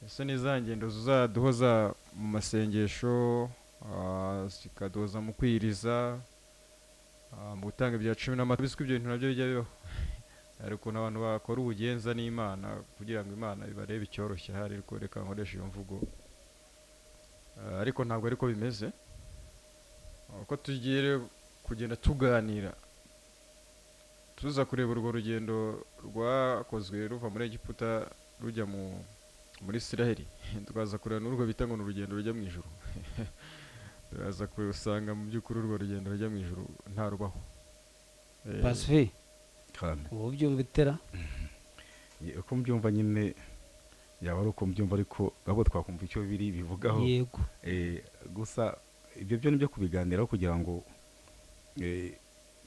ese n'izangendo zizaduhoza mu masengesho, zikaduhoza mu kwiriza, mu gutanga ibya cumi n'amata. Biswe ibyo bintu nabyo bijya bibaho. Hari ukuntu abantu bakora ubugenza n'Imana kugira ngo Imana ibarebe icyoroshye, hari ariko reka nkoresha iyo mvugo. Ariko ntabwo ariko bimeze. Uko tugiye kugenda tuganira tuza kureba urwo rugendo rwakozwe ruva muri Egiputa rujya muri Isiraheli, tukaza kureba n'urwo bita ngo ni urugendo rujya mu ijuru. Turaza kusanga mu by'ukuri urwo rugendo rujya mu ijuru nta rubaho. Pacifique Kame. ubu byumva itera Uko mbyumva nyine yaba ari uko mbyumva, ariko ahubwo twakumva icyo biri bivugaho. yego Gusa ibyo byo nibyo kubiganiraho kugira ngo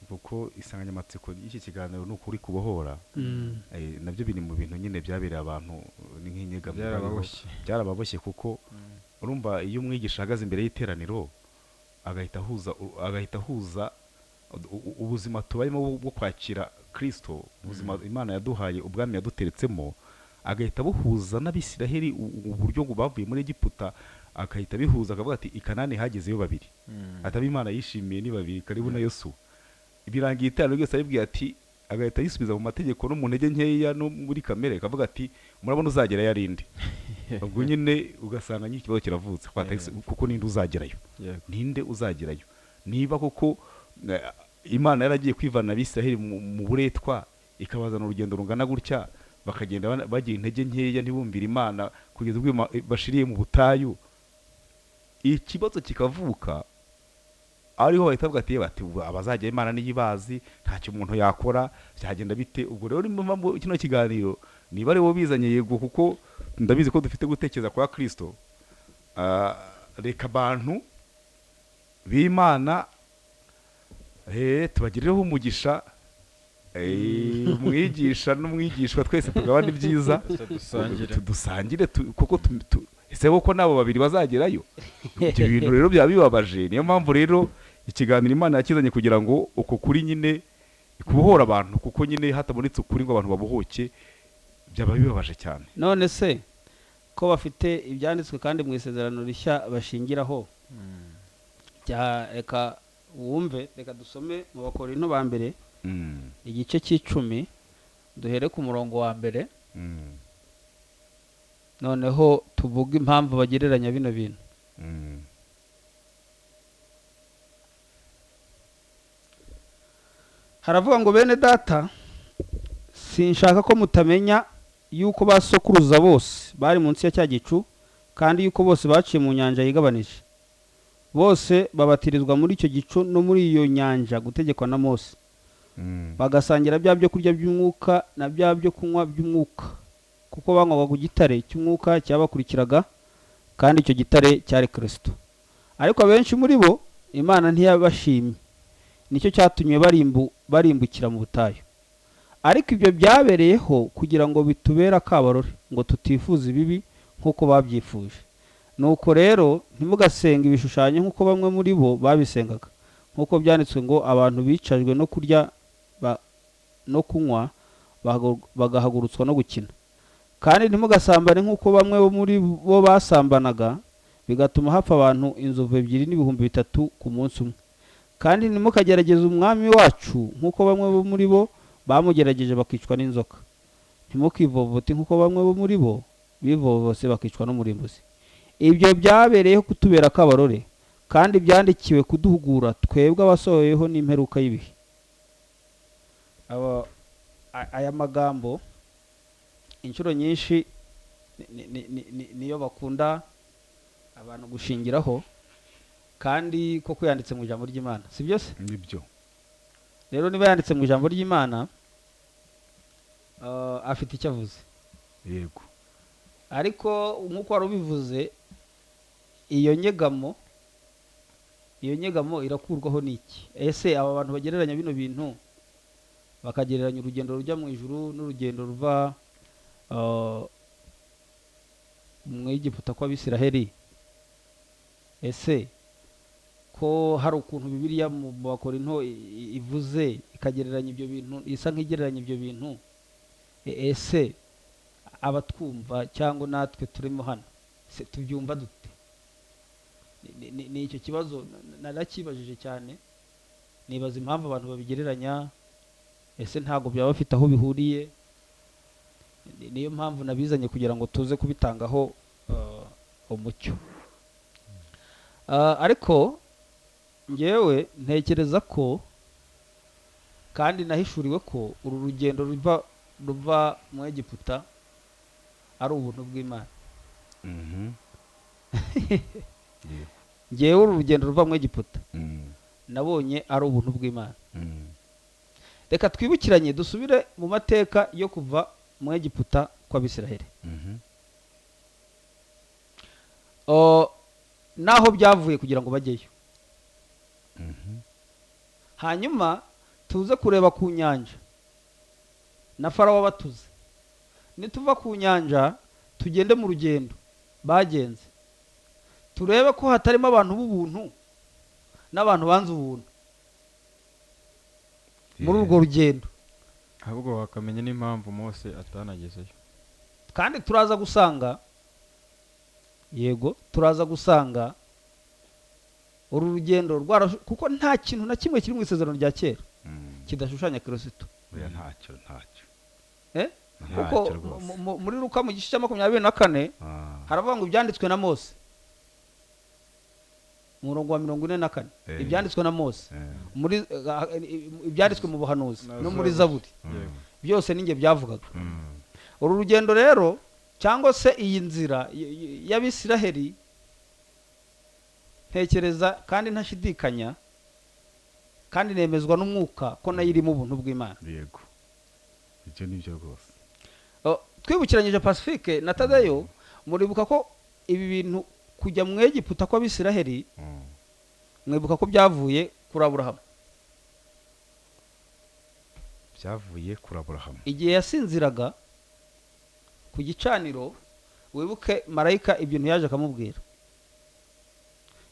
kuko insanganyamatsiko y'iki kiganiro ni ukuri kubohora. Nabyo biri mu bintu nyine byabereye abantu, ni nk'inyegamo byarababoshye kuko urumva iyo umwigisha ahagaze imbere y'iteraniro agahita ahuza ubuzima tubayemo bwo kwakira Kristo, ubuzima Imana yaduhaye, ubwami yaduteretsemo, agahita buhuza n'Abisiraheli uburyo ngo bavuye muri Egiputa, agahita bihuza akavuga ati i Kanani hagezeyo babiri, ataba Imana yishimiye ni babiri, karibu na Yesu. Birangiye iteraniro ryose aribwiye ati, agahita yisubiza mu mategeko no mu ntege nkeya no muri kamere, akavuga ati murabona uzagera yarindi. Ubwo nyine ugasanga n'ikibazo kiravutse, kuko ninde uzagerayo? Ninde uzagerayo? Niba koko Imana yaragiye kwivana Abisiraheli mu buretwa, ikabazana urugendo rungana gutya, bakagenda bagira intege nkeya ntibumvira Imana kugeza ubwo bashiriye mu butayu, ikibazo kikavuka. Ariho bahita bavuga ati abazajya Imana niyibazi, ntacyo umuntu yakora, byagenda bite? Ubwo rero ni mpamvu kino kiganiro niba ari bo bizanye, yego, kuko ndabizi ko dufite gutekereza kwa Kristo. Reka abantu b'Imana tubagirireho umugisha, umwigisha n'umwigishwa twese tugabane ibyiza, tudusangire kuko ese koko nabo babiri bazagerayo? Ibyo bintu rero byaba bibabaje. Niyo mpamvu rero ikiganiro Imana yakizanye kugira ngo uko kuri nyine kubohora abantu, kuko nyine hatabonetse ukuri ngo abantu babohoke byaba bibabaje cyane. none se ko bafite ibyanditswe kandi mu isezerano rishya bashingiraho, reka wumve, reka dusome mu Bakorinto ba mbere igice cy'icumi duhere ku murongo wa mbere, noneho tuvuge impamvu bagereranya bino bintu. Haravuga ngo bene data, sinshaka ko mutamenya yuko basokuruza bose bari munsi ya cya gicu, kandi yuko bose baciye mu nyanja yigabanije. Bose babatirizwa muri icyo gicu no muri iyo nyanja gutegekwa na Mose, bagasangira bya byo kurya by'umwuka na bya byo kunywa by'umwuka, kuko banywaga ku gitare cy'umwuka cyabakurikiraga, kandi icyo gitare cyari Kristo. Ariko abenshi muri bo Imana ntiyabashimye, nicyo cyatumye barimbukira mu butayu. Ariko ibyo byabereyeho kugira ngo bitubere akabarore, ngo tutifuza ibibi nk'uko babyifuje. Nuko rero ntimugasenge ibishushanyo nk'uko bamwe muri bo babisengaga, nk'uko byanditswe ngo abantu bicajwe no kurya no kunywa bagahagurutswa no gukina. Kandi ntimugasambane nk'uko bamwe muri bo basambanaga, bigatuma hapfa abantu inzovu 2 n'ibihumbi 3 ku munsi umwe. Kandi ntimukagerageze umwami wacu nk'uko bamwe bo muri bo bamugerageje bakicwa n'inzoka. Ntimukivovote nk'uko bamwe bo muri bo bivovose bakicwa n'umurimbuzi. Ibyo byabereyeho kutubera akabarore, kandi byandikiwe kuduhugura twebwe abasohoyeho n'imperuka y'ibihe. Aya magambo inshuro nyinshi niyo bakunda abantu gushingiraho, kandi koko yanditse mu ijambo ry'Imana, si byo se? Nibyo. Rero niba yanditse mu ijambo ry'Imana, afite icyo avuze. Yego. Ariko nk'uko wari ubivuze, iyo nyegamo irakurwaho n'iki? Ese aba bantu bagereranya bino bintu, bakagereranya urugendo rujya mu ijuru n'urugendo ruva mu Egiputa kw'Abisiraheli, ese ko hari ukuntu Bibiliya mu Bakorinto ivuze ikagereranya ibyo bintu, isa nk'igereranya ibyo bintu, ese abatwumva cyangwa natwe turimo hano se tubyumva dute? Ni icyo kibazo narakibajije cyane, nibaza impamvu abantu babigereranya, ese ntabwo byaba bafite aho bihuriye. Niyo mpamvu nabizanye kugira ngo tuze kubitangaho umucyo. Ariko ngewe ntekereza ko kandi nahishuriwe ko uru rugendo ruva mu Egiputa ari ubuntu bw'Imana. Ngewe uru rugendo ruva mu Egiputa nabonye ari ubuntu bw'Imana. Reka twibukiranye dusubire mu mateka yo kuva mu Egiputa kw'Abisiraheli. Naho byavuye kugira ngo bajyeyo. Hanyuma tuze kureba ku nyanja na Farawo batuze. Nituva ku nyanja tugende mu rugendo bagenze, turebe ko hatarimo abantu b'ubuntu n'abantu banze ubuntu muri urwo rugendo. ahubwo wakamenya n'impamvu Mose atanagezeyo. Kandi turaza gusanga, yego turaza gusanga uru rugendo kuko nta kintu na kimwe kiri mu isezerano rya kera kidashushanya Kristo. ntacyo Kuko muri Luka mu gice cya 24 haravuga ngo ibyanditswe na Mose, umurongo wa 44, ibyanditswe na Mose, muri ibyanditswe mu buhanuzi no muri Zaburi, byose ninjye byavugaga. Uru rugendo rero cyangwa se iyi nzira y'Abisiraheli, ntekereza kandi ntashidikanya kandi nemezwa n'umwuka ko nayo irimo ubuntu bw'Imana. Yego, ibyo nibyo rwose. Twibukiranyije Pacifique na Tadeyo, muribuka ko ibi bintu kujya mu Egiputa kw'Abisiraheli, mwibuka ko byavuye kuri Aburahamu. Byavuye kuri Aburahamu igihe yasinziraga ku gicaniro. Wibuke marayika ibintu yaje akamubwira.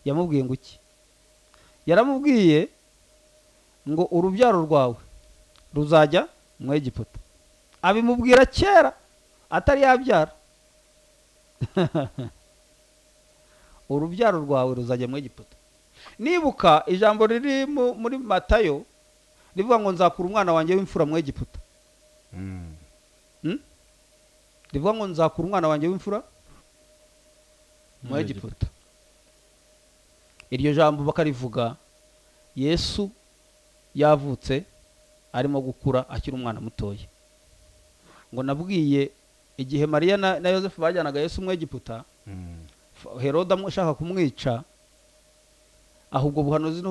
Yamubwiye ngo iki? Yaramubwiye ngo urubyaro rwawe ruzajya mu Egiputa. Abimubwira kera atari yabyara. Urubyaro rwawe ruzajya mu Egiputa. Nibuka ijambo riri muri Matayo rivuga ngo nzakura umwana wanjye w'imfura mu Egiputa. Rivuga ngo nzakura umwana wanjye w'imfura mu Egiputa. Iryo jambo bakarivuga Yesu yavutse arimo gukura akiri umwana mutoya. Ngo nabwiye igihe Mariya na Yosefu bajyanaga Yesu mu Egiputa, Herode amushaka kumwica, ahubwo buhanuzi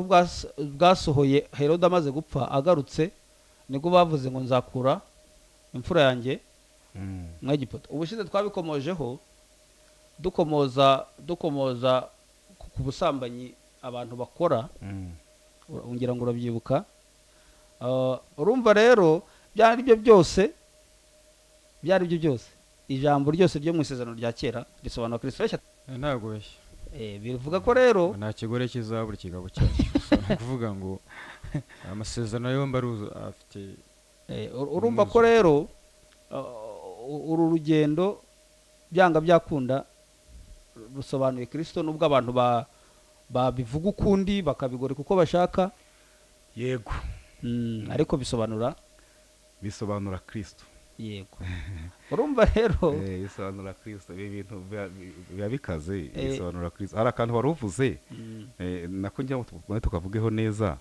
bwasohoye Herode amaze gupfa. Agarutse nibwo bavuze ngo nzakura imfura yanjye mu Egiputa. Ubushize twabikomojeho dukomoza ku busambanyi abantu bakora, ngira ngo urabyibuka. Urumva rero byari byo byose ijambo ryose ryo mu isezerano rya kera risobanura Kristo. Ntabwo beshya. Bivuga ko rero nta kigore kizabura ikigabo cyacu. Kuvuga ngo amasezerano yombi afite. Urumva ko rero uru rugendo byanga byakunda rusobanuye Kristo, nubwo abantu babivuga ukundi bakabigoreka uko bashaka. Yego. Ariko bisobanura Kristo. Yego. Urumva rero bisobanura Kristo. Ibi bintu biba bikaze. Bisobanura Kristo. Hari akantu wari uvuze nako njya tukavugeho neza,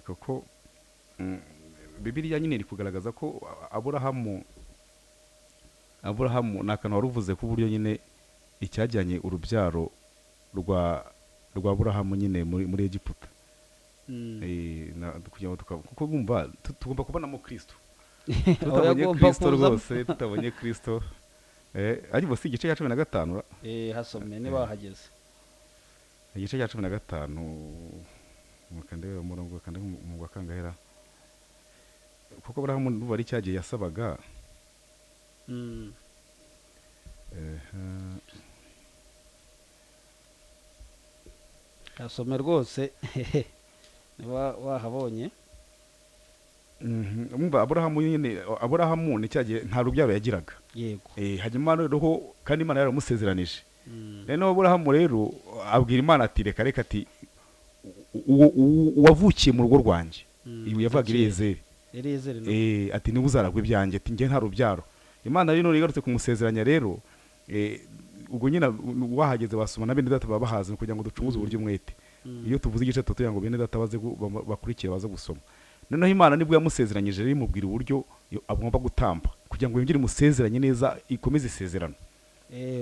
kuko Bibiliya nyine iri kugaragaza ko Aburahamu ni akantu wari uvuze ko uburyo nyine icyajyanye urubyaro rwa Aburahamu nyine muri Egiputa. Kuko bumva tugomba kubonamo Kristo. Tutabonye Kristo rwose, tutabonye Kristo. Ariko si igice cya 15 hasomye niba hageze. Igice cya 15 mukandebe umurongo kandi mu gwakangahera. Kuko Aburahamu n'ubu ari cyagiye yasabaga. Hasomye rwose niba wahabonye. umva Aburahamu ni cyagiye nta rubyaro yagiraga. yego Hanyuma rero kandi Imana yaramusezeranije. Rero Aburahamu rero abwira Imana ati reka ati wavukiye mu rugo rwanjye. Yavuga Eliyezeri. Ati niwe uzaragwa ibyanjye, ati njye nta rubyaro. Imana rero igarutse kumusezeranya rero ubwo nyine wahageze basoma na bene data baba bahazi kugira ngo ducunguze uburyo umwete. Iyo tuvuze igice tutuye ngo bene data baze bakurikire baza gusoma. Noneho Imana nibwo yamusezeranyije rero imubwira uburyo agomba gutamba kugira ngo yongere musezeranye neza ikomeze isezerano. Ni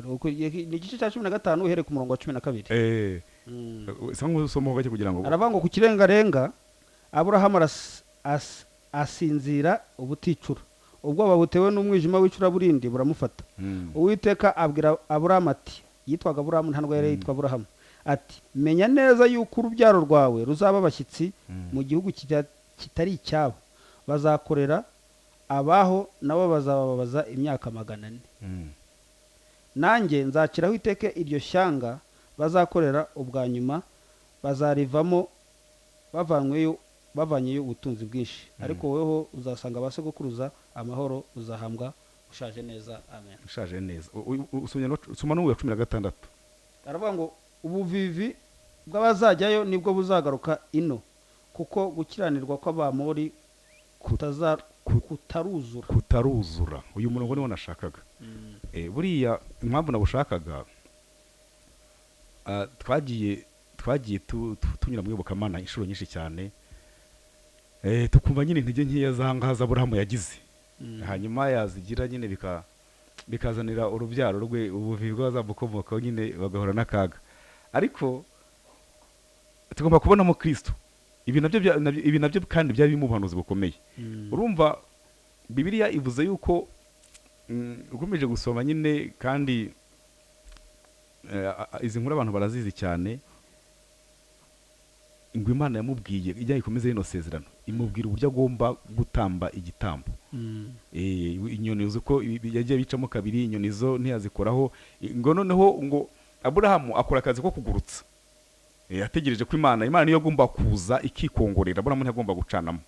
igice cya 15 uhereye ku murongo wa 12. Sango somo gake kugira ngo aravuga ngo ku kirengarenga Aburahamu asinzira ubuticura, ubwoba butewe n'umwijima w'icuraburindi buramufata. Uwiteka abwira Aburahamu ati, yitwaga Aburahamu ntabwo yari yitwa Aburahamu, ati menya neza yuko urubyaro rwawe ruzaba abashyitsi mu gihugu kitari icyabo, bazakorera abaho nabo bazababaza imyaka 400. Nanjye nzaciraho iteke iryo shyanga bazakorera ubwa nyuma, bazarivamo bavanyeyo ubutunzi bwinshi, ariko woweho uzasanga abasogokuruza amahoro, uzahambwa ushaje neza. Amen. Ushaje neza. Usoma n'uwa 16. Aravuga ngo ubuvivi bw'abazajyayo nibwo buzagaruka ino, kuko gukiranirwa kw'abamori kutaruzura. Uyu murongo niwo nashakaga. Buriya impamvu nabushakaga, twagiye tunyura mu iyobokamana inshuro nyinshi cyane, tukumva nyine intege nkeya z'ahangaha Aburahamu yagize. Hanyuma yazigira nyine bikazanira urubyaro rwe ubuvivi bw'abazamukomokaho nyine bagahora n'akaga. Ariko tugomba kubonamo Kristo. Ibi nabyo kandi byari mu buhanuzi bukomeye. Urumva Bibiliya ivuze yuko ukomeje gusoma nyine kandi izi nkuru abantu barazizi cyane, ngo Imana yamubwiye ijya ikomeze rino sezerano, imubwira uburyo agomba gutamba igitambo. Inyoni uko yagiye bicamo kabiri, inyoni zo ntiyazikoraho. Ngo noneho ngo Aburahamu akora akazi ko kugurutsa, yategereje ko Imana niyo agomba kuza ikikongorera. Aburahamu ntagomba gucanamo,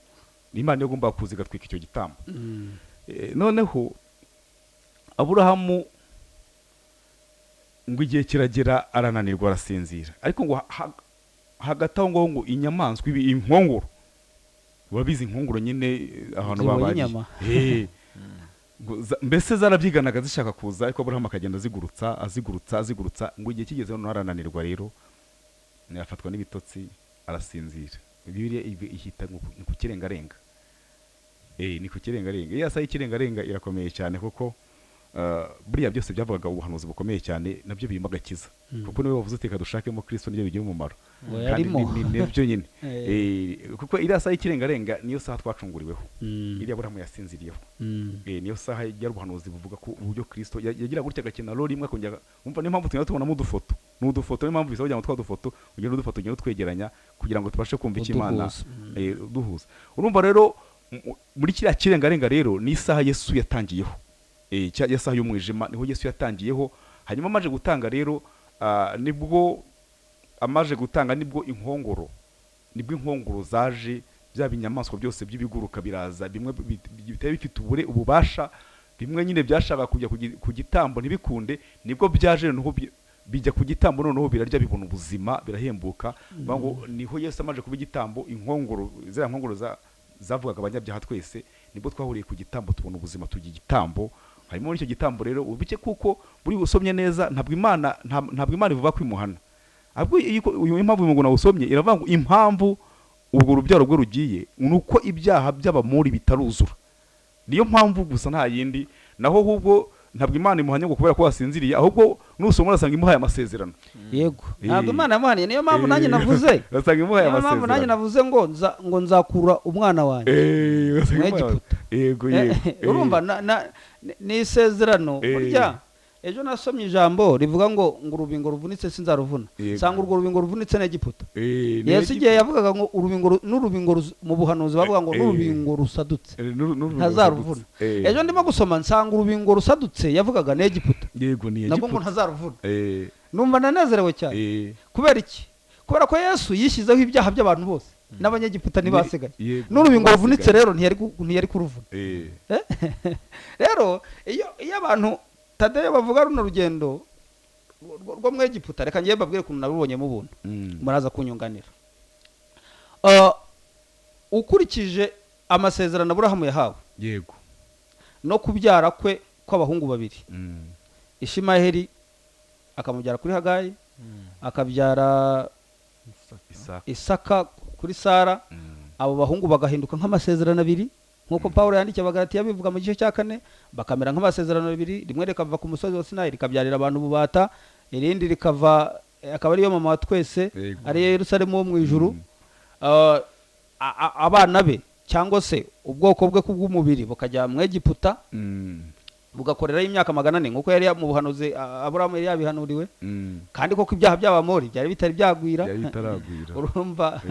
Imana niyo agomba kuza igatwika icyo gitambo. Noneho Aburahamu ngo igihe kiragera arananirwa arasinzira, ariko ngo hagati aho ngo inyamaswa inkongoro, urabizi inkongoro nyine ahantu babagiye, mbese zarabyiganaga zishaka kuza, ariko Aburahamu akagenda azigurutsa. Ngo igihe kigeze hano arananirwa rero yafatwa n'ibitotsi arasinzira. Bibiliya ihita ku kirengarenga. Ni ku kirengarenga. Iya saa y'ikirengarenga irakomeye cyane, kuko buriya byose byavugaga ubuhanuzi bukomeye cyane, nabyo birimo agakiza. Kuko niwe wavuze uteka dushakemo Kristo nibyo bigira umumaro. Nibyo nyine. Kuko iriya saa y'ikirengarenga niyo saha twacunguriweho. Iriya Aburahamu yasinziriyeho. Niyo saha y'ubuhanuzi buvuga ko uburyo Kristo yagira gutya agakina role imwe akongera. Umva niyo mpamvu tugenda tubonamo udufoto. N'udufoto niyo mpamvu bisaba kugira ngo twadufoto, ugenda udufoto ugenda twegeranya kugira ngo tubashe kumva icyo Imana duhuza. Urumva rero muri kiriya kirengarenga rero ni isaha Yesu yatangiyeho. Ya saha y'umwijima niho Yesu yatangiyeho. Hanyuma amaje gutanga rero nibwo inkongoro zaje, bya binyamaswa byose by'ibiguruka biraza, bimwe bitari bifite ububasha, bimwe nyine byashaka kujya ku gitambo ntibikunde, nibwo byaje noneho bijya ku gitambo, noneho birarya bibona ubuzima birahembuka. Ngo niho Yesu amaje kuba igitambo, inkongoro zavugaga abanyabyaha twese, nibwo twahuriye ku gitambo tubona ubuzima tugira igitambo. Harimo muri icyo gitambo rero ubike, kuko buri usomye neza ntabwo Imana ivuga kwimuhana. Ahubwo uyu impamvu ngo nawusomye iravuga ngo impamvu ubwo rubyaro rwe rugiye nuko ibyaha by'abamori bitaruzura. Niyo mpamvu gusa nta yindi. Naho ahubwo ntabwo Imana imuhanye ngo kubera ko wasinziriye, ahubwo nusoma urasanga imuhaye amasezerano. Yego, ntabwo Imana yamuhaniye. Niyo mpamvu nanjye navuze, urasanga imuhaye amasezerano. Niyo mpamvu nanjye navuze ngo nzakura umwana wanjye mu Egiputa. Yego. Urumva ni isezerano. Burya ejo nasomye ijambo rivuga ngo urubingo ruvunitse sinzaruvuna, sanga urwo rubingo ruvunitse n'Egiputa. Yesu igihe yavugaga ngo n'urubingo mu buhanuzi bavuga ngo n'urubingo rusadutse ntazaruvuna. Ejo ndimo gusoma nsanga urubingo rusadutse yavugaga n'Egiputa. Yego, ni Egiputa, nabwo ngo ntazaruvuna. Numva nanezerewe cyane. Kubera iki? Kubera ko Yesu yishyizeho ibyaha by'abantu bose. n'abanyegiputa ntibasigaye n'urubingo ruvunitse rero ntiyari kuruvuna rero iyo abantu Tadeyo bavuga runo rugendo rwo mu Egiputa, reka ngiye mbabwire ukuntu nabibonyemo ubuntu muraza kunyunganira. Ukurikije amasezerano Aburahamu yahawe yego no kubyara kwe kw'abahungu babiri, Ishimayeli akamubyara kuri Hagayi, akabyara Isaka kuri Sara, abo bahungu bagahinduka nk'amasezerano abiri nk'uko Pawulo yandikiye Abagalatiya bivuga mu gice cya 4, bakamera nk'amasezerano abiri, rimwe rikava ku musozi wa Sinayi rikabyarira abantu bubata, irindi rikava akaba ariyo mama wa twese ariyo Yerusalemu wo mu ijuru. Abana be cyangwa se ubwoko bwe kubw'umubiri bukajya mu Egiputa bugakoreraho imyaka 400 nk'uko yari mu buhanuzi Aburahamu yari yabihanuriwe, kandi koko ibyaha by'Abamori byari bitari byagwira. Urumva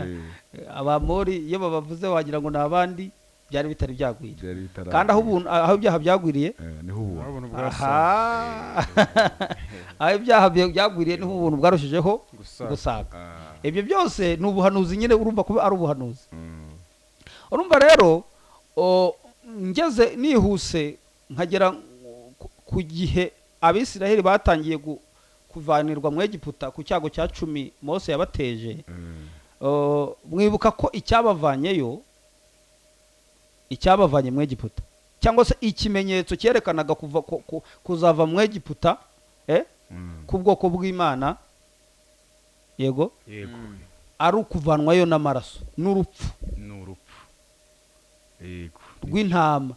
Abamori iyo babavuze wagira ngo n'abandi byari bitari byagwira, kandi aho ibyaha byagwiriye niho ubuntu aho ibyaha byagwiriye niho ubuntu bwarushijeho gusaga. Ibyo byose ni ubuhanuzi nyine, urumva kuba ari ubuhanuzi. Urumva rero ngeze nihuse nkagera ku gihe Abisiraheli batangiye kuvanirwa mu Egiputa ku cyago cya 10 Mose yabateje. Mwibuka ko icyabavanye mu Egiputa cyangwa se ikimenyetso cyerekanaga kuzava mu Egiputa ku bwoko bw'Imana, yego ari ukuvanwayo n'amaraso n'urupfu rw'intama.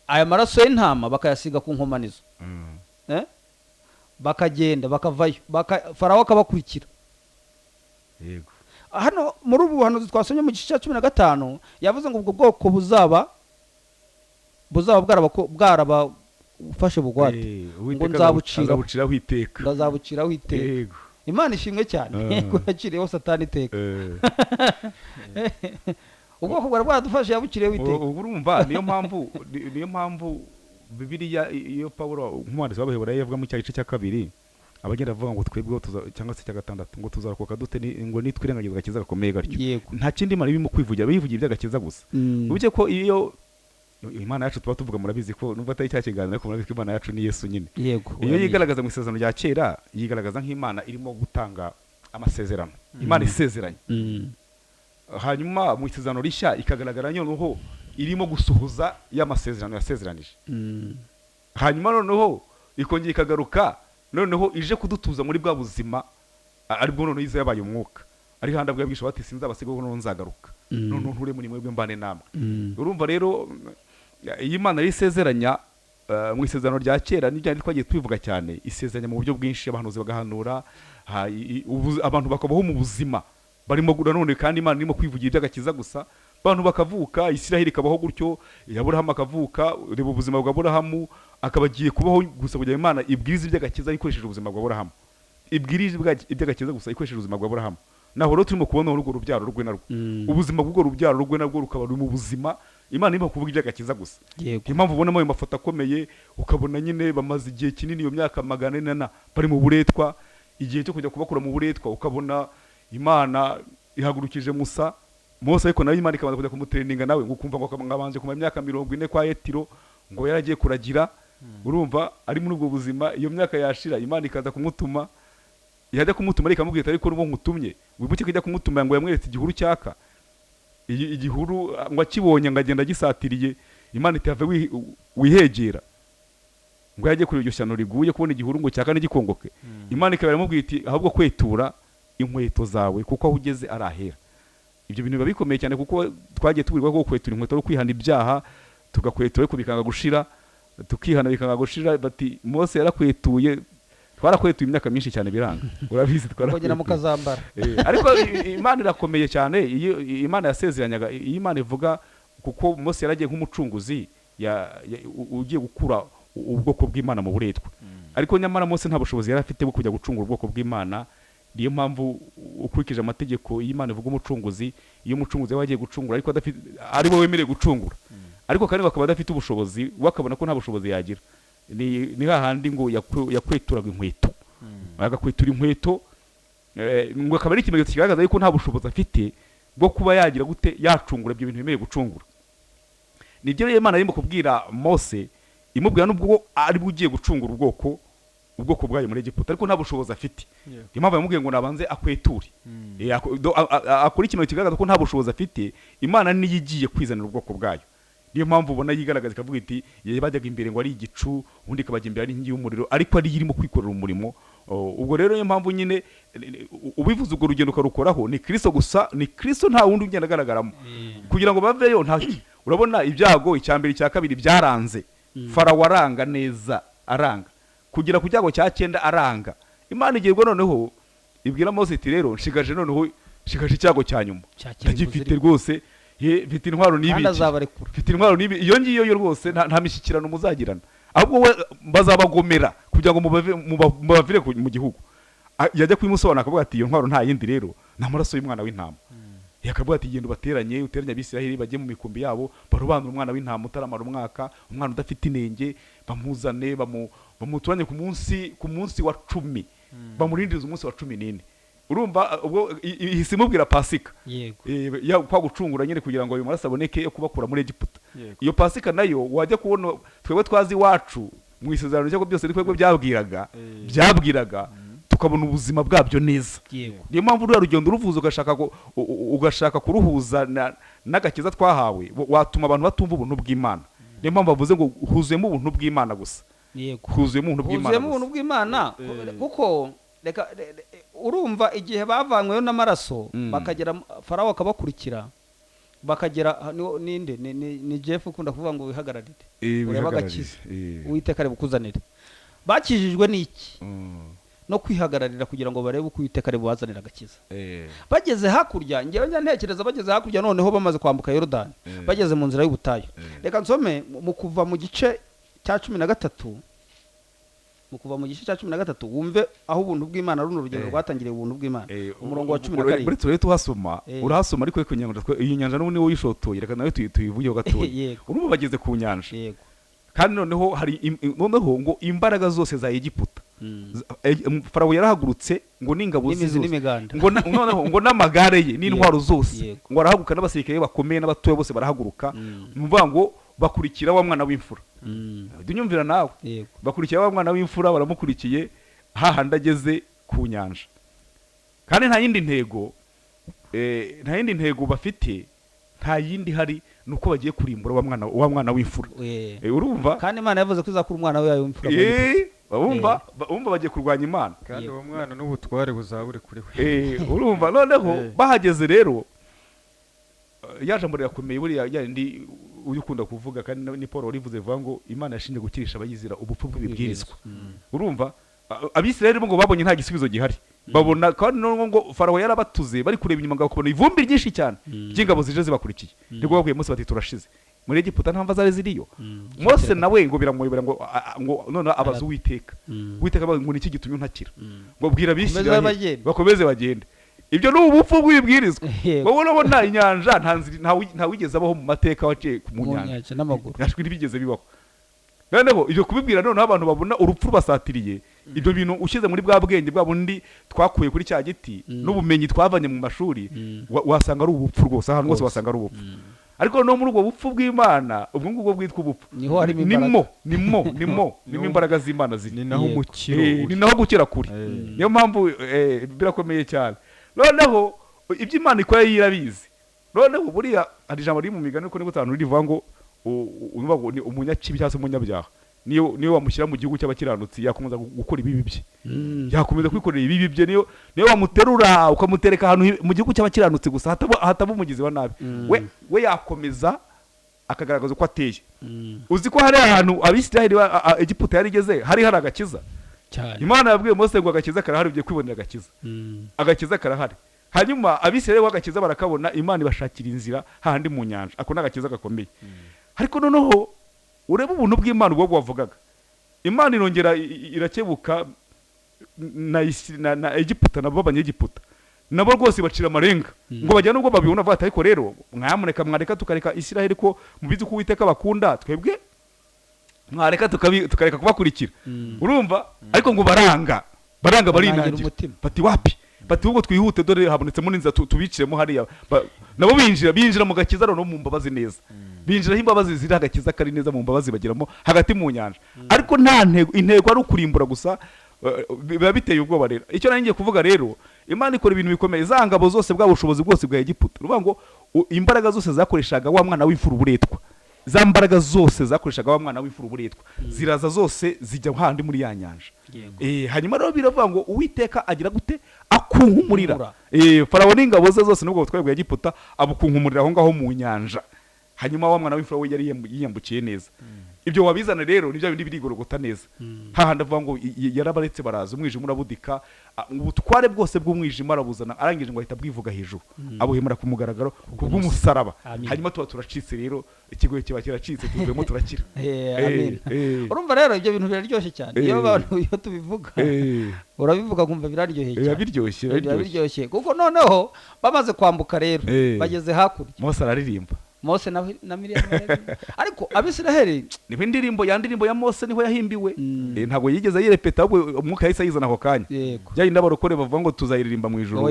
Aya maraso y'intama bakayasiga ku nkomanizo, bakagenda bakavayo, Farawo akabakurikira. Hano muri ubu buhanuzi twasomye mu gice cya 15 yavuze ngo ubwo bwoko buzaba bwarabafashe bugwate, ngo nzabuciraho iteka. Imana ishimwe cyane ko yaciriyeho Satani iteka. Ubwoko bwari bwadufashe yabuciriyeho iteka. Urumva niyo mpamvu Bibiliya iyo Pawulo nk'umwanditsi w'Abaheburayo yavuga mu gice cya 2 abagenda avuga ngo twebwe cyangwa se cya 6 ngo tuzarokoka dute ngo nitwirengagiza agakiza gakomeye gatyo. Nta kindi Imana irimo kwivugira, bivugira iby'agakiza gusa. Ubuke ko iyo Imana yacu tuba tuvuga, murabizi ko nubwo atari cya kiganiro ko murabizi ko Imana yacu ni Yesu nyine. Iyo yigaragaza mu isezerano rya kera yigaragaza nk'Imana irimo gutanga amasezerano, Imana isezeranye. Hanyuma mu isezerano rishya ikagaragara noneho irimo gusuhuza y'amasezerano yasezeranije. Hanyuma noneho ikongera ikagaruka noneho ije kudutuza muri bwa buzima aribwo noneho iza yabaye umwuka, ari handa bwa bwisho bati sinzabasigaho noneho nzagaruka, noneho nture muri mwebwe mbane namwe. Urumva rero iyi Imana yisezeranya mu isezerano rya kera n'ibyo twagiye twivuga cyane, isezeranya mu buryo bwinshi, abahanuzi bagahanura, abantu bakabaho mu buzima barimo none, kandi Imana irimo kwivugira iby'agakiza gusa. Abantu bakavuka, Isiraheli kabaho gutyo, Aburahamu akavuka, reba ubuzima bwa Aburahamu akabagiye kubaho gusa kugira Imana ibwiriza iby'agakiza ikoresheje ubuzima bwa Aburahamu, ibwiriza iby'agakiza gusa ikoresheje ubuzima bwa Aburahamu. Naho rero turimo kubona urwo rubyaro rwe narwo, ubuzima bw'urwo rubyaro rwe narwo rukaba mu buzima Imana irimo kuvuga iby'agakiza gusa. Impamvu ubonamo ayo mafoto akomeye, ukabona nyine bamaze igihe kinini, iyo myaka 400 bari mu buretwa, igihe cyo kujya kubakura mu buretwa ukabona Imana ihagurukije Mose, ariko nayo Imana ikabanza kujya kumutraininga nawe, ngo kumva ngo ngabanje kumara imyaka 40 kwa Yetiro ngo yaragiye kuragira. Urumva ari muri ubwo buzima, iyo myaka yashira Imana ikaza kumutuma, yajya kumutuma ikamubwira ariko n'uwo nkutumye wibuke ko ijya kumutuma ngo yamweretse igihuru cyaka, igihuru ngo akibonye ngo agenda gisatiriye, Imana itave wihegera ngo yagiye kuri iryo shyano riguye kubona igihuru ngo cyaka n'igikongoke. Imana ikaba yaramubwira iti ahubwo kwetura inkweto zawe kuko aho ugeze arahera. Ibyo bintu biba bikomeye cyane kuko twagiye tubwirwa ko kwetura inkweto ari kwihana ibyaha, tugakwetura ariko bikanga gushira, tukihana bikanga gushira. Bati Mose yarakwetuye, twarakwetuye imyaka myinshi cyane biranga, urabizi twarakwegera mukazambara. Ariko Imana irakomeye cyane, iyo Imana yasezeranyaga, iyo Imana ivuga, kuko Mose yaragiye nk'umucunguzi ugiye gukura ubwoko bw'Imana mu buretwa, ariko nyamara Mose nta bushobozi yari afite bwo kujya gucungura ubwoko bw'Imana. Niyo mpamvu ukurikije amategeko y'Imana ivuga umucunguzi, iyo umucunguzi yagiye gucungura ariko adafite, ari bo wemereye gucungura, ariko kandi bakaba adafite ubushobozi, wakabona ko nta bushobozi yagira, ni hahandi ngo yakweturaga inkweto, agakwetura inkweto ngo akaba ari ikimenyetso kigaragaza yuko nta bushobozi afite bwo kuba yagira gute yacungura ibyo bintu bimeye gucungura. Nibyo rero Imana irimo kubwira Mose, imubwira nubwo ari bugiye gucungura ubwoko bwayo muri Egiputa, ariko nta bushobozi afite. Niyo mpamvu yamubwiye ngo nabanze akweture, akora ikintu kigaragaza ko nta bushobozi afite. Imana niyo igiye kwizanira ubwoko bwayo. Niyo mpamvu ubona yigaragaza ikavuga iti bajyaga imbere ngo ari igicu, ubundi ikabajya imbere ari inkingi y'umuriro, ariko ari irimo kwikorera umurimo. Ubwo rero niyo mpamvu nyine ubivuze ubwo rugendo ukarukoraho ni Kristo gusa, ni Kristo nta wundi ugenda agaragaramo kugira ngo baveyo. Urabona ibyago icyambere cya kabiri byaranze, Farawo aranga neza, aranga kugira ku cyago cya 9 aranga. Imana igiye noneho ibwira Mose iti rero nshigaje icyago cya nyuma, ndagifite rwose, mfite intwaro n'ibiki, mfite intwaro n'ibi, iyo ngiyo yo rwose nta mishyikirano muzagirana, ahubwo we bazabagomera kugira ngo mubavire mu gihugu. Yajya kwimusobanura akavuga ati iyo ntwaro nta yindi rero n'amaraso y'umwana w'intama. Yakavuga ati genda uteranye Abisiraheli bajye mu mikumbi yabo, barobanura umwana w'intama utaramara umwaka, umwana udafite inenge, bamuzane bamuturanye ku munsi wa 10, bamurindiriza umunsi wa 14. Urumva ubwo ihise imubwira Pasika, yego kwa gucungura nyine kugira ngo ayo maraso aboneke yo kubakura muri Egiputa. Iyo Pasika nayo wajya kubona twebwe twazi iwacu mu isezerano cyangwa byose twebwe byabwiraga tukabona ubuzima bwabyo neza. Niyo mpamvu ruriya rugendo uruvuza ugashaka kuruhuza n'agakiza twahawe, watuma abantu batumva ubuntu bw'Imana. Niyo mpamvu bavuze ngo huzuyemo ubuntu bw'Imana gusa. Huzuyemo ubuntu bw'Imana kuko urumva igihe bavanyweyo n'amaraso bakagera Farawo akabakurikira, bakagera ninde ni Jeff ukunda kuvuga ngo wihagararire ureba agakiza Uwiteka ari bukuzanire. Bakijijwe n'iki? No kwihagararira kugira ngo barebe uko Uwiteka ari bubazanira agakiza. Bageze hakurya, ngewe njya ntekereza bageze hakurya noneho bamaze kwambuka Yorodani, bageze mu nzira y'ubutayu. Reka nsome mu kuva mu gice cya 13, wumve aho ubuntu bw'Imana runo rugendo rwatangiriye ubuntu bw'Imana. Umurongo wa 12 buretse rero tuhasoma, urahasoma ariko ku nyanja, iyi nyanja n'ubu niwo yishotoye, reka nawe tuyivuyeho gatoya. Urumva bageze ku nyanja, kandi noneho ngo imbaraga zose za Egiputa, Farawo yarahagurutse ngo n'ingabo zose, ngo n'amagare ye n'intwaro zose, ngo arahaguruka n'abasirikare bakomeye n'abatoya bose barahaguruka. Numva ngo bakurikira wa mwana w'imfura. Dunyumvira nawe, bakurikira wa mwana w'imfura, baramukurikiye hahandi ageze ku nyanja, kandi nta yindi ntego bafite, nta yindi hari, nuko bagiye kurimbura wa mwana w'imfura. Urumva kandi Imana yavuze ko izakura umwana wayo w'imfura. Bumva bagiye kurwanya Imana, kandi uwo mwana n'ubutware buzabure kuri we. Urumva noneho bahageze rero, yaje mbere yakomeye buriya yandi uyu ukunda kuvuga, kandi ni Paul warivuze vuga ngo Imana yashinje gukirisha abayizira ubupfu bw'ibibwirizwa. Urumva Abisiraheli ngo babonye nta gisubizo gihari, babona kandi ngo Farawo yarabatuze, bari kureba inyuma ngo bakabona ivumbi ryinshi cyane by'ingabo zije zibakurikiye. Nibwo babwiye Mose bati turashize muri Egiputa, nta mva zari ziriyo. Mose nawe ngo biramuyobera ngo none abaza Uwiteka, Uwiteka ngo niki gitumye ntakira, ngo bwira Abisiraheli bakomeze bagende. Ibyo ni ubupfu bw'ibwirizwa. Babona nta inyanja, nta wigeze abaho mu mateka waciye mu nyanja n'amaguru, yashwira bigeze bibaho. Noneho ibyo kubibwira noneho abantu babona urupfu rubasatiriye, ibyo bintu ushyize muri bwa bwenge bwa bundi twakuye kuri cya giti n'ubumenyi twavanye mu mashuri, wasanga ari ubupfu rwose, ahantu hose wasanga ari ubupfu. Ariko no muri ubwo bupfu bw'Imana, ubwo ngubwo bwitwa ubupfu, nimo imbaraga z'Imana ziri, ni naho umukiro, ni naho gukira kuri. Niyo mpamvu birakomeye cyane. Noneho ibyo Imana ikora yirabizi. Noneho buriya hari ijambo riri mu migani ko ni gutanu rivuga ngo umunyakibi cyangwa se umunyabyaha niyo wamushyira mu gihugu cy'abakiranutsi yakomeza gukora ibibi bye, yakomeza kwikorera ibibi bye, niyo wamuterura ukamutereka ahantu mu gihugu cy'abakiranutsi gusa hataba umugizi wa nabi, we yakomeza akagaragaza uko ateye. Uzi ko hari ahantu Abisiraheli Egiputa yari igeze hari agakiza. Imana yabwiye Mose ngo agakiza karahari, ugiye kwibonera agakiza. Agakiza karahari. Hanyuma Abisiraheli bagakiza barakabona, Imana ibashakira inzira hahandi mu nyanja. Ako n'agakiza gakomeye. Ariko noneho ureba ubuntu bw'Imana ubwo wavugaga, Imana irongera irakebuka na Egiputa, nabo Abanyegiputa nabo rwose bacira amarenga ngo bajyane ubwo babibona bavuga ariko rero mwareka tukareka Isiraheli ko mubizi ko Uwiteka bakunda, twebwe mwareka tukareka kubakurikira. Urumva ariko ngo baranga barinangira bati wapi, bati ubwo twihute dore habonetsemo n'inzira tubiciremo hariya nabo binjira mu gakiza no mu mbabazi neza binjiraho imbabazi ziri agakiza kari neza mu mbabazi bagiramo hagati mu nyanja ariko nta intego ari ukurimbura gusa biba biteye ubwoba rero icyo nari ngiye kuvuga rero Imana ikora ibintu bikomeye za ngabo zose bwa bushobozi bwose bwa Egiputa ruvuga ngo imbaraga zose zakoreshaga wa mwana w'imfura uburetwa za mbaraga zose zakoreshaga wa mwana w'imfura uburetwa ziraza zose zijya handi muri ya nyanja hanyuma rero biravuga ngo Uwiteka agira gute akunkumurira Farawo n'ingabo ze zose nubwo butwaye bwa Egiputa abukunkumurira aho ngaho mu nyanja hanyuma wa mwana w'imfura we yari yiyambukiye neza ibyo wabizana rero nibyo bindi birigorogota neza hahandi avuga ngo yarabaretse baraza umwijima urabudika ubutware bwose bw'umwijima arabuzana arangije ngo ahita bwivuga hejuru abuhemura ku mugaragaro kubw'umusaraba hanyuma tuba turacitse rero ikigo kiba kiracitse tuvuyemo turakira urumva rero ibyo bintu biraryoshye cyane iyo abantu iyo tubivuga urabivuga kumva biraryoshye cyane biraryoshye kuko noneho bamaze kwambuka rero bageze hakurya Mose araririmba Mose na Miriyamu ariko Abisiraheli niho indirimbo ya Mose niho yahimbiwe ntabwo yigeze yirepeta ahubwo umwuka yahise ayizana ako kanya byayindi abarokore bavuga ngo tuzayiririmba mu ijuru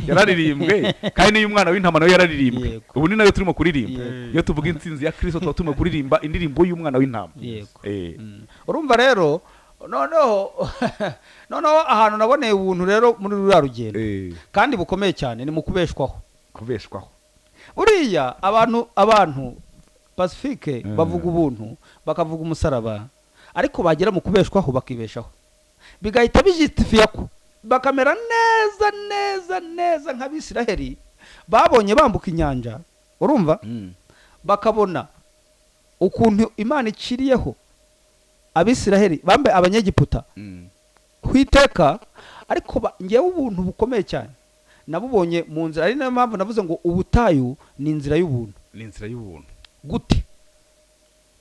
yararirimbwe kandi n'iyo umwana w'intama nawe yararirimbwe ubu ni nayo turimo kuririmba iyo tuvuga intsinzi ya Kristo tuba turimo kuririmba indirimbo y'umwana w'intama urumva rero noneho ahantu naboneye ubuntu rero muri ruriya rugendo kandi bukomeye cyane ni mu kubeshwaho uriya abantu Pacifique bavuga ubuntu bakavuga umusaraba ariko bagera mu kubeshwaho bakibeshaho bigahita bijitifiya ko bakamera neza nk'Abisiraheli babonye bambuka inyanja urumva bakabona ukuntu Imana iciriyeho Abisiraheli bambe abanyegiputa kwiteka ariko ngewe ubuntu bukomeye cyane nabubonye mu nzira ari nayo mpamvu navuze ngo ubutayu ni inzira y'ubuntu gute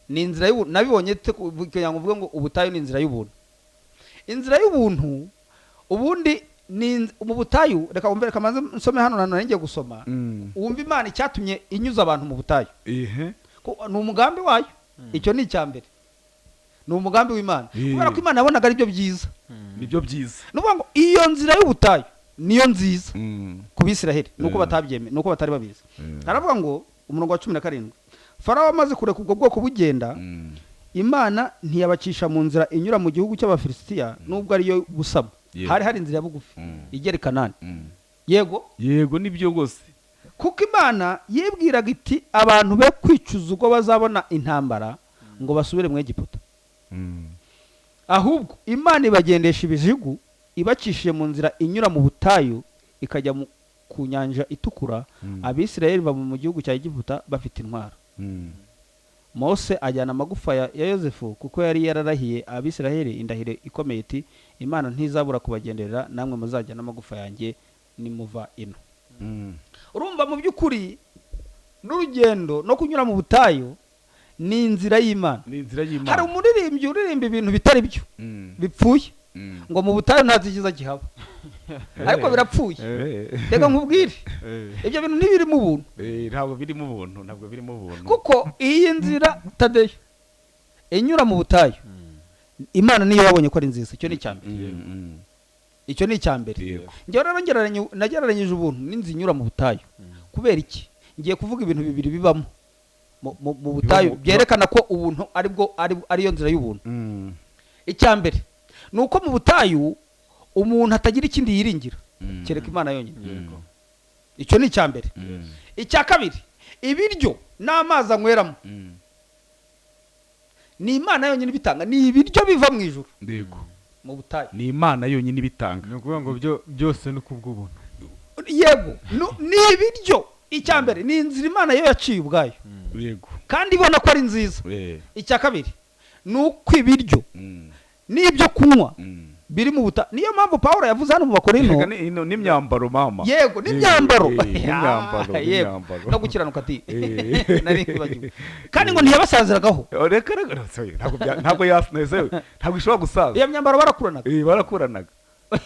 ni inzira y'ubuntu nabibonye kugira ngo mvuge ngo ubutayu ni inzira y'ubuntu ubundi ni mu butayu reka wumve reka manze nsome hano ngiye gusoma wumva Imana icyatumye inyuza abantu mu butayu ni umugambi wayo icyo ni icyambere ni umugambi w'Imana kubera ko Imana yabonaga ari byo byiza nibyo byiza nuvuga ngo iyo nzira y'ubutayu niyo nziza ku Bisiraheli nuko batabyeme nuko batari babizi aravuga ngo umurongo wa 17 Farawo amaze kureka ubwo bwoko bugenda Imana ntiyabacisha mu nzira inyura mu gihugu cy'Abafilisitiya nubwo ariyo busaba hari inzira bugufi igera Kanani yego nibyo gose kuko Imana yibwiraga iti abantu be kwicuza ubwo bazabona intambara ngo basubire mu Egiputa ahubwo Imana ibagendesha ibijigu ibacishije mu nzira inyura mu butayu ikajya ku nyanja itukura Abisiraheli baba mu gihugu cya Egiputa bafite intwaro Mose ajyana amagufa ya Yosefu kuko yari yararahiye Abisiraheli indahiro ikomeye iti Imana ntizabura kubagenderera namwe muzajyana amagufa yanjye nimuva ino urumva mu by'ukuri n'urugendo no kunyura mu butayu ni inzira y'Imana hari umuririmbyi uririmba ibintu bitari byo bipfuye ngo mu butayu nta zigiza gihaba ariko birapfuye reka nkubwire ibyo bintu ntibirimo ubuntu ntabwo birimo ubuntu kuko iyi nzira Tadeyo inyura mu butayu Imana niyo yabonye ko ari nziza icyo ni icyambere njye rero nagereranyije ubuntu n'inzira inyura mu butayu kubera iki ngiye kuvuga ibintu bibiri bibamo mu butayu byerekana ko ubuntu ariyo nzira y'ubuntu icyambere nuko mu butayu umuntu atagira ikindi yiringira kereka Imana yonyine icyo ni icyambere icya kabiri ibiryo n'amazi anyweramo ni Imana yonyine ibitanga ni ibiryo biva mu ijuru mu butayu ni Imana yonyine ibitanga ni ukuvuga ngo byose ni kubw'ubuntu yego ni ibiryo icyambere ni inzira Imana yo yaciye ubwayo kandi ibona ko ari nziza icya kabiri ni uko ibiryo n'ibyo kunywa biri mu buta niyo mpamvu Pawulo yavuze hano mu Bakorinto n'imyambaro mama yego n'imyambaro no gukiranuka ati nari kwibagiwe kandi ngo ntiyabasaziragaho ntabwo yanezewe ntabwo ishobora gusaza iyo myambaro barakuranaga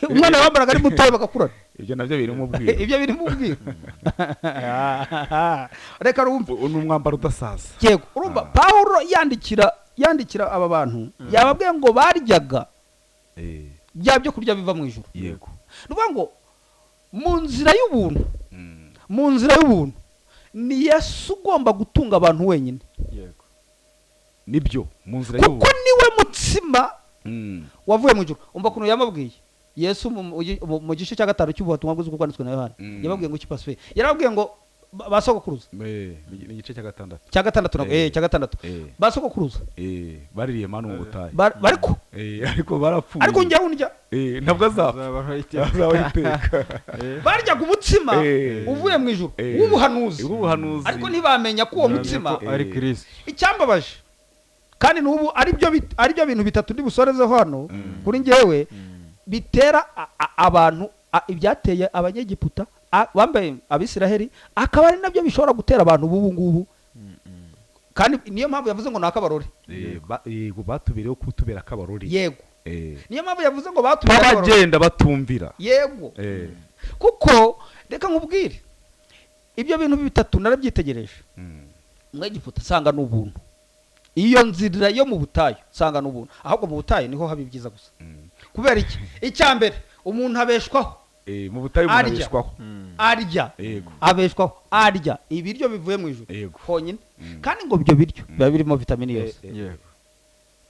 umwana wambaraga ari mutoya bagakurana ibyo nabyo biri mu bwira reka rumva n'umwambaro udasaza yego urumva Pawulo yandikira aba bantu yababwiye ngo baryaga bya byo kurya biva mu ijuru nuvuga ngo mu nzira y'ubuntu mu nzira y'ubuntu ni Yesu ugomba gutunga abantu wenyine. Yego. Nibyo mu nzira kuko niwe mutsima wavuye mu ijuru. Umva kuntu yamabwiye Yesu mu gice cya 5 cy'ubutumwa bwiza bwanditswe na Yohana. Yababwiye ngo iki Pacifique, yarababwiye ngo basogokuruza ni igice cya 6 cya gatandatu basogokuruza baririye manu mu butayu ariko barapfuye, ariko njya unjya ntabwo azaba iteka baryaga umutsima uvuye mu ijuru w'ubuhanuzi, ariko ntibamenya ko uwo mutsima ari Kristo. Icyambabaje kandi n'ubu ari byo bintu bitatu ndi busorezeho hano kuri njyewe bitera abantu ibyateye abanyegiputa bambaye Abisiraheli, akaba ari nabyo bishobora gutera abantu bubu ngubu. Kandi niyo mpamvu yavuze ngo nakabarore yego batubireho kutubera akabarori. Yego niyo mpamvu yavuze ngo batubera bagenda batumvira. Yego kuko reka nkubwire ibyo bintu bitatu narabyitegereje. Umwegiputa sanga n'ubuntu, iyo nzira yo mu butayu sanga n'ubuntu, ahubwo mu butayu niho haba ibyiza gusa. Kubera iki? Icyambere umuntu abeshwaho mu butayu abeshwaho arya abeshwaho arya ibiryo bivuye mu ijuru honyine, kandi ngo ibyo biryo biba birimo vitamini yose.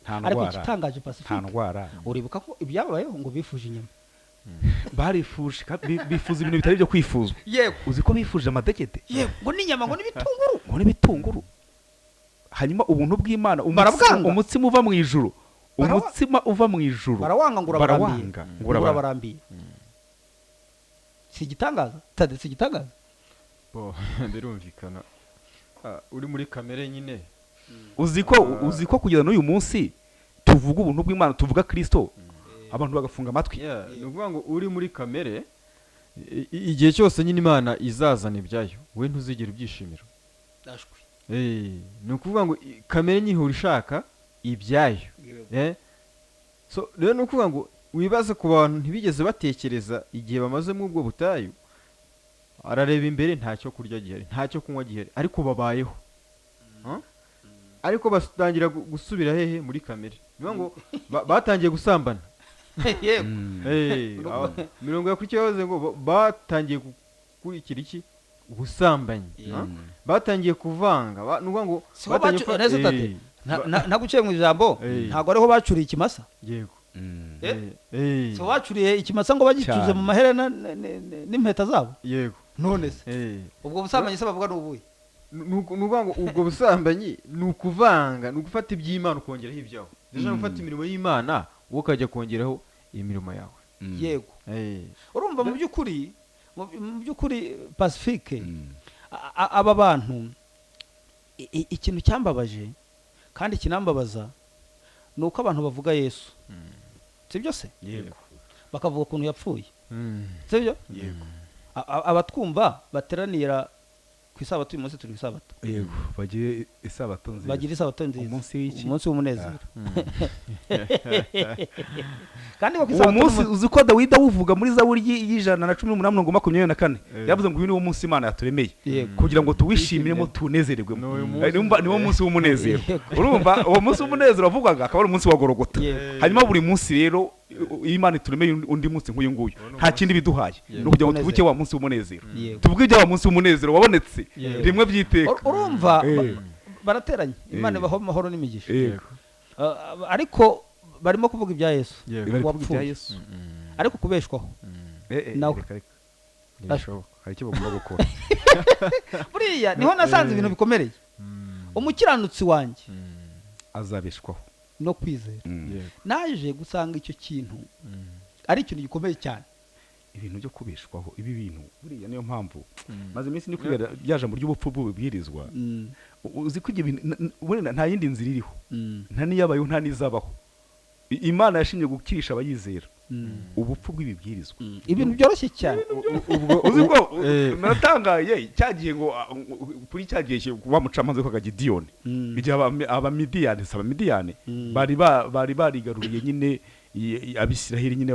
Ariko igitangaje Pacifique, nta ndwara. Uribuka ko ibyabayeho ngo bifuje inyama, barifuje bifuza ibintu bitari byo kwifuzwa. Yego. Uzi ko bifuje amadegede. Yego, ngo n'inyama ngo n'ibitunguru hanyuma ubuntu bw'Imana umutsima uva mu ijuru, umutsima uva mu ijuru barawanga ngo urabarambiye. Si igitangaza tade, si igitangaza birumvikana. Uri muri kamere nyine. Uzi ko kugeza n'uyu munsi tuvuga ubuntu bw'Imana, tuvuga Kristo, abantu bagafunga amatwi. Ni ukuvuga ngo uri muri kamere, igihe cyose nyine Imana izazana ibyayo we ntuzigera ubyishimira. Ni ukuvuga ngo kamere nyihura ishaka ibyayo. So rero ni ukuvuga ngo wibaze ku bantu ntibigeze batekereza igihe bamaze mu ubwo butayu, arareba imbere ntacyo kurya gihari, ntacyo kunywa gihari, ariko babayeho. Ariko batangira gusubira hehe muri kamere. Niyo ngo batangiye gusambana. Mirongo yakurikiyeho ngo batangiye gukurikira iki? Ubusambanyi. Batangiye kuvanga. Nuvuga ngo batangiye naguciye mu ijambo, ntago ariho bacuriye ikimasa. Yego. So bacuriye ikimasa ngo bagicuze mu maherena n'impeta zabo. Yego. None se ubwo busambanyi se bavuga n'ubuye? Nuvuga ngo ubwo busambanyi ni ukuvanga, ni ugufata iby'Imana ukongeraho ibyawe. Deja gufata imirimo y'Imana wowe ukajya kongeraho imirimo yawe. Yego. Urumva mu by'ukuri Pacifique, aba bantu ikintu cyambabaje kandi kinambabaza ni uko abantu bavuga Yesu, sibyo se? Yego. Bakavuga ukuntu yapfuye, sibyo? Yego. Abatwumva bateranira ku isabato, uyu munsi turi ku isabato. Yego, bagira isabato nziza, umunsi w'umunezero. Kandi uwo munsi uzi ko Dawidi awuvuga muri Zaburi y'118:24 yavuze ngo uyu ni wo munsi Imana yaturemeye kugira ngo tuwishimiremo tunezererwemo. Niwo munsi w'umunezero. Urumva uwo munsi w'umunezero wavugaga akaba ari umunsi wa Gorogota. Hanyuma buri munsi rero Imana ituremeye undi munsi nk'uyu nguyu, nta kindi biduhaye no kugira ngo tuvuke wa munsi w'umunezero. Tuvuge ibya wa munsi w'umunezero wabonetse rimwe byiteka. Urumva barateranye, Imana ibaho amahoro n'imigisha. Ariko barimo kuvuga ibya Yesu, wapfuye, ariko kubeshwaho nawe hari icyo bagomba gukora. Buriya niho nasanze ibintu bikomereye. Umukiranutsi wanjye azabeshwaho no kwizera. Naje gusanga icyo kintu ari ikintu gikomeye cyane, ibintu byo kubeshwaho. Ibi bintu buriya niyo mpamvu maze iminsi ni kwiga bya jambo ry'ubupfu bw'ububwirizwa. Uzi ko ibintu nta yindi nzira iriho, nta niyabayo nta nizabaho. Imana yashimye gukirisha abayizera ubupfu bw'ibibwirizwa. Ibintu byoroshye cyane. Uzi ko natangaye cyagiye ngo kuri cyagiye wa mucamanza ko Gidiyoni, igihe abamidiyani bari barigaruriye nyine Abisiraheli nyine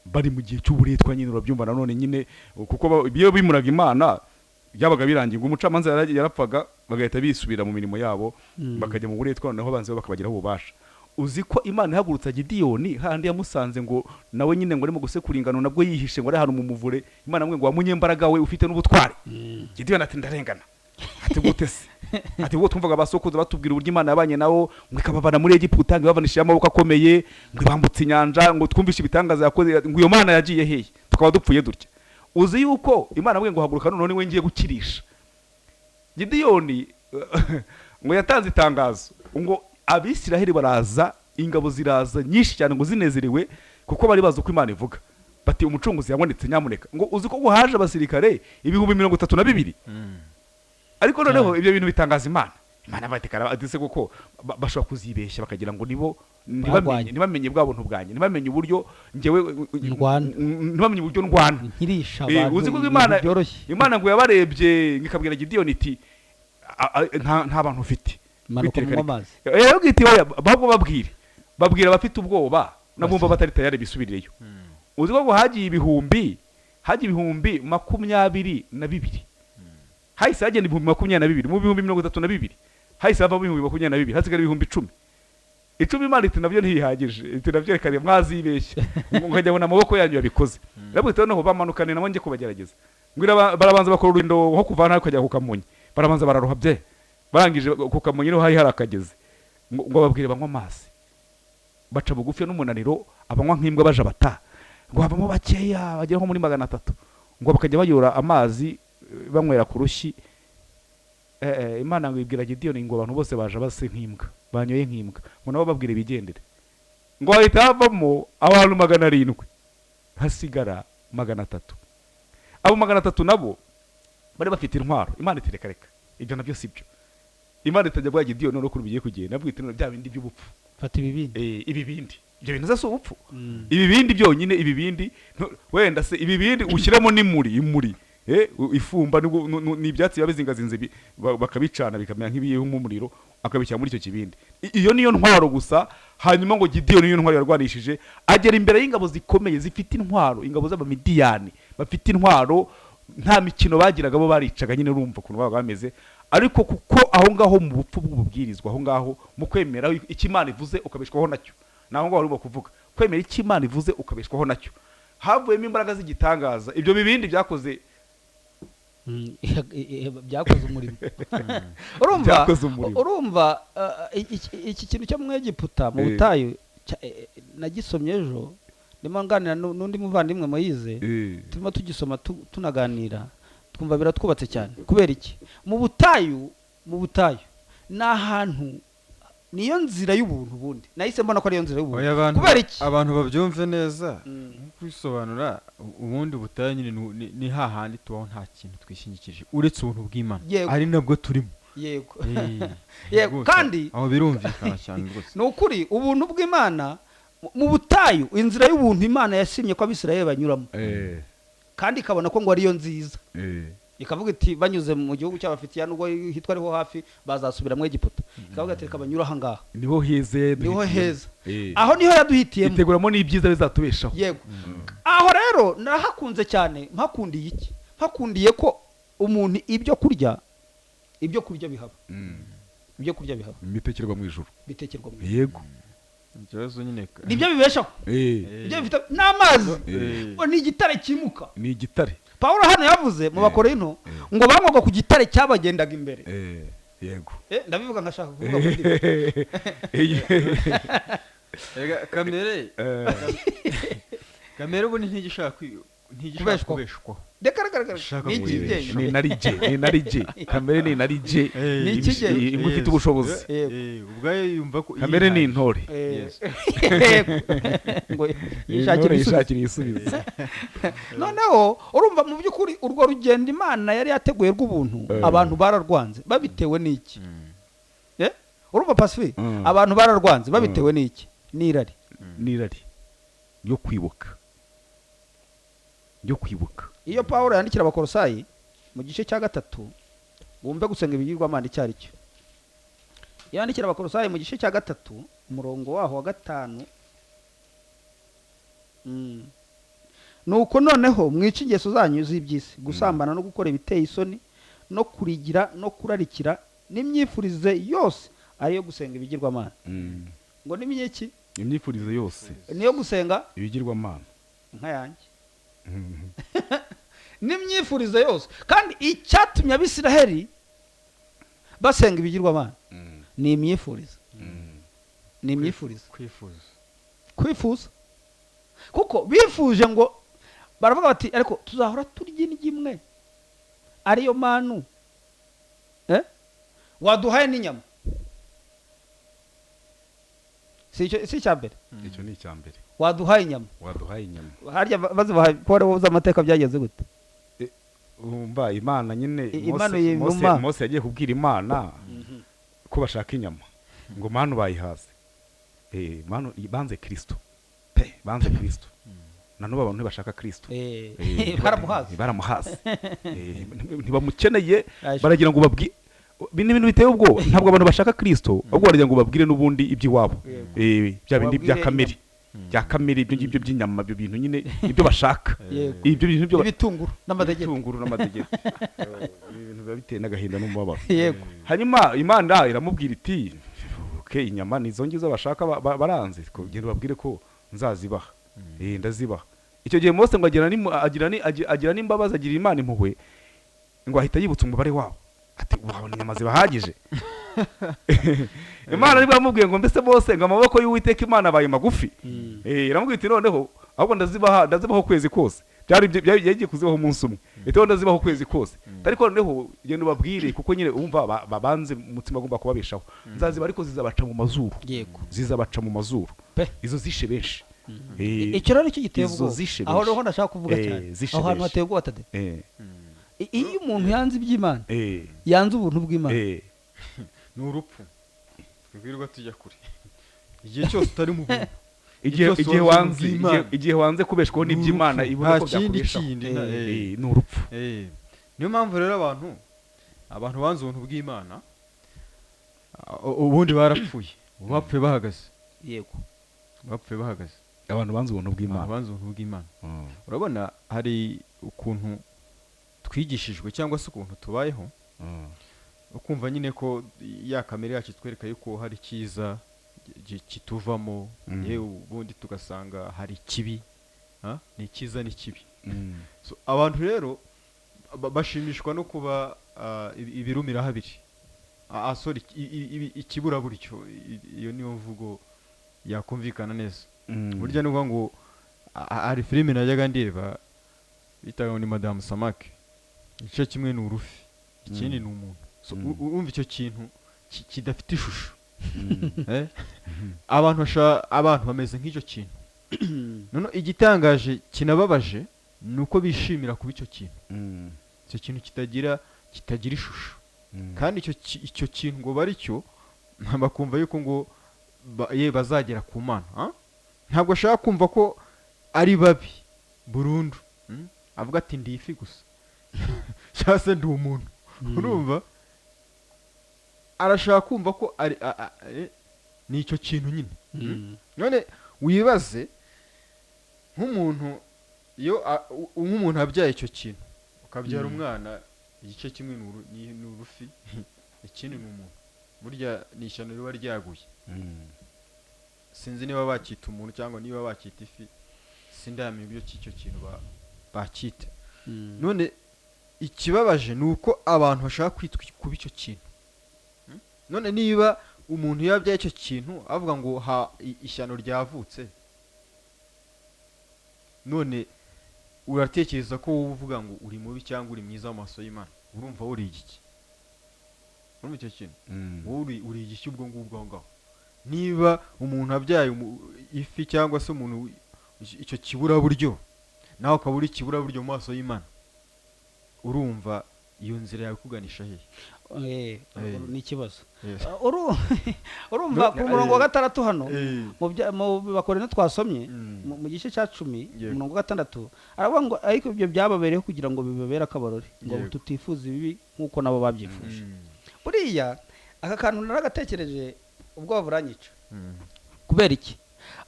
bari mu gihe cy'uburetwa nyine, urabyumva nanone nyine, kuko iyo bimuraga Imana byabaga birangiye ngo umucamanza yarapfaga bagahita bisubira mu mirimo yabo bakajya mu buretwa, noneho banze bakabagiraho ububasha. uzi ko Imana ihagurutsa Gideyoni handi yamusanze ngo nawe nyine ngo arimo gusekura ingano nabwo yihishe ngo ari ahantu mu muvure, Imana amwe ngo wamunyembaraga we ufite n'ubutware. Gideyoni ati ndarengana, ati gute se, ati ubwo twumvaga abasokuruza batubwira uburyo Imana yabanye nawo ngo ikabavana muri Egiputa ngo ibavanishije amaboko akomeye ngo ibambutse inyanja ngo twumvishe ibitangaza yakoze, ngo iyo Mana yagiye hehe tukaba dupfuye dutya. Uzi yuko Imana amwe ngo haguruka none we ngiye gukirisha. Gideyoni ngo yatanze itangazo ngo Abisiraheli baraza, ingabo ziraza nyinshi cyane ngo zinezerewe kuko bari bazi uko Imana ivuga, bati umucunguzi yabonetse nyamuneka. Ngo uzi ko haje abasirikare 32,000. Ariko noneho ibyo bintu bitangaza Imana batekara adise kuko bashobora kuzibeshya bakagira ngo nibo ntibamenye bwa buntu bwanjye, ntibamenye uburyo njyewe ntibamenye uburyo ndwana nkirisha abantu. Uzi ko Imana ngo yabarebye ngikabwira Gideyoni iti nta bantu ufite manuka mu mazi. Yabwite babwo babwira abafite ubwoba nabumva batari tayari bisubirireyo. Uzi ko hagiye ibihumbi 22. Hahise hagenda ibihumbi 22 mu bihumbi 32. Hahise hava ibihumbi 22 hasigara ibihumbi 10. Imana iti nabyo ntihagije, iti nabyo rekare mwazibeshya ngajya bona amaboko yanyu yabikoze. Nabwite noneho bamanukane nabo nge kubagerageza. Ngwira barabanza bakora urugendo nko kuvana kujya kukamunyi, barabanza bararuha bye, barangije kukamunyi no hari harakageze ngo babwire banywa amazi, baca bugufi n'umunaniro, abanywa nk'imbwa baje bata ngo habamo bakeya bagera nko muri 300 ngo bakajya bayora amazi banywera ku rushyi. Imana ngo ibwira Gideyoni ngo abantu bose baje base nk'imbwa, banyoye nk'imbwa, ngo nabo babwire bigendere. Ngo ahita havamo abantu 700 hasigara 300. Abo 300 nabo bari bafite intwaro. Imana itereka reka ibyo nabyo sibyo. Imana itajya bwa Gideyoni no kuri bigiye kugenda nabwite no bya bindi by'ubupfu. Fata ibibindi. Ibibindi ibyo bintu zase ubupfu. Ibibindi byonyine, ibibindi wenda se ibibindi ushyiramo n'imuri ifumba n'ibyatsi yabezingazinze bakabicana bikamera nk'ibiyeho mu muriro akabishyira muri icyo kibindi. Iyo niyo ntwaro gusa. Hanyuma ngo Gideyoni niyo ntwaro yarwanishije agera imbere y'ingabo zikomeye zifite intwaro, ingabo z'Abamidiyani bafite intwaro, nta mikino bagiraga bo baricaga nyine urumva kuntu baba bameze. Ariko kuko aho ngaho mu bupfu bw'ububwirizwa, aho ngaho mu kwemera icyo Imana ivuze ukabeshwaho nacyo, naho ngaho barimo kuvuga kwemera icyo Imana ivuze ukabeshwaho nacyo, havuyemo imbaraga z'igitangaza. Ibyo bibindi byakoze umurimo. Urumva iki kintu cyo mu Egiputa mu butayu nagisomye ejo, ndimo nganira n'undi muvandimwe Moyize, turimo tugisoma tunaganira, twumva biratwubatse cyane. Kubera iki? Mu butayu ni ahantu, niyo nzira y'ubuntu. Bundi nahise mbona ko ari yo nzira y'ubuntu. Kubera iki? Abantu babyumve neza kwisobanura. Ubundi butayu nyine ni hahandi tubaho nta kintu twishingikije uretse ubuntu bw'Imana, ari nabwo turimo. Yego kandi aho birumvikana cyane rwose. Ni ukuri ubuntu bw'Imana mu butayu, inzira y'ubuntu Imana yasimye ko Abisirayeli banyuramo, kandi ikabona ko ngo ariyo nziza. Ikavuga iti banyuze mu gihugu cy'Abafitiya nubwo hitwa ariho hafi bazasubira mu Egiputa, ikavuga ati kabanyura aha ngaha niho heza. Aho niho yaduhitiyemo, iteguramo n'ibyiza bizatubeshaho. Yego. Aho rero narahakunze cyane. Mpakundiye iki? Mpakundiye ko umuntu ibyo kurya bihaba. Ibyo kurya bihaba bitekerwa mu ijuru. Yego. Ikibazo nyine nibyo bibeshaho. Ibyo bifite n'amazi. Ni igitare kimuka. Ni igitare. Pawulo hano yavuze mu Bakorinto ngo banywaga ku gitare cyabagendaga imbere. Yego. Ndabivuga ngashaka kuvuga muri kamere ubu ntigishaka kubeshwaho. Ni narije kamere ni narije imufite ubushobozi. Ubwayo yumva ko kamere ni intore ngo yishakira isubizo. Noneho urumva mu by'ukuri urwo rugendo Imana yari yateguye rw'ubuntu abantu bararwanze babitewe n'iki? Urumva Pacifique, abantu bararwanze babitewe n'iki? N'irari yo kwibuka. Iyo Pawulo yandikira Abakolosayi mu gice cya 3 wumve gusenga ibigirwamana icyo ari cyo. Yandikira Abakolosayi mu gice cya 3 umurongo waho wa 5. Nuko noneho mwica ingeso zanyu z'ibyisi, gusambana no gukora ibiteye isoni no kurigira no kurarikira n'imyifurize yose ariyo gusenga ibigirwamana. ngo n'imyiki imyifurize yose niyo gusenga ibigirwamana nka yanjye n'imyifurize yose. kandi icyatumye abisiraheli basenga ibigirwamana ni imyifurize. ni imyifurize, kwifuza. kuko bifuje ngo baravuga bati ariko tuzahora turya indyo imwe ariyo manu, waduhaye n'inyama. si icya mbere, icyo ni icya mbere. waduhaye inyama harya bazibaha kore woza amateka byageze gute? umva Imana nyine Mose yagiye kubwira Imana ko bashaka inyama ngo manu bayihaze. manu banze Kristo banze Kristo nanuba abantu ntibashaka Kristo baramuhaze ntibamukeneye baragira ngo babwire ibintu biteye ubwoba. ntabwo abantu bashaka Kristo ahubwo baragira ngo babwire n'ubundi iby'iwabo bya bindi bya kamere ibyo ngibyo by'inyama, ibyo bintu nyine ibyo bashaka, ibyo bintu byo ibitunguru n'amadegede ibintu biba biteye n'agahinda n'umubabaro. hanyuma Imana iramubwira iti inyama nizo ngizo bashaka baranze kugenda babwire ko nzazibaha. ndazibaha. icyo gihe Mose ngo agira n'imbabazi, agira Imana impuhwe, ngo ahita yibutsa umubare wabo ati wabona inyama zibahagije. Imana nibwo yamubwiye ngo mbese Mose ngo amaboko y'Uwiteka Imana abaye magufi. iramubwira iti noneho ahubwo ndazibaho kwezi kose. yagiye kuzibaho umunsi umwe, ito ndazibaho kwezi kose. ariko noneho genda ubabwire kuko nyine umva babanze umutima agomba kubabeshaho. nzaziba ariko zizabaca mu mazuru, zizabaca mu mazuru. izo zishe benshi. icyo rero icyo giteye ubwoba. aho rero ndashaka kuvuga cyane, aho hantu hateye ubwoba tade. iyo umuntu yanze iby'Imana, yanze ubuntu bw'Imana, ni urupfu. twibwirwa tujya kure igihe cyose utari mu buntu, igihe wanze kubeshwaho n'iby'Imana ibona ko byakubeshaho, ni urupfu. niyo mpamvu rero abantu banze ubuntu bw'Imana ubundi barapfuye, bapfuye bahagaze. bapfuye bahagaze abantu banze ubuntu bw'Imana. urabona hari ukuntu twigishijwe cyangwa se ukuntu tubayeho, ukumva nyine ko ya kamere yacu twereka yuko hari cyiza kituvamo, yewe ubundi tugasanga hari kibi, ni cyiza ni kibi. abantu rero bashimishwa no kuba ibirumira habiri, sorry, ikiburaburyo. iyo niyo mvugo yakumvikana neza. burya nuvuga ngo hari filime najyaga ndeba bitaga ni Madame Samake. igice kimwe ni urufi, ikindi ni umuntu. urumva icyo kintu kidafite ishusho. abantu bameze nk'icyo kintu. none igitangaje kinababaje ni uko bishimira kuba icyo kintu. icyo kintu kitagira ishusho. kandi icyo kintu ngo bari cyo bakumva yuko ngo bazagera ku Mana. ntabwo ashaka kumva ko ari babi burundu. avuga ati ndi ifi gusa cyangwa se ndi umuntu. urumva arashaka kumva ko ni icyo kintu nyine. none wibaze nk'umuntu, iyo nk'umuntu abyaye icyo kintu, ukabyara umwana, igice kimwe ni urufi, ikindi ni umuntu. burya ni ishyano riba ryaguye. sinzi niba bakita umuntu cyangwa niba bakita ifi, sindamenya ibyo cy'icyo kintu bakita. none ikibabaje ni uko abantu bashaka kwitwa kuba icyo kintu. none niba umuntu yabyaye icyo kintu avuga ngo ishyano ryavutse, none uratekereza ko wowe uvuga ngo uri mubi cyangwa uri mwiza mu maso y'Imana, urumva uri igiki? urumva icyo kintu wowe uri igiki ubwo ngubwo aho ngaho? niba umuntu abyaye ifi cyangwa se umuntu icyo kiburaburyo, nawe ukaba uri ikiburaburyo mu maso y'Imana, urumva iyo nzira yawe kuganisha hehe? ni ikibazo. urumva ku murongo wa 6 hano mu Bakorino twasomye mu gice cya 10 umurongo wa 6 aravuga ngo ariko ibyo byababereyeho kugira ngo bibabere akabarore, ngo tutifuza ibibi nk'uko nabo babyifuje. buriya aka kantu naragatekereje, ubwoba buranyica. kubera iki?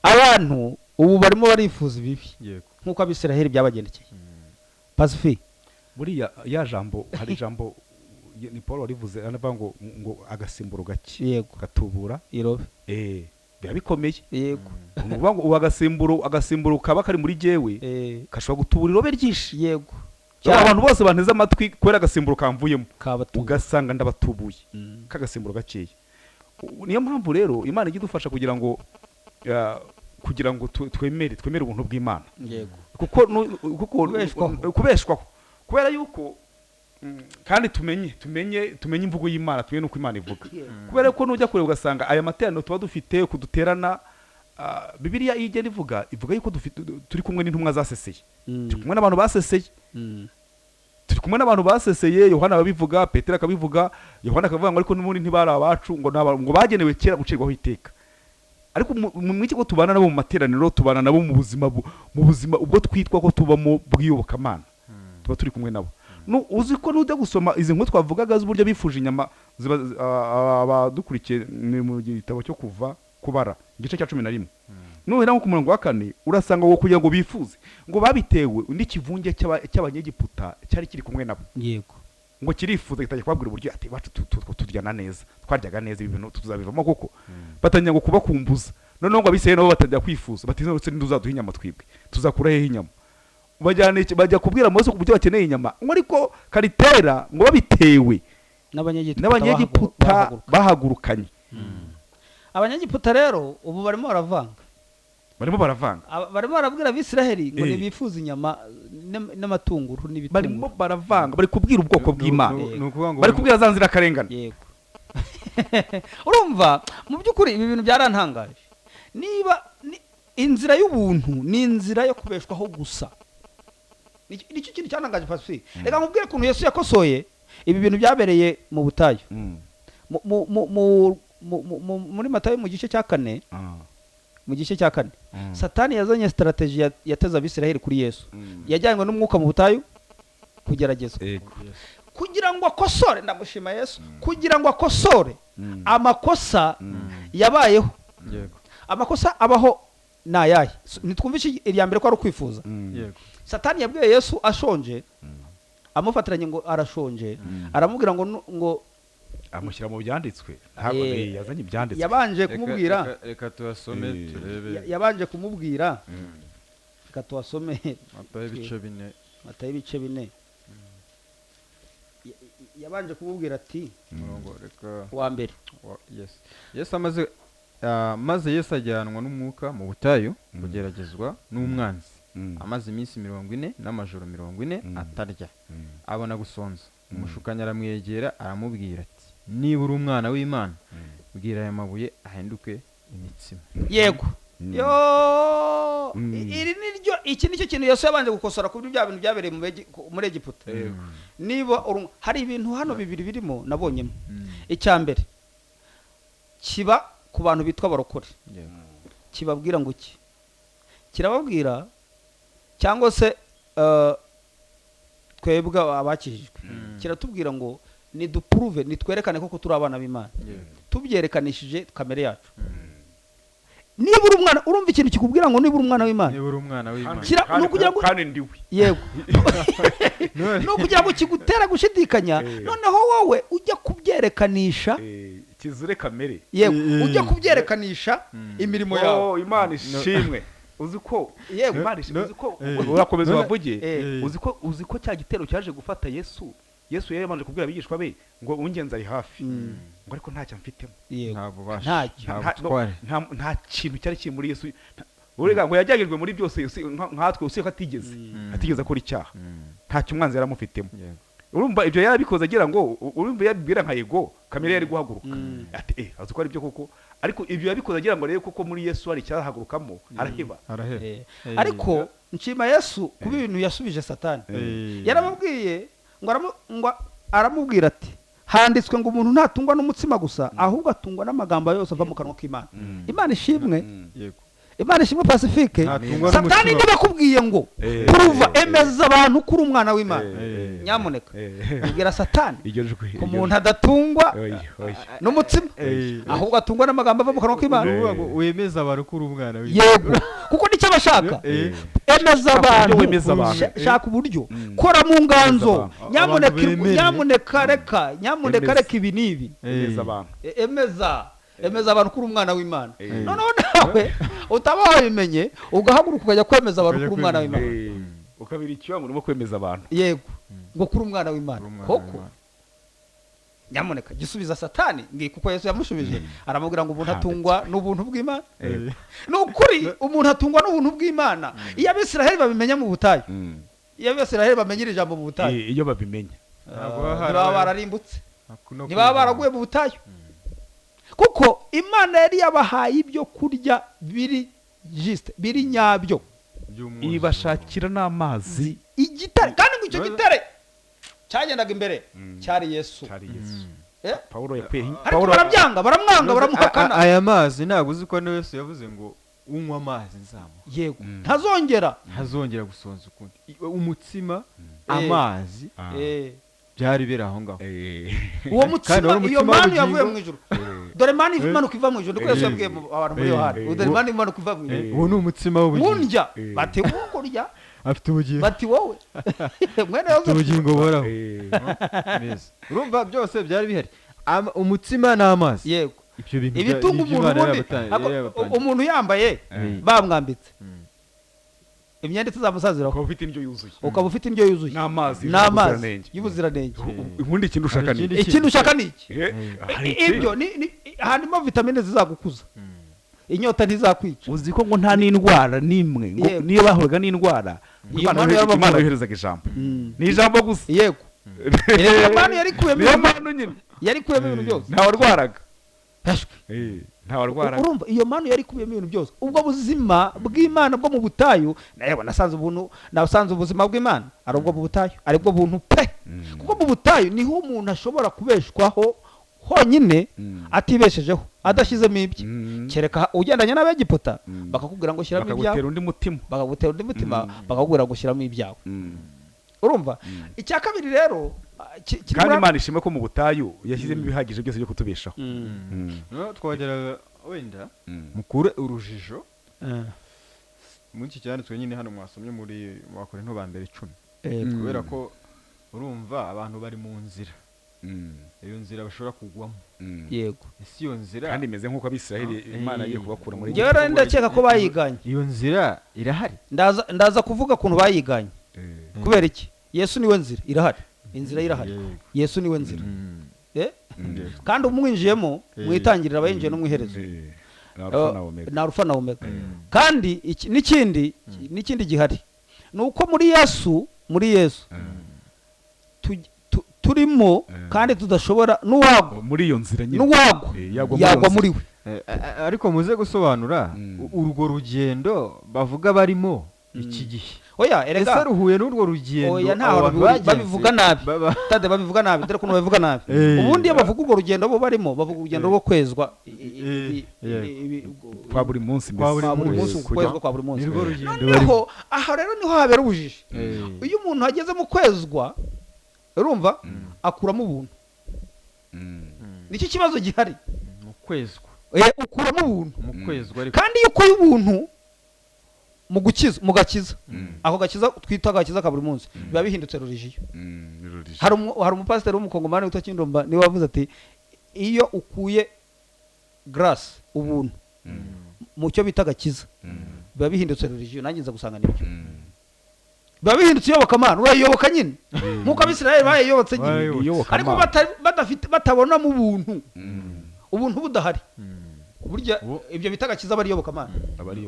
abantu ubu barimo barifuza ibibi nk'uko Abisiraheli byabagendekeye. Pacifique, buriya hari jambo ni Paul warivuze anavuga ngo agasimburo gake gatubura irobe. biba bikomeye yego uvuga ngo agasimburo kaba kari muri jewe kashobora gutubura irobe ryinshi yego abantu bose banteze amatwi kubera agasimburo kamvuyemo kabatuye ugasanga ndabatubuye kagasimburo gakeya niyo mpamvu rero Imana ijya idufasha kugira ngo twemere ubuntu bw'Imana yego kuko kubeshwaho kubera yuko kandi tumenye imvugo y'Imana, tumenye nuko Imana ivuga kubera ko nujya kure ugasanga aya materaniro tuba dufite kuduterana Bibiliya igenda ivuga yuko turi kumwe n'intumwa zaseseye, turi kumwe n'abantu baseseye, turi kumwe n'abantu baseseye. Yohana ababivuga, Petero akabivuga, Yohana akavuga ngo ariko n'ubundi ntibari abacu ngo bagenewe kera gucirwaho iteka. Ariko mu kigo tubana nabo mu materaniro, tubana nabo mu buzima ubwo twitwa ko tubamo bw'iyobokamana, tuba turi kumwe nabo. Uzi ko nujya gusoma izi nkuru twavugaga z'uburyo bifuje inyama abadukurikiye mu gitabo cyo kuva kubara igice cya 11 nuhera nko ku murongo wa 4 urasanga ngo kugira ngo bifuze ngo babitewe n'ikivunge cy'abanyegiputa cyari kiri kumwe nabo, yego ngo kirifuza gitajya kubabwira uburyo ati bacu turyana neza, twaryaga neza ibintu tuzabivamo koko, batangira ngo kubakumbuza. None ngo abiseye nabo batajya kwifuza bati none nduzaduha inyama twibwe, tuzakura hehe inyama? Bajya kubwira Mose ku buryo bakeneye inyama, ngo ariko karitera ngo babitewe n'abanyegiputa bahagurukanye. Abanyegiputa rero ubu barimo baravanga, barimo barabwira Abisiraheli ngo nibifuza inyama n'amatunguru n'ibitunguru, barimo baravanga, bari kubwira ubwoko bw'Imana, bari kubwira za nzira karengane. Yego urumva mu by'ukuri ibi bintu byarantangaje. Niba inzira y'ubuntu ni inzira yo kubeshwaho gusa, nicyo kintu cyanangaje Pacifique. Reka nkubwire ukuntu Yesu yakosoye ibi bintu byabereye mu butayu muri Matayo mu gice cya 4. Mu gice cya 4 Satani yazanye strategy yateza Abisiraheli kuri Yesu. Yajyanywe n'umwuka mu butayu kugeragezwa kugira ngo akosore, ndamushima Yesu, kugira ngo akosore amakosa yabayeho. Amakosa abaho nayaye nitwumvishe irya mbere ko ari ukwifuza. Satani yabwiye Yesu ashonje, amufatiranye ngo arashonje, aramubwira ngo amushyira mu byanditswe, ntabwo yazanye ibyanditswe. Yabanje kumubwira, reka tuasome turebe. Yabanje kumubwira, reka tuasome Matayo ibice 4. Yabanje kumubwira ati murongo reka wa mbere. Yesu maze Yesu ajyanwa n'umwuka mu butayu kugeragezwa n'umwanzi, amaze iminsi 40 n'amajoro 40 atarya, abona gusonza. Umushukanyi aramwegera aramubwira ati niba uri umwana w'Imana bwira aya mabuye ahinduke imitsima. Yego iri niryo, iki nicyo kintu Yesu yabanje gukosora ku bya bintu byabereye muri Egiputa. Niba hari ibintu hano bibiri birimo nabonyemo. Icya mbere kiba ku bantu bitwa barokore, kibabwira ngo iki, kirababwira cyangwa se twebwe abakijijwe kiratubwira ngo niduprove, nitwerekane koko turi abana b'Imana, tubyerekanishije kamere yacu. Niba uri umwana, urumva ikintu kikubwira ngo niba uri umwana w'Imana, no kugira ngo kandi ndiwe, yego no kugira ngo kigutera gushidikanya, noneho wowe ujya kubyerekanisha kizure kamere, yego ujya kubyerekanisha imirimo yawe. Imana ishimwe. Uzi ko urakomeza wavuge, uzi ko cya gitero cyaje gufata Yesu yabanje kubwira abigishwa be ngo ungenza ari hafi, ngo ariko ntacyo mfitemo, nta kintu cyari kiri muri Yesu. Urega ngo yajyagirwe muri byose nkatwe, usiye ko atigeze akora icyaha, ntacyo umwanzi yaramufitemo. Urumva ibyo yarabikoze agira ngo, urumva yabibwira nka yego kamere yari guhaguruka ati azi ko ari byo koko, ariko ibyo yabikoze agira ngo rero koko muri Yesu hari cyahagurukamo, araheba. Ariko nshima Yesu kuba ibintu yasubije Satani. Yaramubwiye ngo aramubwira ati handitswe ngo umuntu ntatungwa n'umutsima gusa, ahubwo atungwa n'amagambo yose ava mu kanwa k'Imana. Imana ishimwe. Imana ishimwe Pacifique. Satani niba akubwiye ngo kuruva emeza abantu kuri umwana w'Imana, nyamuneka ubwira Satani ko umuntu adatungwa n'umutsima, ahubwo atungwa n'amagambo ava mu kanwa k'Imana. Wemeza abantu kuri umwana w'Imana. Yego kuko nicyo bashaka. Emeza abantu, shaka uburyo, kora mu nganzo, nyamuneka reka ibi nibi. Emeza emeza abantu kuri umwana w'Imana noneho nawe utaba wabimenye ugahaguruka ukajya kwemeza abantu kuri umwana w'Imana ukabira ikiwa murimo kwemeza abantu yego ngo kuri umwana w'Imana koko nyamuneka gisubiza satani kuko Yesu yamushubije aramubwira ngo umuntu atungwa n'ubuntu bw'Imana n'ukuri umuntu atungwa n'ubuntu bw'Imana iyo Abisiraheli babimenya mu butayu iyo Abisiraheli bamenyira ijambo mu butayu iyo babimenya ntibaba bararimbutse ntibaba baraguye mu butayu kuko Imana yari yabahaye ibyo kurya biri nyabyo ibashakira n'amazi igitare kandi ngo icyo gitare cyagendaga imbere cyari Yesu Paulo yakuye Paulo barabyanga baramwanga baramuhakana aya mazi ntabwo uzi ko Yesu yavuze ngo unywa amazi nzamuha yego ntazongera gusonza ukundi umutsima amazi byari biri aho ngaho uwo mutsima iyo manu yavuye mu ijuru dore manu imanuka iva mu ijuru niko Yesu yabwiye abantu muri Yohana dore manu imanuka iva mu ijuru uwo ni umutsima w'ubugingo mundya bati ukurya afite ubugingo bati wowe mwene Yozefu ubugingo buhoraho urumva byose byari bihari umutsima n'amazi yego ibyo bintu ibitunga umuntu yambaye bamwambitse imyenda itazamusaziraho ukaba ufite indyo yuzuye n'amazi y'ubuziranenge ubundi ikintu ushaka ni iki ibyo harimo vitamine zizagukuza inyota ntizakwica uzi ko ngo nta n'indwara n'imwe ngo niyo bahuraga n'indwara Imana yoherezaga ijambo ni ijambo gusa yego Imana yari kuyemo ibintu byose ntawarwaraga ntawarwaraga urumva iyo manu yari kubiyemo ibintu byose ubwo buzima bw'Imana bwo mu butayu nayo nasanze ubuzima bw'Imana ari ubwo mu butayu ari bwo buntu pe kuko mu butayu niho umuntu ashobora kubeshwaho honyine atibeshejeho adashyizemo ibye kereka ugendanye n'Abegiputa bakakubwira ngo shyiramo ibyawe bakagutera undi mutima bakakubwira ngo shyiramo ibyawe urumva icya kabiri rero kandi Imana ishimwe ko mu butayu yashyizemo ibihagije byose byo kutubeshaho twageraga wenda mukure urujijo muri iki cyanditswe nyine hano mwasomye muri Abakorinto ba mbere 10 kubera ko urumva abantu bari mu nzira iyo nzira bashobora kugwamo yego isi iyo nzira kandi imeze nk'uko Abisiraheli Imana agiye kubakura muri Egiputa ndakeka ko bayiganye iyo nzira irahari ndaza kuvuga kuntu bayiganye kubera iki Yesu niwe nzira irahari inzira irahari Yesu niwe nzira kandi umwinjiyemo mwitangirira abayinjiye no mwiherezo na Alpha na Omega kandi n'ikindi gihari nuko muri Yesu turimo kandi tudashobora n'uwagwa muri iyo nzira nyine yagwa muri we ariko muze gusobanura urwo rugendo bavuga barimo iki gihe oya erega ese ruhuye n'urwo rugendo oya ntaho babivuga nabi tade babivuga nabi dore kuno babivuga nabi ubundi iyo bavuga urwo rugendo bo barimo bavuga urugendo rwo kwezwa kwa buri munsi kwezwa kwa buri munsi noneho aha rero niho habera ubujiji iyo umuntu ageze mu kwezwa urumva akuramo ubuntu nicyo kibazo gihari mu kwezwa ukuramo ubuntu mu kwezwa kandi iyo ukoye ubuntu mu gakiza ako gakiza twita agakiza ka buri munsi biba bihindutse religiyo hari umupasiteri w'umukongomani witwa Kindomba niwe wavuze ati iyo ukuye grace ubuntu mu cyo bita agakiza biba bihindutse religiyo nanjye nza gusanga nibyo biba bihindutse iyobokamana urayiyoboka nyine nk'uko Abisiraheli bayiyobotse nyine ariko batabona mu ubuntu budahari burya ibyo bita agakiza bariyobokamana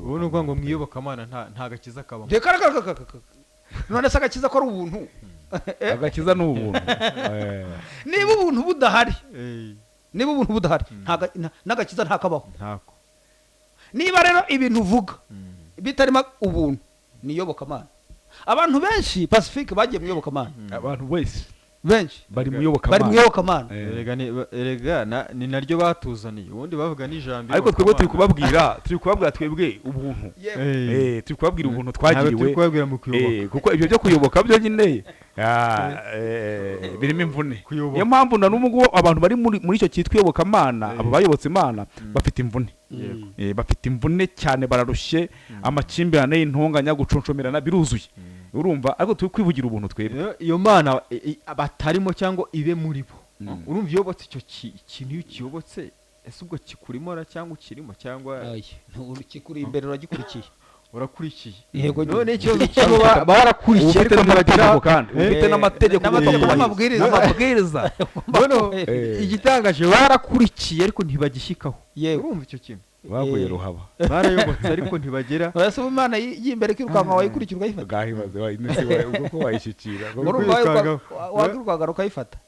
ubu ni ngo mwiyobokamana nta gakiza kabamo none se agakiza ko ari ubuntu agakiza ni ubuntu niba ubuntu budahari n'agakiza ntakabaho niba rero ibintu uvuga bitarimo ubuntu ni iyobokamana abantu benshi Pacifique bagiye mu iyobokamana abantu benshi bari mu iyobokamana erega ni naryo batuzaniye ubundi bavuga n'ijambo ariko twebwe turi kubabwira twebwe ubuntu turi kubabwira ubuntu twagiriwe kuko ibyo byo kuyoboka byo nyine birimo imvune niyo mpamvu na n'ubwo abantu bari muri icyo cyitwa iyobokamana abo bayobotse Imana bafite imvune bafite imvune cyane bararushye amakimbirane y'intonganya gucuncumirana biruzuye urumva ariko turi kwivugira ubuntu twebwe iyo Mana batarimo cyangwa ibe muri bo urumva iyobotse icyo kintu iyo ukiyobotse ese ubwo kikurimora cyangwa ukirimo cyangwa kikuri imbere uragikurikiye urakurikiye yego none ikibazo cyabo barakurikiye ariko n'amategeko kandi Eh, ufite n'amategeko n'amabwiriza noneho igitangaje barakurikiye ariko ntibagishyikaho yego urumva icyo kintu baguye ruhaba barayobotse ariko ntibagera urasa Imana y'imbere kwirukanka wayikurikira ukayifata gahibaze ubwo wayishyikira urumva wakirukanka ukayifata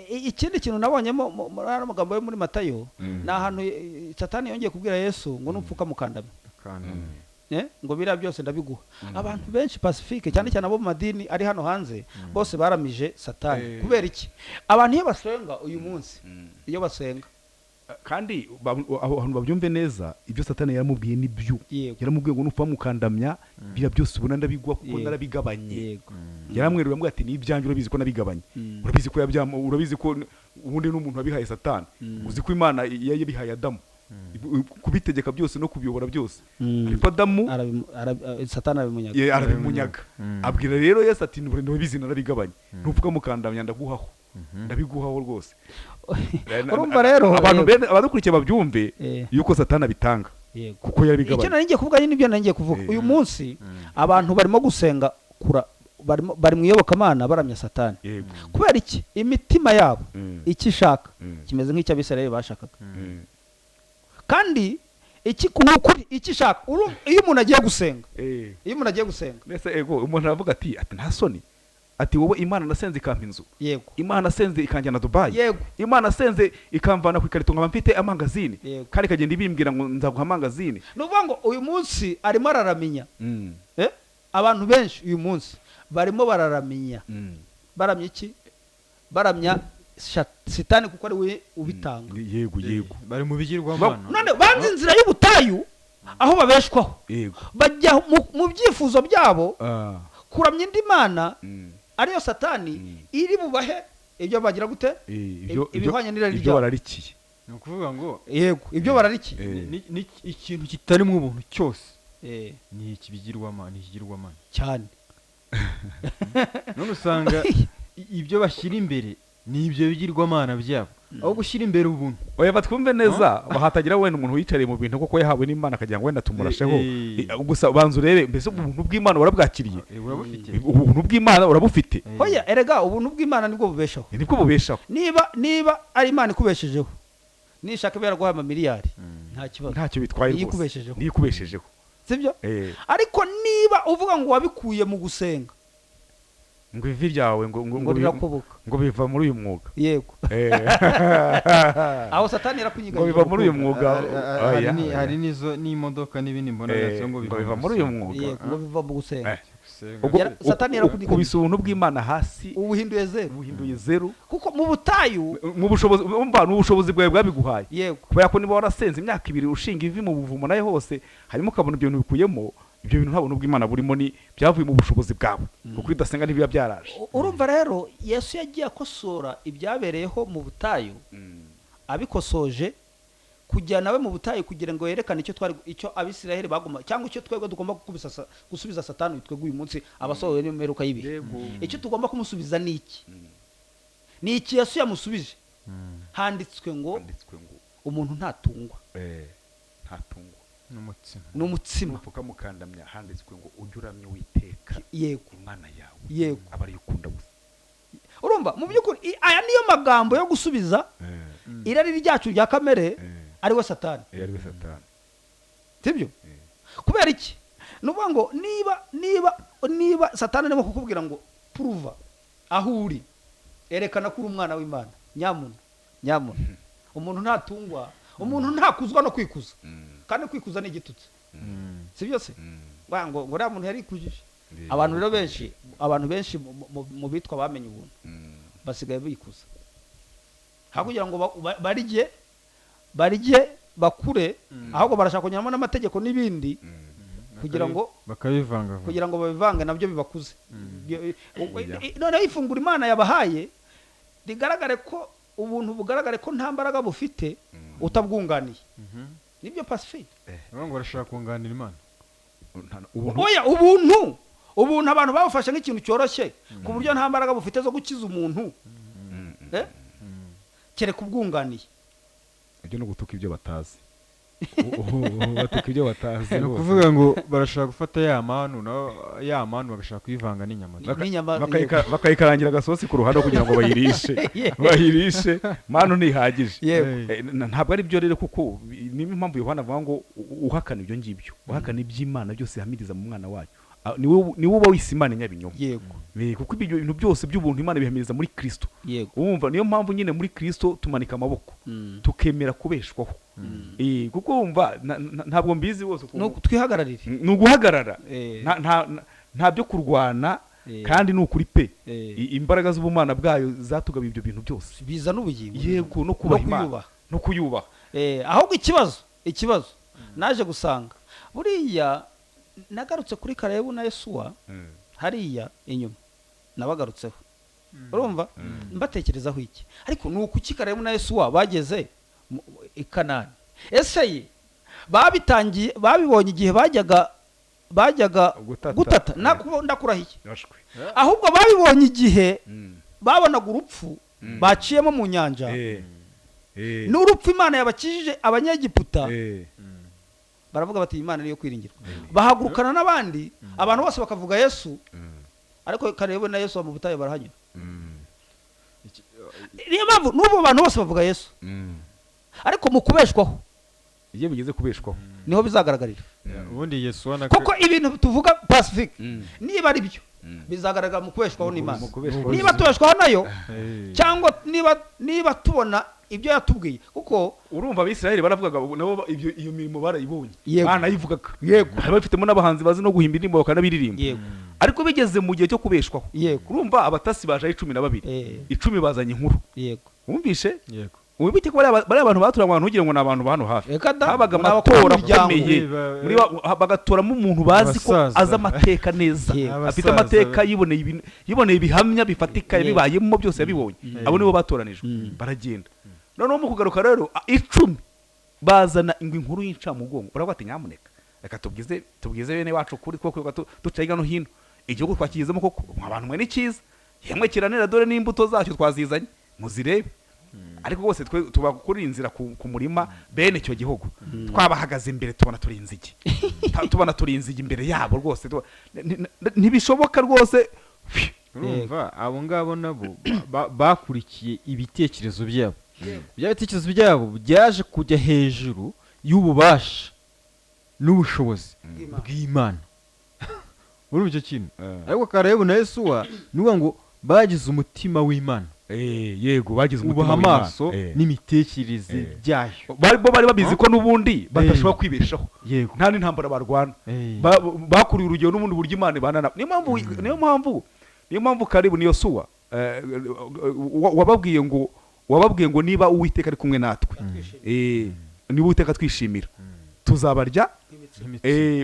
ikindi kintu nabonyemo muri ano magambo yo muri Matayo ni ahantu Satani yongeye kubwira Yesu ngo nupfuka mukandame ngo biriya byose ndabiguha abantu benshi pacifique cyane cyane abo mu madini ari hano hanze bose baramije Satani kubera iki abantu iyo basenga uyu munsi iyo basenga kandi abantu babyumve neza ibyo Satani yaramubwiye nibyo yaramubwiye ngo nupfa mukandamya biriya byose ubona ndabiguha kuko narabigabanye yaramwerura amubwira ati n'ibyanjye urabizi ko nabigabanye urabizi ko urabizi ko ubundi n'umuntu wabihaye Satani uzi ko Imana yabihaye Adamu kubitegeka byose no kubiyobora byose ariko Adamu Satani arabimunyaga abwira rero Yesu ati ntibizi narabigabanye nupfuka mukandamya ndaguhaho ndabiguhaho rwose urumva rero abadukurikiye babyumve yuko Satani abitanga kuko yarabigabanye icyo nari ngiye kuvuga n'ibyo nari ngiye kuvuga uyu munsi abantu barimo gusenga bari mu iyobokamana baramya Satani kubera iki imitima yabo icyo ishaka kimeze nk'icy'Abisirayeli bashakaga kandi iki kuri iki shaka iyo umuntu agiye gusenga mbese umuntu aravuga ati nta soni ati wowe Imana nasenze ikampa inzu yego Imana nasenze ikanjyana Dubai yego Imana nasenze ikamvana ku ikarito nkaba mfite amangazini kandi ikagenda ibimbwira ngo nzaguha amangazini nuvuga ngo uyu munsi arimo araramenya abantu benshi uyu munsi barimo bararamenya baramya iki baramya Satani kuko ari we ubitanga yego bari mu bigirwamana none banze inzira y'ubutayu aho babeshwaho bajya mu byifuzo byabo kuramya indi mana ariyo Satani iri bubahe ibyo bagira gute ibihwanye n'irari ibyo bararikiye ni ukuvuga ngo yego ibyo bararikiye ni ikintu kitarimo ubuntu cyose ni ikibigirwamana cyane none usanga ibyo bashyira imbere ni ibyo bigirwamana byabo aho gushyira imbere ubuntu oya batwumve neza bahatagira wenda umuntu wicariye mu bintu kuko yahawe n'Imana akagira ngo wenda tumurasheho gusa banza urebe mbese ubuntu bw'Imana urabwakiriye ubuntu bw'Imana urabufite oya erega ubuntu bw'Imana nibwo bubeshaho niba ari Imana ikubeshejeho nishaka beraguha amamiliyari nta kibazo ntacyo bitwaye rwose nikubeshejeho sibyo ariko niba uvuga ngo wabikuye mu gusenga ngo ivi ryawe ngo biva muri uyu mwuga yego aho Satani yarakwinyiganya ngo biva muri uyu mwuga hari nizo n'imodoka n'ibindi mbonera ngo biva muri uyu mwuga ngo biva mu gusenga Satani yarakwinyiganya kubisa ubuntu bw'Imana hasi ubuhinduye zero kuko mu butayu mu bushobozi n'ubushobozi bwawe bwabiguhaye yego kubera ko niba warasenze imyaka 2 ushinga ivi mu buvumo nayo hose harimo ukabona ibyo bintu bikuyemo ibyo bintu nta buntu bw'Imana burimo ni byavuye mu bushobozi bwawe kuko idasenga ntibiba byaraje urumva rero Yesu yagiye akosora ibyabereyeho mu butayu abikosoje kujya nawe mu butayu kugira ngo yerekane icyo Abisirayeli bagoma cyangwa icyo twebwe tugomba gusubiza Satani twebwe uyu munsi abasohoye n'imperuka y'ibihe icyo tugomba kumusubiza ni iki Yesu yamusubije handitswe ngo umuntu ntatungwa n'umutsima upfuka mukandamya handitswe ngo ujye uramya Uwiteka yego Imana yawe yego aba ari ukunda gusa urumva mu by'ukuri aya niyo magambo yo gusubiza irari ryacu rya kamere ariwe Satani sibyo kubera iki nuvuga ngo niba Satani arimo kukubwira ngo pruva aho uri erekana ko uri umwana w'Imana nyamuna umuntu ntatungwa umuntu ntakuzwa no kwikuza kandi kwikuza ni igitutsi sibyo se ngo uriya muntu yarikujije abantu benshi mu bitwa bamenye ubuntu basigaye bikuza hakugira ngo barije bakure ahubwo barashaka kunyuramo n'amategeko n'ibindi kugira ngo babivange nabyo bibakuze noneho ifunguro Imana yabahaye rigaragare ko ubuntu bugaragare ko nta mbaraga bufite utabwunganiye nibyo pacifique ngo barashaka kunganira Imana oya ubuntu abantu babufashe nk'ikintu cyoroshye ku buryo nta mbaraga bufite zo gukiza umuntu kereka ubwunganiye ibyo no gutuka ibyo batazi batuka ibyo batazi ni ukuvuga ngo barashaka gufata ya manu bagashaka kuyivanga n'inyama bakayikarangira agasosi ku ruhande kugira ngo bayirishe manu ntihagije ntabwo ari byo rero kuko niyo mpamvu Yohana avuga ngo uhakana ibyo ngibyo uhakana iby'Imana byose hamiriza mu mwana wayo ni wowe wise Imana nyabinyoma kuko ibyo bintu byose by'ubuntu Imana bihamiriza muri Kristo wumva niyo mpamvu nyine muri Kristo tumanika amaboko tukemera kubeshwaho kuko wumva ntabwo mbizi wose twihagararire ni uguhagarara nta byo kurwana kandi ni ukuri pe imbaraga z'ubumana bwayo zatugabiye ibyo bintu byose biza n'ubugingo yego no kubaha Imana no kuyubaha ahubwo ikibazo naje gusanga buriya nagarutse kuri Kalebu na Yesuwa hariya inyuma nabagarutseho urumva mbatekerezaho iki ariko ni uku Kalebu na Yesuwa bageze i Kanani ese babibonye igihe bajyaga gutata ndakurahiye ahubwo babibonye igihe babonaga urupfu baciyemo mu nyanja n'urupfu Imana yabakijije abanyegiputa baravuga bati Imana niyo kwiringirwa bahagurukana n'abandi abantu bose bakavuga Yesu ariko Kalebu na Yesu mu butayu barahanyura niyo mpamvu n'ubu abantu bose bavuga Yesu ariko mu kubeshwaho iyo bigeze kubeshwaho niho bizagaragarira ubundi Yesu kuko ibintu tuvuga pacifique niba ari byo bizagaragara mu kubeshwaho n'Imana niba tubeshwaho nayo cyangwa niba tubona ibyo yatubwiye kuko urumva Abisirayeli baravugaga nabo iyo mirimo barayibonye Imana yivugaga hari bafitemo n'abahanzi bazi no guhimba indirimbo bakanabiririmba ariko bigeze mu gihe cyo kubeshwaho urumva abatasi baje 12 10 bazanye inkuru wumvishe ubibike ko bari abantu batura abantu ugire ngo na abantu hano hafi habaga amatora akomeye bagatoramo umuntu bazi ko aza amateka neza afite amateka yiboneye ibihamya bifatika bibayemo byose yabibonye abo nibo batoranijwe baragenda noneho mu kugaruka rero 10 bazana inkuru y'incamugongo baravuga ati nyamuneka reka tubwize bene wacu kuri koko ducayiga no hino igihugu twakigezemo koko abantu mwe ni cyiza yemwe kiranira dore n'imbuto zacyo twazizanye muzirebe ariko rwose tuba kuri inzira ku murima bene icyo gihugu twabahagaze imbere tubona turinzige imbere yabo rwose ntibishoboka rwose urumva abo ngabo nabo bakurikiye ibitekerezo byabo bya bitekerezo byabo byaje kujya hejuru y'ububasha n'ubushobozi bw'Imana urumva icyo kintu ariko Kalebu na Yesuwa nuvuga ngo bagize umutima w'Imana yego bagize umutima amaso n'imitekerereze byayo bari babizi ko n'ubundi badashobora kwibeshaho nta n'intambara barwana bakuriye urugero n'ubundi buryo Imana ibana niyo mpamvu Kalebu niyo Yesuwa wababwiye ngo niba Uwiteka ari kumwe natwe niba Uwiteka twishimira tuzabarya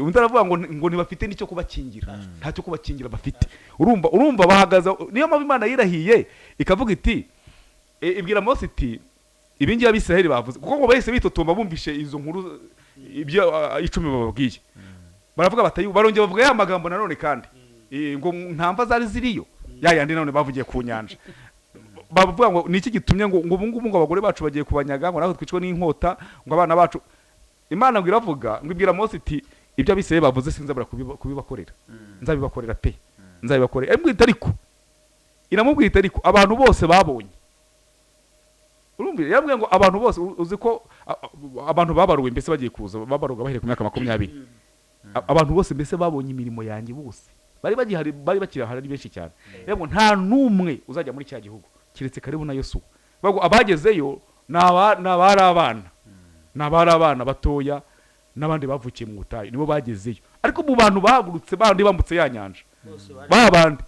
undi aravuga ngo ntibafite n'icyo kubakingira nta cyo kubakingira bafite urumva bahagaze niyo mpamvu Imana yirahiye ikavuga iti ibwira Mose iti ibi ngibi Abisirayeli bavuze kuko ngo bahise bitotomba bumvishe izo nkuru ibyo 10 bababwiye baravuga barongera bavuga ya magambo nanone kandi ngo ntamva zari ziriyo yayandi nanone bavugiye ku nyanja bavuga ngo niki gitumye ngo ubungubu ngo abagore bacu bagiye kubanyaga ngo natwe twicwe n'inkota ngo abana bacu Imana ngo iravuga ngo ibwira Mose iti ibyo Abisirayeli bavuze sinzabura kubibakorera nzabibakorera pe nzabibakorera iramubwira ariko abantu bose babonye urumva yabwiye ngo abantu bose uzi ko abantu babaruwe mbese bagiye kuza babaruga bahere ku myaka 20 abantu bose mbese babonye imirimo yanjye bose bari bakiri hari benshi cyane yego nta numwe uzajya muri cya gihugu kiretse Kalebu na Yesuwa bago abagezeyo n'abari abana batoya n'abandi bavukiye mu butayu nibo bagezeyo ariko mu bantu bahagurutse bandi bambutse ya nyanja babandi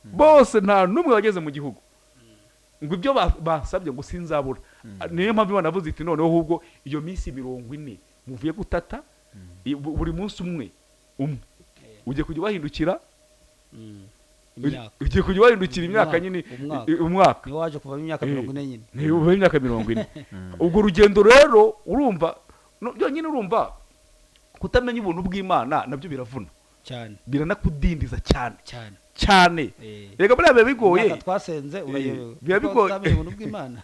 bose nta numwe wageze mu gihugu ngo ibyo basabye ngo sinzabura niyo mpamvu Imana avuze iti noneho ahubwo iyo minsi 40 muvuye gutata buri munsi umwe ugiye kujya bahindukira ugiye kujya bahindukira imyaka nyine umwaka ni waje kuva mu myaka 40 nyine ni ubu imyaka 40 ubwo rugendo rero urumva nyine urumva kutamenya ubuntu bw'Imana nabyo biravuna cyane biranakudindiza cyane cyane rega buriya biba bigoye twasenze urayobewe biba bigoye ubuntu bw'Imana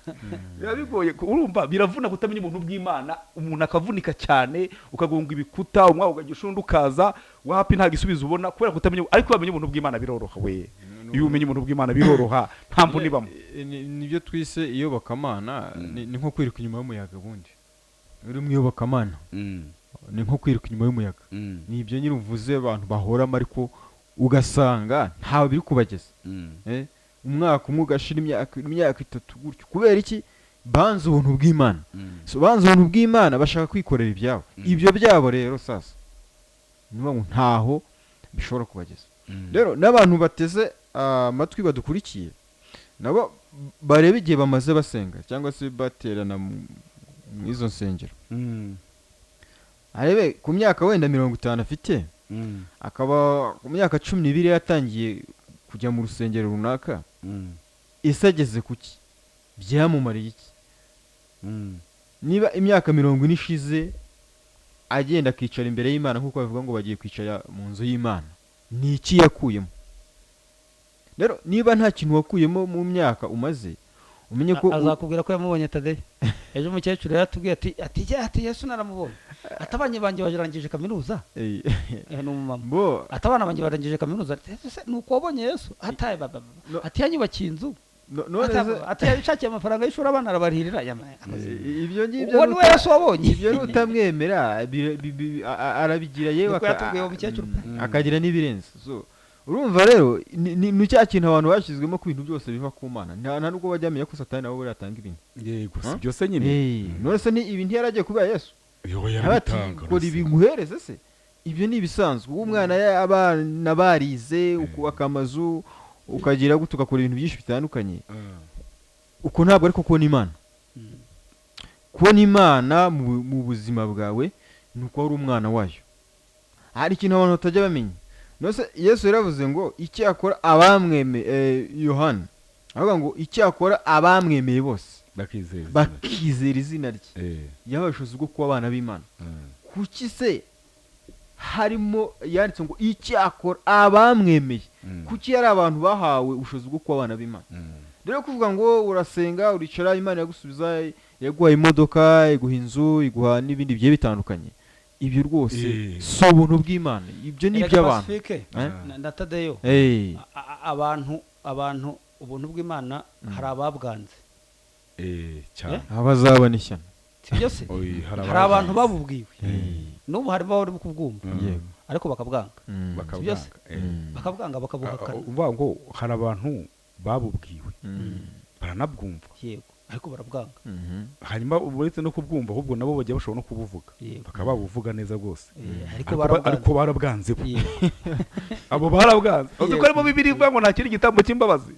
biba bigoye urumva biravuna kutamenya ubuntu bw'Imana umuntu akavunika cyane ukagunga ibikuta umwaka ugagishundi ukaza wapi nta gisubizo ubona kubera kutamenya ariko bamenye ubuntu bw'Imana biroroha we iyo umenye ubuntu bw'Imana biroroha nta mvune ibamo nibyo twise iyobokamana ni nko kwiruka inyuma y'umuyaga bundi uri mu iyobokamana ni nko kwiruka inyuma y'umuyaga ni ibyo nyine uvuze abantu bahoramo ariko ugasanga ntawe biri kubageza umwaka umwe ugashira imyaka 3 gutyo kubera iki banze ubuntu bw'Imana banze ubuntu bw'Imana bashaka kwikorera ibyabo ibyo byabo rero sasa niba ntaho bishobora kubageza rero n'abantu bateze amatwi badukurikiye nabo bareba igihe bamaze basenga cyangwa se baterana mu izo nsengero arebe ku myaka wenda 50 afite akaba ku myaka 12 yatangiye kujya mu rusengero runaka isageze kuki byamumariye iki niba imyaka 40 ishize agenda akicara imbere y'Imana nkuko bavuga ngo bagiye kwicara mu nzu y'Imana ni iki yakuyemo rero niba nta kintu wakuyemo mu myaka umaze umenye ko azakubwira ko yamubonye Tadeyo ejo umukecuru yatubwiye ati Yesu naramubonye atabanye banje barangije kaminuza n'umumama atabana banje barangije kaminuza nuko wabonye Yesu ataye baba ati yanyubakiye inzu ati yashakiye amafaranga y'ishuri abana arabarihirira ibyo ngibyo ni Yesu wabonye ibyo nutamwemera arabigira yewe akagira n'ibirenze urumva rero ni cya kintu abantu bashyizwemo ku bintu byose biva ku Mana nta nubwo bajya bamenya ko Satani nawe buri atanga ibintu yego byose nyine none se ni ibintu yaragiye kubera Yesu yarabitanga ngo ibinguhereze se ibyo ni ibisanzwe umwana abana barize ukamazu ukagira gute ugakora ibintu byinshi bitandukanye uko ntabwo ariko kubona Imana mu buzima bwawe nuko ari umwana wayo hari ikintu abantu batajya bamenya nose Yesu yaravuze ngo icyakora abamwemeye Yohana avuga ngo icyakora abamwemeye bose bakizera izina rye yabashoboza bwo kuba abana b'Imana kuki se harimo yanditse ngo icyakora abamwemeye kuki yari abantu bahawe ubushobozi bwo kuba abana b'Imana rero kuvuga ngo urasenga uricara Imana yagusubiza yaguha imodoka iguha inzu iguha n'ibindi bigiye bitandukanye ibyo rwose so ubuntu bw'Imana ibyo ni iby'abantu na Tadeyo abantu ubuntu bw'Imana hari ababwanze cyane abazabona ishyano sibyo se hari abantu babubwiwe n'ubu harimo bari kubwumva ariko bakabwanga sibyo se bakabwanga bakabuhakana uvuga ngo hari abantu babubwiwe baranabwumva yego ariko barabwanga hanyuma uretse no kubwumva ahubwo nabo bajya bashobora no kubuvuga bakaba babuvuga neza rwose ariko barabwanze bo abo barabwanze uzi ko arimo Bibiliya ivuga ngo nta kindi gitambo cy'imbabazi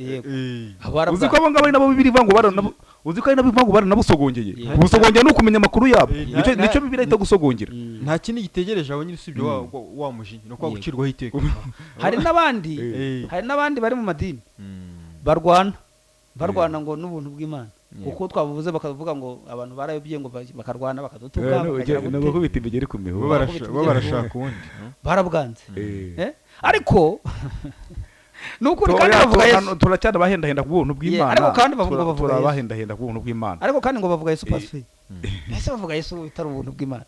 uzi ko abo ngabo ari nabo Bibiliya ivuga ngo uzi ko ari nabo ivuga ngo baranabusogongeye ubusogongeye ni ukumenya amakuru yabo nicyo Bibiliya ihita gusogongera nta kindi gitegereje abo nyine usibye wa mujinya no kwagucirwaho iteka hari n'abandi bari mu madini barwana ngo n'ubuntu bw'Imana kuko twavuze bakavuga ngo abantu barayobye ngo bakarwana bakadutuka nabo kubita imbere ku miho bo barashaka undi barabwanze ariko nukuri kandi bavuga Yesu turacyana bahendahenda ku buntu bw'Imana ariko kandi bavuga bahendahenda ku buntu bw'Imana ariko kandi ngo bavuga Yesu pasfi ese bavuga Yesu bitari ubuntu bw'Imana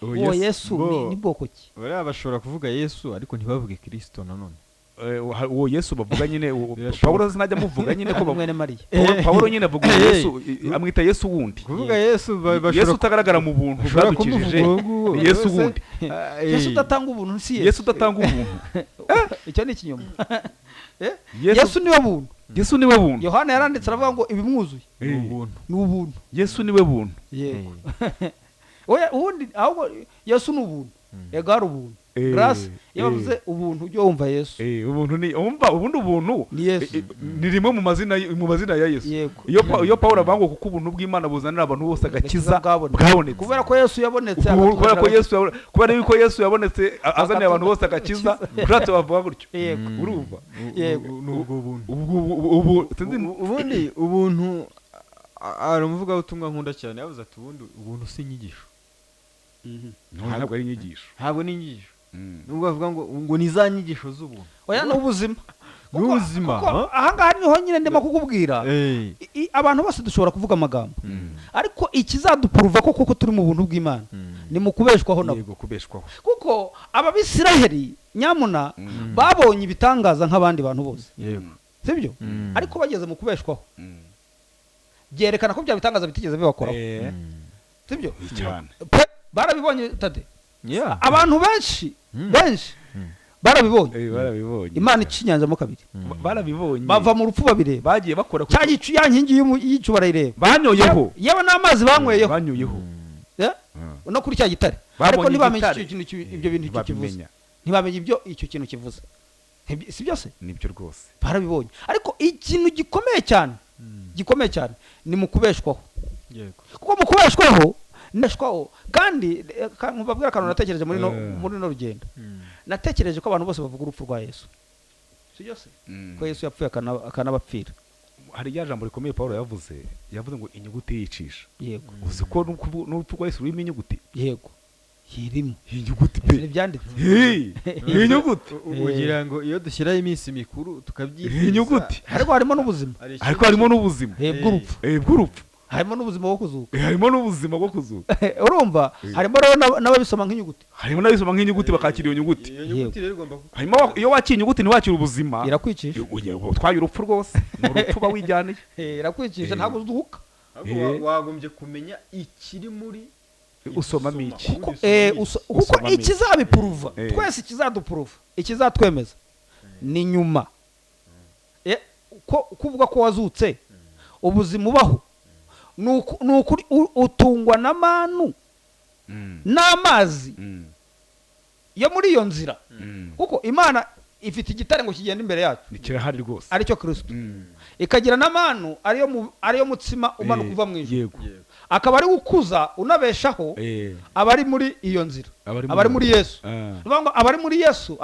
uwo Yesu ni bwoko ki bari bashobora kuvuga Yesu ariko ntibavuge Kristo nanone uwo Yesu bavuga nyine Paulo sinajya muvuga nyine ko mwene Mariya Paulo nyine avuga Yesu amwita Yesu wundi kuvuga Yesu Yesu utagaragara mu buntu bwadukijije Yesu wundi Yesu udatanga ubuntu si Yesu udatanga ubuntu icyo ni ikinyoma Yesu niwe buntu Yesu niwe buntu Yohana yaranditse aravuga ngo ibimwuzuye ni ubuntu Yesu niwe buntu yego oya ubundi ahubwo Yesu ni ubuntu egara ubuntu grace yavuze ubuntu ujye wumva Yesu ubuntu ni umva ubundi ubuntu ni Yesu ni rimwe mu mazina ya Yesu iyo Paulo avango kuko ubuntu bw'Imana buzanira abantu bose agakiza bwabonetse kubera ko Yesu yabonetse kubera yuko Yesu yabonetse azanira abantu bose agakiza kurate bavuga gutyo urumva ubundi ubuntu aramuvuga utumwa nkunda cyane yavuze ati ubuntu si inyigisho ntabwo ari inyigisho ntabwo ni inyigisho nubwo bavuga ngo ni za nyigisho z'ubuntu oya n'ubuzima n'ubuzima aha ngaha niho nyine ndimo kukubwira abantu bose dushobora kuvuga amagambo ariko ikizadupuruva ko kuko turi mu buntu bw'Imana ni mu kubeshwaho nabo kuko ababisiraheli nyamuna babonye ibitangaza nk'abandi bantu bose sibyo ariko bageze mu kubeshwaho byerekana ko bya bitangaza bitigeze bibakoraho sibyo barabibonye tade abantu benshi barabibonye Imana icinyanjamo kabiri barabibonye bava mu rupfu babire bagiye bakora cya gicu ya nkingi y'icu barayireba banyoyeho yewe n'amazi banyweyeho no kuri cya gitare ariko ntibamenye ibyo bintu icyo kivuze ntibamenye ibyo icyo kintu kivuze si byose nibyo rwose barabibonye ariko ikintu gikomeye cyane ni mu kubeshwaho kuko mu kubeshwaho kandi nkubabwira akantu natekereje muri no rugendo natekereje ko abantu bose bavuga urupfu rwa Yesu si byose ko Yesu yapfuye akanabapfira hari rya jambo rikomeye Pawulo yavuze ngo inyuguti yicisha yego uzi ko n'urupfu rwa Yesu rurimo inyuguti yego yirimo inyuguti pe byanditse inyuguti ugira ngo iyo dushyiraho iminsi mikuru tukabyifuza inyuguti ariko harimo n'ubuzima bw'urupfu harimo n'ubuzima bwo kuzuka urumva harimo n'ababisoma nk'inyuguti bakakira iyo nyuguti harimo iyo wakira inyuguti ntiwakira ubuzima irakwicisha utwaye urupfu rwose ni urupfu uba wijyaniye irakwicisha ntabwo uzuhuka wagombye kumenya ikiri muri usomamo iki kuko ikizabipuruva twese ikizadupuruva ikizatwemeza ni nyuma kuvuga ko wazutse ubuzima ubaho nukuri utungwa n'amanu n'amazi yo muri iyo nzira kuko Imana ifite igitare ngo kigenda imbere yacu kirahari rwose aricyo Kristo ikagira n'amanu ariyo mutsima umanuka uva mu ijuru akaba ari gukuza unabeshaho abari muri iyo nzira abari muri Yesu abari muri Yesu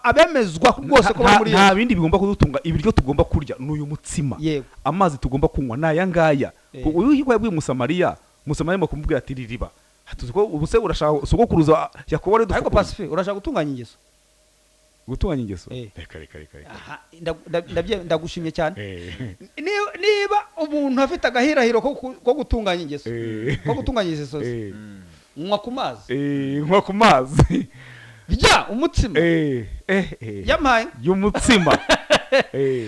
abemezwa rwose ko bari muri Yesu nta bindi bigomba kudutunga ibiryo tugomba kurya n'uyu mutsima amazi tugomba kunywa n'aya ngaya uyu yabwiye Musamariya kumubwira ati ririba tuzi ko ubuse urashaka sogokuruza Yakobo rero ariko Pacifique urashaka gutunganya ingeso reka ndagushimye cyane niba umuntu afite agahirahiro ko gutunganya ingeso nywa ku mazi rya umutsima yamaye y'umutsima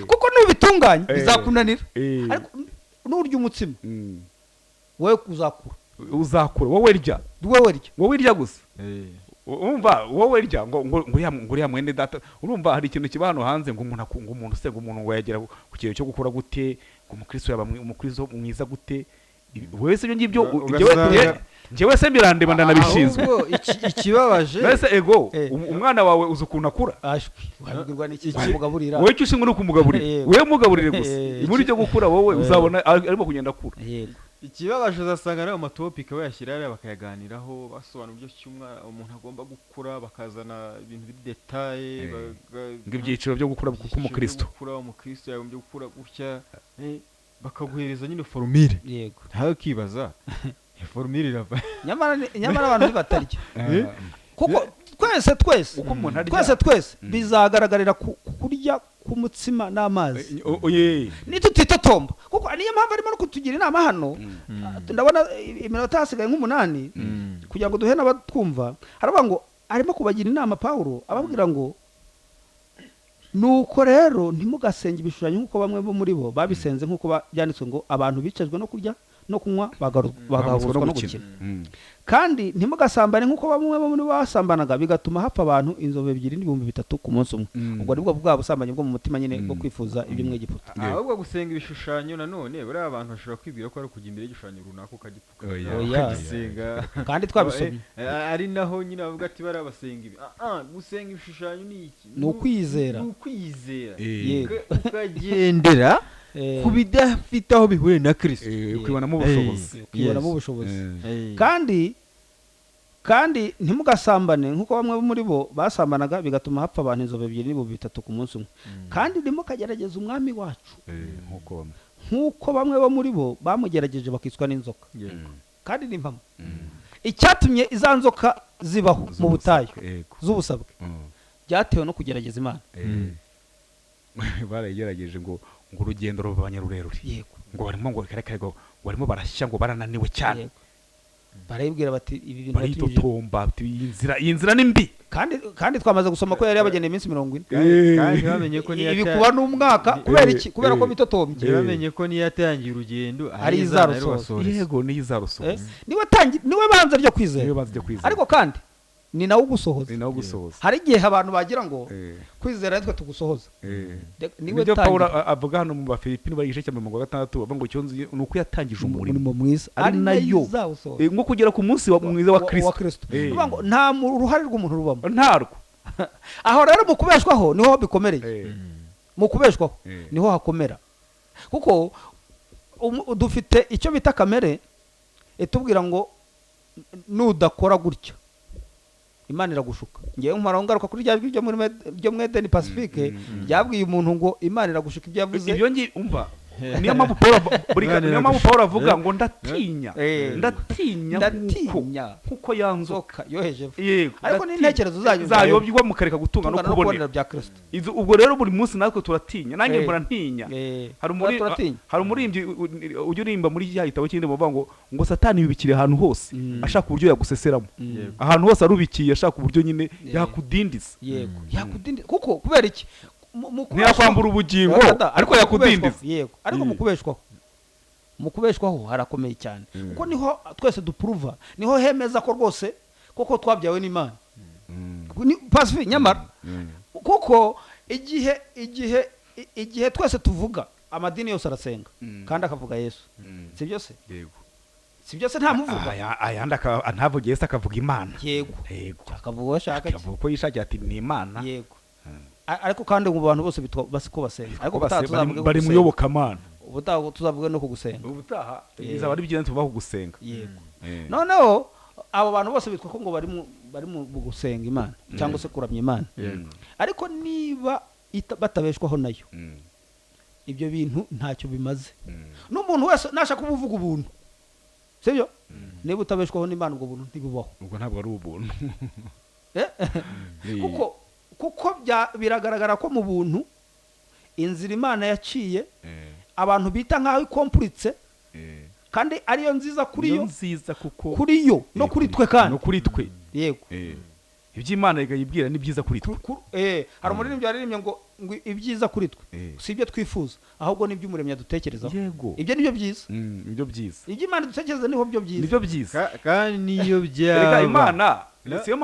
kuko nubitunganya bizakunanira ariko nurya umutsima wowe uzakura wowe rya gusa urumva wowe rya ngo uriya mwene data urumva hari ikintu kiba hano hanze ngo umuntu usenga umuntu wegera ku kintu cyo gukora gute ngo umukristo yaba umukristo mwiza gute wese ibyo ngibyo njyewe se mirandeba ndanabishinzwe ikibabaje wese ego umwana wawe uzi ukuntu akura wabwirwa n'iki kumugaburira wowe icyo ushinzwe no kumugaburira wewe mugaburire gusa muri cyo gukura wowe uzabona arimo kugenda akura ikibabaje uzasanga nayo matopika bayashyira hariya bakayaganiraho basobanura uburyo umuntu agomba gukura bakazana ibintu biri detaye ng'ibyiciro byo gukura k'umukristo umukristo yagombye gukura gutya bakaguhereza nyine formule yego ntawe ukibaza formule irava nyamara abantu batarya kuko twese bizagaragarira kurya k'umutsima n'amazi nitutitotomba kuko niyo mpamvu arimo no kutugira inama hano ndabona iminota hasigaye nk'umunani kugira ngo duhe n'abatwumva haravuga ngo arimo kubagira inama Pawulo ababwira ngo nuko rero ntimugasenge ibishushanyo nk'uko bamwe bo muri bo babisenze nk'uko byanditswe ngo abantu bicajwe no kurya no kunywa bagahuzwa no gukina kandi ntimugasambane nk'uko bamwe bo muri bo basambanaga bigatuma hapfa abantu inzovu 2 n'ibihumbi 3 ku munsi umwe ubwo nibwo bwa busambanyi bwo mu mutima nyine bwo kwifuza ibyo mw'Egiputa ahubwo gusenga ibishushanyo nanone buriya abantu bashobora kwibwira ko ari kujya imbere y'igishushanyo runaka ukagipfuka ukagisenga kandi twabisomye ari naho nyine bavuga ati bari abasenga ibi gusenga ibishushanyo ni iki ni ukwizera ukagendera ku bidafite aho bihuriye na Kristo ukibonamo ubushobozi kandi ntimugasambane nk'uko bamwe muri bo basambanaga bigatuma hapfa abantu inzovu 2 n'ibihumbi 3 ku munsi umwe kandi ntimukagerageze umwami wacu nk'uko bamwe bo muri bo bamugerageje bakiswa n'inzoka kandi ni impamo icyatumye iza nzoka zibaho mu butayu Yego. z'ubusabwe byatewe no kugerageza Imana. barayigerageje ngo urugendo rubanye rurerure, Yego. ngo barimo ngo kare ngo barimo barashya ngo barananiwe cyane, Yego. barayibwira bati ibi bintu batunyujije. baritotomba bati iyi nzira ni mbi, kandi twamaze gusoma ko yari yabageneye iminsi 40. kandi bamenye ko niyo ibi kuba n'umwaka kubera iki? kubera ko bitotombye. bamenye ko niyo yatangiye urugendo ari izarusoza. yego niyo izarusoza, niwe banza ryo kwizera, niyo bazi kwizera, ariko kandi ni nawe ugusohoza. ni nawo gusohoza. hari igihe abantu bagira ngo kwizera nitwe tugusohoza. niwe nibyo Pawulo tangira avuga hano mu Bafilipini bari igice cya 56 avuga ngo cyonzi ni uko yatangije umurimo mwiza ari nayo izawusohoza. nko kugera ku munsi mwiza wa Kristo. Bivuga ngo nta ruhare rw'umuntu rubamo. ntarwo aho rero mu kubeshwaho niho bikomereye. mu kubeshwaho niho hakomera, kuko dufite icyo bita kamere itubwira ngo nudakora gutya Imana iragushuka. ngewe nkora ngaruka kuri rya byo muri Eden Pacifique ryabwiye umuntu ngo Imana iragushuka ibyo yavuze. ibyo ngi umva niyo mpamvu Pawulo avuga ngo ndatinya kuko yanzoka yoheje. yego, ariko n'intekerezo zanyu zayobywa mukareka gutunga no kubonera bya Kristo. ubwo rero buri munsi natwe turatinya, nanjye mbona ntinya. hari umurimbyi ujya urimba muri cya gitabo cy'indi bavuga ngo Satani yubikire ahantu hose ashaka uburyo yaguseseramo, ahantu hose arubikiye ashaka uburyo nyine yakudindiza. Yego, yakudindiza. kuko kubera iki? ntiyakwambura ubugingo ariko yakudindiza. Yego, ariko mu kubeshwaho harakomeye cyane, kuko niho twese dupuruva, niho hemeza ko rwose koko twabyawe n'Imana. Pacifique nyamara kuko igihe twese tuvuga amadini yose arasenga kandi akavuga Yesu, si byo se? Yego, si byo se? nta muvuga ayandi ntavuga Yesu akavuga Imana. Yego, akavuga ashaka akavuga ko yishakiye ati ni Imana. Yego, ariko kandi mu bantu bose basi ko basenga, ariko bari mu iyobokamana. ubutaha tuzavuga no kugusenga, ubutaha bizaba ari byiza tubaho gusenga. Yego. noneho abo bantu bose bitwa ko ngo bari mu gusenga Imana cyangwa se kuramya Imana. ariko niba batabeshwaho nayo ibyo bintu ntacyo bimaze. n'umuntu wese nashaka kuvuga ubuntu, sibyo? niba utabeshwaho n'Imana ubwo buntu ntibubaho. ubwo ntabwo ari ubuntu. kuko biragaragara ko mu buntu inzira Imana yaciye abantu bita nkaho ikompuritse, kandi ariyo nziza kuri yo no kuri twe kandi no kuri twe. Yego, iby'Imana igayibwira ni byiza kuri twe. hari umuririmbyi yaririmbye ngo ibyiza kuri twe si ibyo twifuza, ahubwo nibyo Umuremyi adutekerezaho. Yego, ibyo nibyo byiza. nibyo byiza. iby'Imana dutekereza niho byo byiza. nibyo byiza kandi niyo byaba Imana. siyo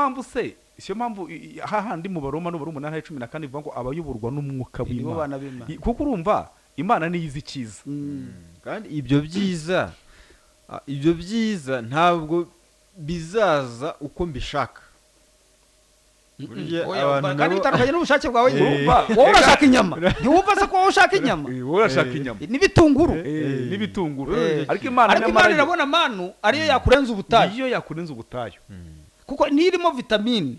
mpamvu hahandi mu Baroma n'Ubaroma 8:14 bivuga ngo abayoborwa n'umwuka w'Imana, kuko urumva Imana niyo izi icyiza. kandi ibyo byiza ntabwo bizaza uko mbishaka. kandi bitandukanye n'ubushake bwawe. wowe urashaka inyama, ntiwumva se ko wowe ushaka inyama? wowe urashaka inyama n'ibitunguru. ariko Imana irabona manu ariyo yakurenza ubutayu. iyo yakurenza ubutayu, kuko nirimo vitamine.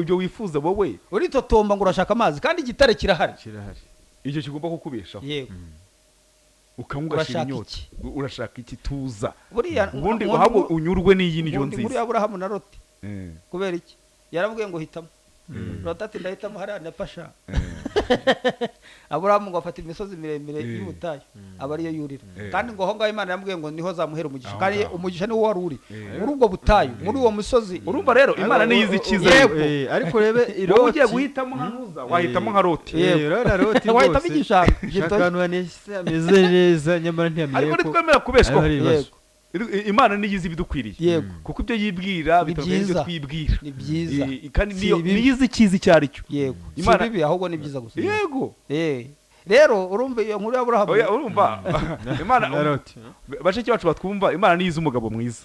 ibyo wifuza wowe uritotomba ngo urashaka amazi kandi igitare kirahari. icyo kigomba kukubeshaho. Yego, ukanywa ugashira inyota. urashaka iki? Tuza ubundi ahubwo unyurwe n'iyi niyo nziza. muri Aburahamu na Loti kubera iki? yaravuye ngo hitamo. Loti ati ndahitamo hariya Nepasha. Aburahamu ngo afata imisozi miremire y'ubutayu aba ariyo yurira, kandi ngo aho ngaho Imana yamubwiye ngo niho zamuhera umugisha, kandi umugisha niwo wari uri muri ubwo butayu, muri uwo musozi. urumva rero Imana niyo izi icyiza. ariko rebe wowe ugiye guhitamo nka Ntuza wahitamo nka Loti. wahitamo igishanga akantu ameze neza nyamara ntiyamenye ariko nitwemera kubeshwaho. Imana niyo izi ibidukwiriye, kuko ibyo yibwira bitandukanye n'ibyo twibwira. ni byiza kandi niyo izi icyiza icyo ari cyo. Yego, si bibi ahubwo ni byiza gusa. Yego, rero urumva iyo nkuru y'Aburahamu. urumva Imana bashiki bacu batwumva, Imana niyo izi umugabo mwiza.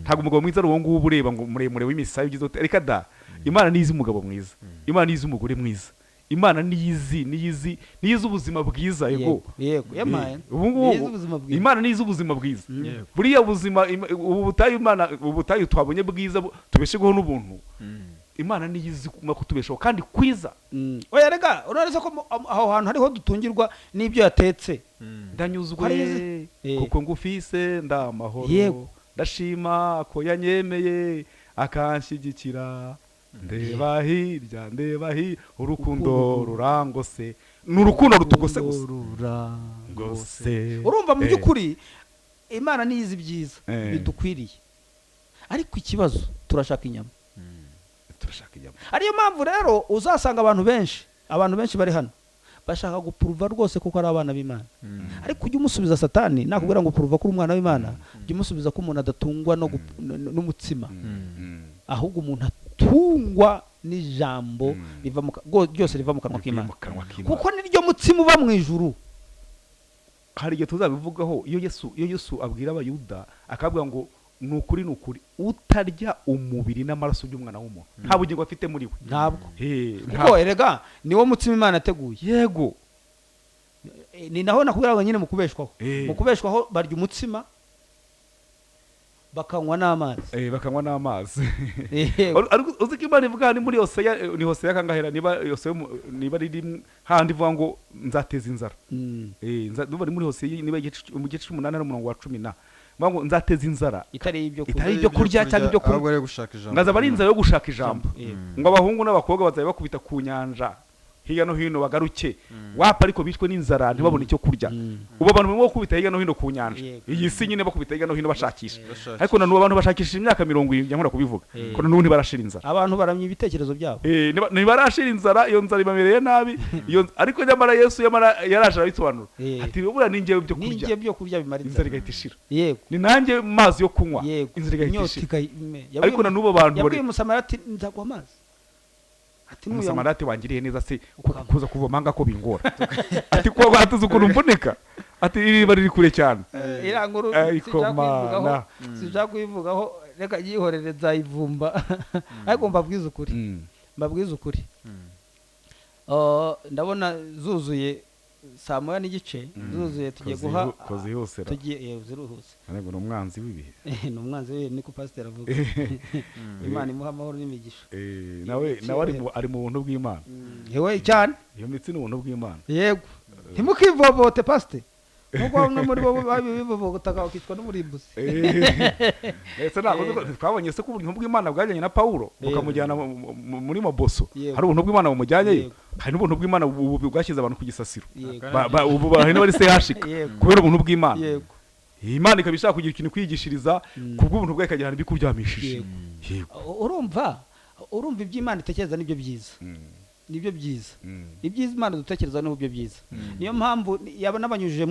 ntabwo umugabo mwiza ari uwo nguwo ureba ngo muremure w'imisaya ugize reka da. Imana niyo izi umugabo mwiza, Imana niyo izi umugore mwiza, Imana niyo izi ubuzima bwiza. Yego, Imana niyo izi ubuzima bwiza. buriya buzima ubutayu twabonye bwiza tubeshyeho n'ubuntu, Imana niyo izi kutubeshaho kandi kwiza. oya rega uraretse ko aho hantu hariho dutungirwa n'ibyo yatetse. ndanyuzwe kuko ngufise ndamahoro. Yego, ndashima ko yanyemeye akanshyigikira ndeba hirya urukundo rurangose ni urukundo rutugose gusa urumva mu by'ukuri Imana niyizi byiza bidukwiriye ariko ikibazo turashaka inyama ariyo mpamvu rero uzasanga abantu benshi bari hano bashaka gupuruva rwose kuko ari abana b'Imana ariko ujye umusubiza Satani nakubwira ngo puruva ko uri umwana w'Imana ujye umusubiza ko umuntu adatungwa n'umutsima ahubwo umuntu atungwa n'ijambo ryose riva mu kanwa k'Imana kuko niryo mutsima uva mu ijuru. hari igihe tuzabivugaho iyo Yesu abwira abayuda akabwira ngo ni ukuri utarya umubiri n'amaraso by'umwana w'umuntu nta bugingo afite muri we ntabwo kuko erega niwo mutsima Imana yateguye yego ni naho nakubwira ngo nyine mu kubeshwaho barya umutsima bakanywa n'amazi uzi ko Imana ivuga ni muri Hoseya kangahera niba riri handi ivuga ngo nzateza inzara niba ari muri Hoseya niba mu gice 8 n'umurongo wa 10 ngo nzateza inzara itari ibyo kurya cyangwa ibyo kurya ngaza bari inzara yo gushaka ijambo ngo abahungu n'abakobwa bazabe bakubita ku nyanja hirya no hino bagaruke wapa ariko bishwe n'inzara ntibabone icyo kurya ubu abantu barimo kubita hirya no hino ku nyanja iyi si nyine bakubita hirya no hino bashakisha ariko nanubu abantu bashakisha imyaka 70 nkora kubivuga ko nanubu ntibarashira inzara abantu baramye ibitekerezo byabo ntibarashira inzara iyo nzara ibamereye nabi ariko nyamara Yesu yaraje abisobanura ati bura ninjye byo kurya bimara inzara igahita ishira yego ni nanjye mazi yo kunywa inzara igahita ishira ariko nanubu abantu yabwiye Musamarati nzagwa amazi Musamarati wangiriye neza se kuza kuvoma ngako bingora ati ko batuze ukuntu mboneka ati iriba riri kure cyane iranguru sija kuyivugaho reka yihorere zayivumba ariko mbabwiza ukuri ndabona zuzuye saa moya n'igice zuzuye tugiye guha ziruhuse ariko n'umwanzi w'ibihe n'umwanzi we niko pastor avuga Imana imuha amahoro n'imigisha nawe ari mu buntu bw'Imana yewe cyane iyo mitsi n'ubuntu bw'Imana yego ntimukivovote pastor nuko bamwe muri bo babivovotaka bakitwa n'umurimbuzi ese ntabwo twabonye se ko ubuntu bw'Imana bwajyanye na Paulo bukamujyana muri Maboso hari ubuntu bw'Imana bumujyanye hari n'ubuntu bw'Imana bwashyize abantu ku gisasiro ubu bahene bari se hashika kubera ubuntu bw'Imana Imana ikabishaka kugira ikintu kwigishiriza kubw'ubuntu bwayo ikagirana bikuryamishije urumva iby'Imana itekereza nibyo byiza ibyiza Imana dutekereza n'ubyo byiza niyo mpamvu yaba nabanyujije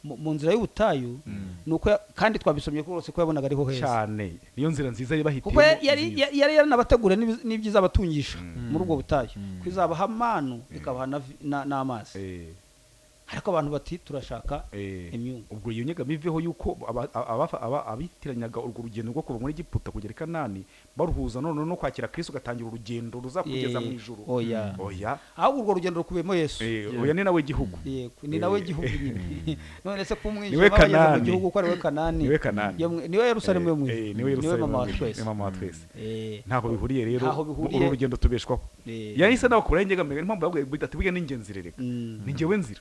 mu nzira y'ubutayu nuko kandi twabisomye ko rwose ko yabonaga ariho heza cyane niyo nzira nziza yibahitiyemo kuko yari yaranabategura n'ibyiza abatungisha muri ubwo butayu kwizabaha amanu ikabaha n'amazi ariko abantu bati turashaka imyungu ubwo iyo nyega miveho yuko abitiranyaga urwo rugendo rwo kuva muri Egiputa kugera i Kanani baruhuza none no kwakira Kristo gatangira urugendo ruzakugeza mu ijuru oya ahubwo urwo rugendo rukubiyemo Yesu oya ni nawe gihugu ni nawe gihugu nyine none se kumwijima bageze mu gihugu ko ari we Kanani niwe Yerusalemu yo mu niwe mama wa twese ntaho bihuriye rero uru rugendo tubeshwaho yahise nawe kurengega mbere impamvu yabwiye ati bwiye n'ingenzi rero ni njyewe nzira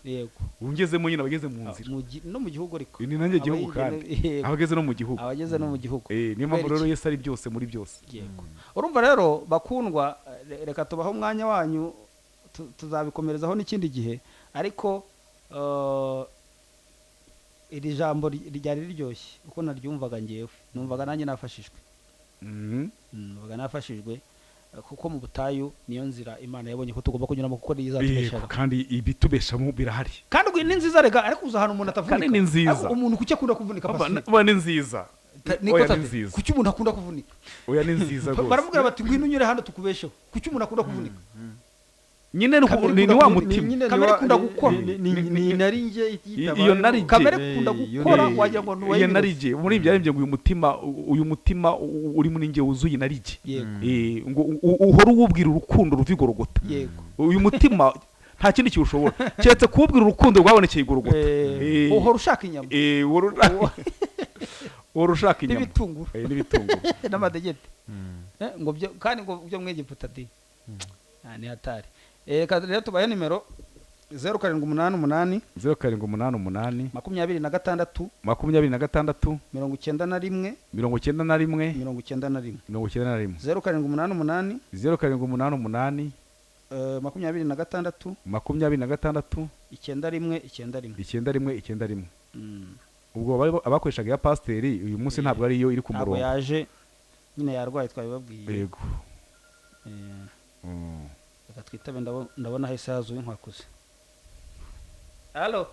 ungezemo nyine abageze mu nzira no mu gihugu ariko ni nanjye gihugu kandi abageze no mu gihugu niyo mpamvu rero Yesu ari byose muri byose urumva rero bakundwa reka tubaho umwanya wanyu tuzabikomerezaho n'ikindi gihe ariko iri jambo ryari riryoshye uko naryumvaga ngewe numvaga nanjye nafashijwe kuko mu butayu niyo nzira Imana yabonye ko tugomba kunyuramo kuko izatubeshaho kandi ibitubeshamo birahari kandi ni nziza rega ariko uza hano umuntu atavunika kandi ni nziza umuntu kuki akunda kuvunika ni nziza kuki umuntu akunda kuvunika oya ni nziza rwose baramubwira bati ngwino unyure hano tukubesheho kuki umuntu akunda kuvunika nyine ni wa mutima kamere kunda gukora ni narinje iyo narinje kamere kunda gukora wagira ngo nuwaye iyo narinje muri ibyo yarembye ngo uyu mutima uri muri nge wuzuye narinje ngo uhora uwubwira urukundo ruvigorogota uyu mutima nta kindi kiwushobora keretse kuwubwira urukundo rwabonekeye igorogota uhora ushaka inyama uhora ushaka inyama n'ibitunguru n'amadegede ngo kandi ngo byo mu Egiputa ati ni hatari reka rero tubaye nimero 0788 0788 26 26 91 91 91 91 0788 0788 26 26 91 91 ubwo abakoreshaga ya pasiteri uyu munsi ntabwo ari yo iri ku murongo, ntabwo yaje nyine yarwaye twabibabwiye. yego. Reka twitabe, ndabona hese hazuye inkwakuzi. Allo,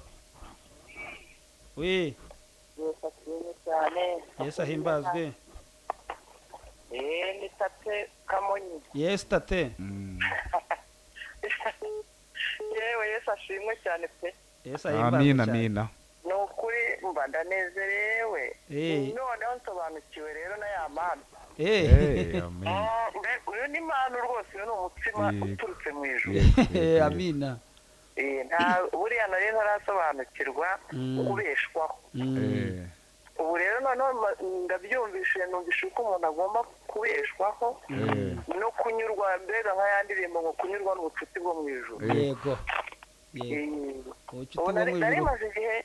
oui, yes ahimbazwe. Ni Tate Kamonyi. Yes tate. Yewe Yesu ashimwe cyane pe. Yes ahimbazwe. Amina. Ni ukuri mba ndanezerewe. Noneho nsobanukiwe rero na ya mana. Amen. Uyu ni mana rwose, uyu ni umutima uturutse mu ijuru. Amina. Buriya nari ntarasobanukirwa kubeshwaho. Ubu rero noneho ndabyumvise, numvise uko umuntu agomba kubeshwaho no kunyurwa, mbega nka ya ndirimbo ngo kunyurwa n'ubucuti bwo mu ijuru. Yego. Ubu nari maze igihe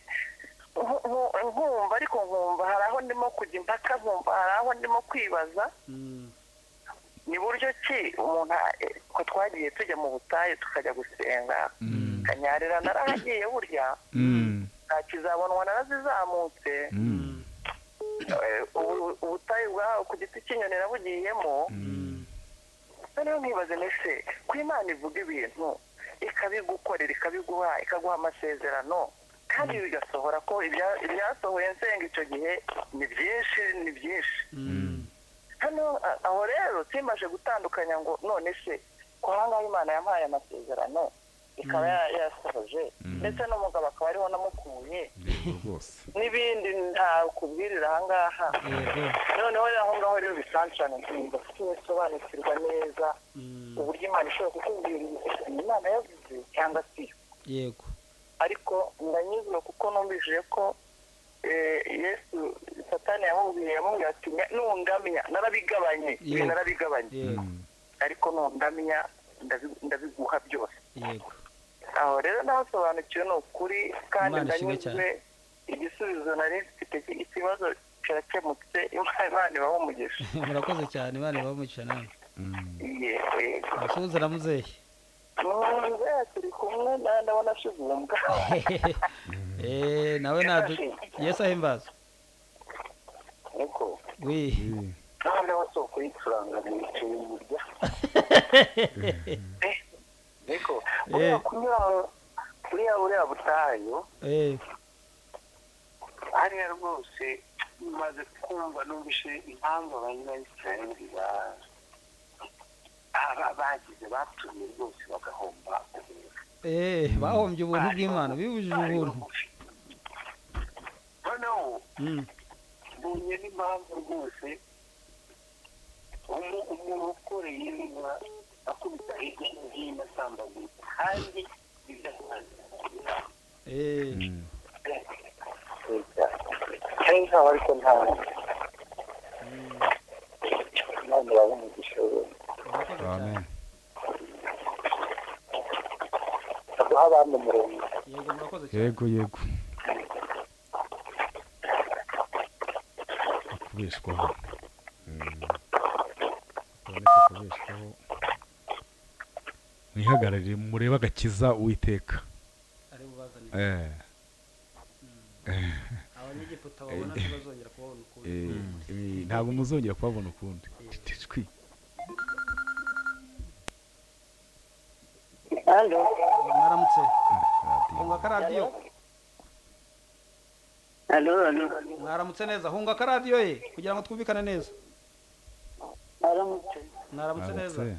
nkumva, ariko nkumva hari aho ndimo kujya impaka, nkumva hari aho ndimo kwibaza ni buryo ki umuntu ko twagiye tujya mu butayu tukajya gusenga, kanyarira narahagiye burya ntakizabonwa narazizamutse. Ubutayu bwaho ku giti cy'inyoni nabugiyemo, noneho nkibaze nese ko Imana ivuga ibintu ikabigukorera, ikabiguha, ikaguha amasezerano kandi bigasohora, ko ibyasohoye nsenga icyo gihe ni byinshi. Hano aho rero simaje gutandukanya ngo none se ko ahangaha Imana yampaye amasezerano ikaba yasohoje, ndetse n'umugabo akaba ariho namukuye n'ibindi nta kubwirira ahangaha. Noneho aho ngaho rero bisanshana ntisobanukirwa neza uburyo Imana ishobora kukubwira Imana yavuze cyangwa si yego. Ariko ndanyuzwe kuko numvise ko Yesu Satani yamubwiye ati nundamya, narabigabanye, ariko nundamya ndabiguha byose. Yego. Aho rero nasobanukiwe ni ukuri, kandi ndanyuzwe. Igisubizo nari mfite ikibazo kirakemutse. Imana ibahe umugisha. Murakoze cyane, Imana ibahe umugisha nawe. Yego. Asuhuza na muzehe. Muzehe turi kumwe, ndabona ashivumbwa. Nawe Yesu ahimbaza. Yego. Oui. Noneho so kuyicuranga nicaye murya. Yego. Kunyura buriya butayu. Hariya rwose maze kumva numvise impamvu abanyayisirayeli bagize batuye rwose bagahomba. Bahombye ubuntu bw'Imana, bibujije ubuntu. Noneho mbonye n'impamvu rwose umuntu ukoreye inka akubita hirya no hino asambaguye kandi bidasanzwe. Hari nk'aho ariko nta Imana ibahe umugisha. Amen. Aduha abandi umurongo. Yego, murakoze cyane. Yego. Kubeshwaho. Kubeshwaho. Mwihagararire murebe agakiza Uwiteka. Ari bubazane. Abanyegiputa babona ntibazongera kubabona ukundi. Ntabwo muzongera kubabona ukundi. Allo. Mwaramutse. Hunga akaradiyo. Allo. Mwaramutse neza. Hunga akaradiyo ye kugira ngo twumvikane neza. Mwaramutse neza.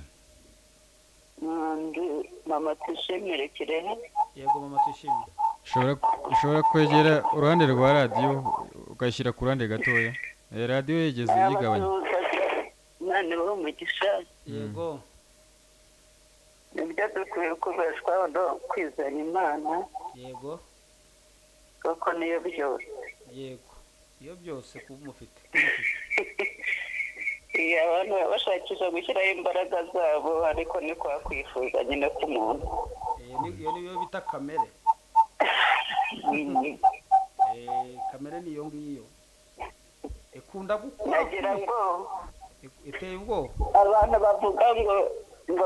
Mama Tuyishimire Kirehe. Yego mama Tuyishimire. ushobora kwegera uruhande rwa radiyo ugashyira ku ruhande gatoya. Radiyo yigeze yigabanya. Imana ibahe umugisha. Yego. Nibyo dukwiye kubeshwaho no kwizera Imana. Yego. Kuko niyo byose. Yego. Iyo byose kuba umufite. Abantu bashakisha gushyiraho imbaraga zabo, ariko ni kwa kwifuza nyine k'umuntu. iyo niyo bita kamere. Kamere niyo ngiyo ikunda gukora nagira ngo iteye ubwoba abantu bavuga ngo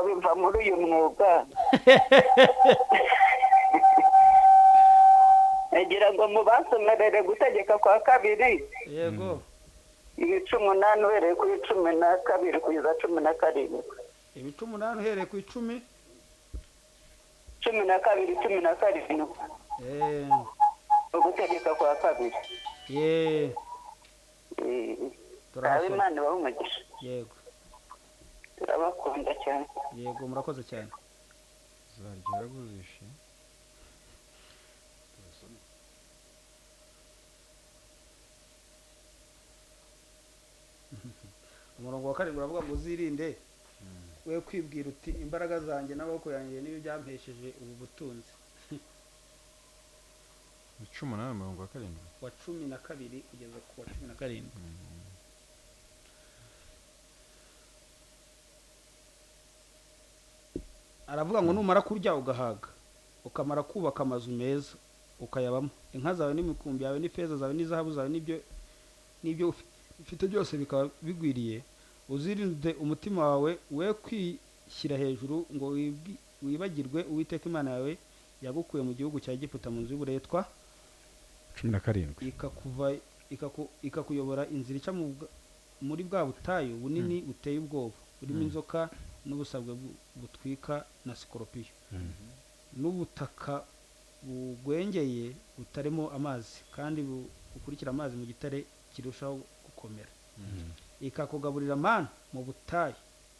biva muri uyu mwuga nagira ngo mubasomerere gutegeka kwa kabiri yego 18 uhereye kuri 12 kugeza 17 18 uhereye ku 10 12 ugutegeka kwa kabiri turabona Imana bahumugisha yego turabakunda cyane yego murakoze cyane zaryo guzishe umurongo wa 7 uravuga ngo uzirinde we kwibwira uti imbaraga zanjye n'abako yanjye niyo byampesheje ubu butunzi 18 wa 7 wa 12 kugeza ku wa 17 aravuga ngo numara kurya ugahaga ukamara kubaka amazu meza ukayabamo inka zawe n'imikumbi yawe n'ifeza zawe n'izahabu zawe n'ibyo ufite byose bikaba bigwiriye uzirinde umutima wawe we kwishyira hejuru ngo wibagirwe Uwiteka Imana yawe yagukuye mu gihugu cya Egiputa mu nzu y'uburetwa 17 ikakuyobora inzira ica muri bwa butayu bunini buteye ubwoba burimo inzoka n'ubusabwe butwika na sikoropiyo n'ubutaka bugwengeye butarimo amazi kandi bukurikira amazi mu gitare kirushaho gukomera ikakugaburira mana mu butayu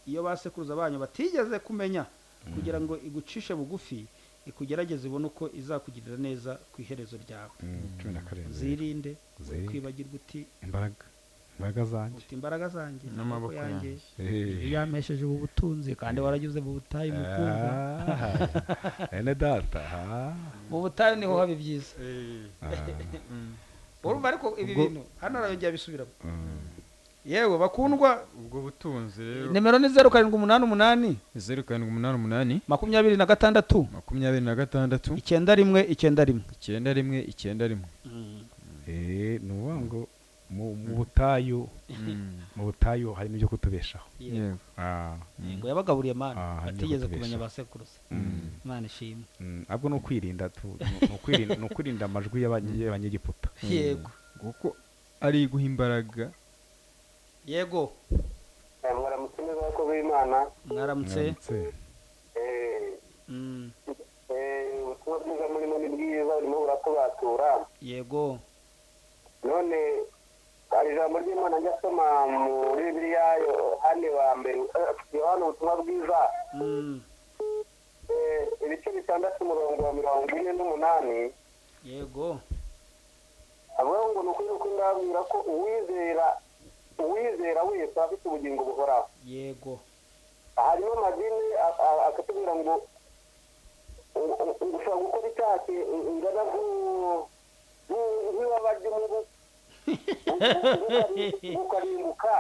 iyo basekuruza banyu batigeze kumenya kugira ngo igucishe bugufi ikugerageze ibone uko izakugirira neza ku iherezo ryawe 17 zirinde kwibagirwa uti imbaraga zanjye n'amaboko yanjye yamesheje ubu butunzi kandi waragize mu butayu mukumva ene data mu butayu niho haba byiza urumva ariko ibi bintu hano arongera bisubiramo yewe bakundwa ubwo butunzi rero nimero ni 0788 0788 26 26 91 nuvuga ngo mu butayu harimo ibyo kutubeshaho yego ngo yabagaburiye mana atigeze kumenya basekuruza Imana ishimwe ahubwo no kwirinda amajwi y'abanyegiputa yego kuko ari guha imbaraga yego mwaramutse neza ko b'Imana mwaramutse ubutumwa bwiza murimo ni bwiza burimo buratubatura yego none hari ijambo ry'Imana njya soma muri Bibiliya Yohane wa mbere Yohane ubutumwa bwiza ibice 6 umurongo wa 48 yego avuga ngo ni ukuri ndabwira ko uwizera wese afite ubugingo buhoraho yego harimo amadini akatubwira ngo ushobora gukora icyaha ingana nk'ibaba ry'umubu ukarimbuka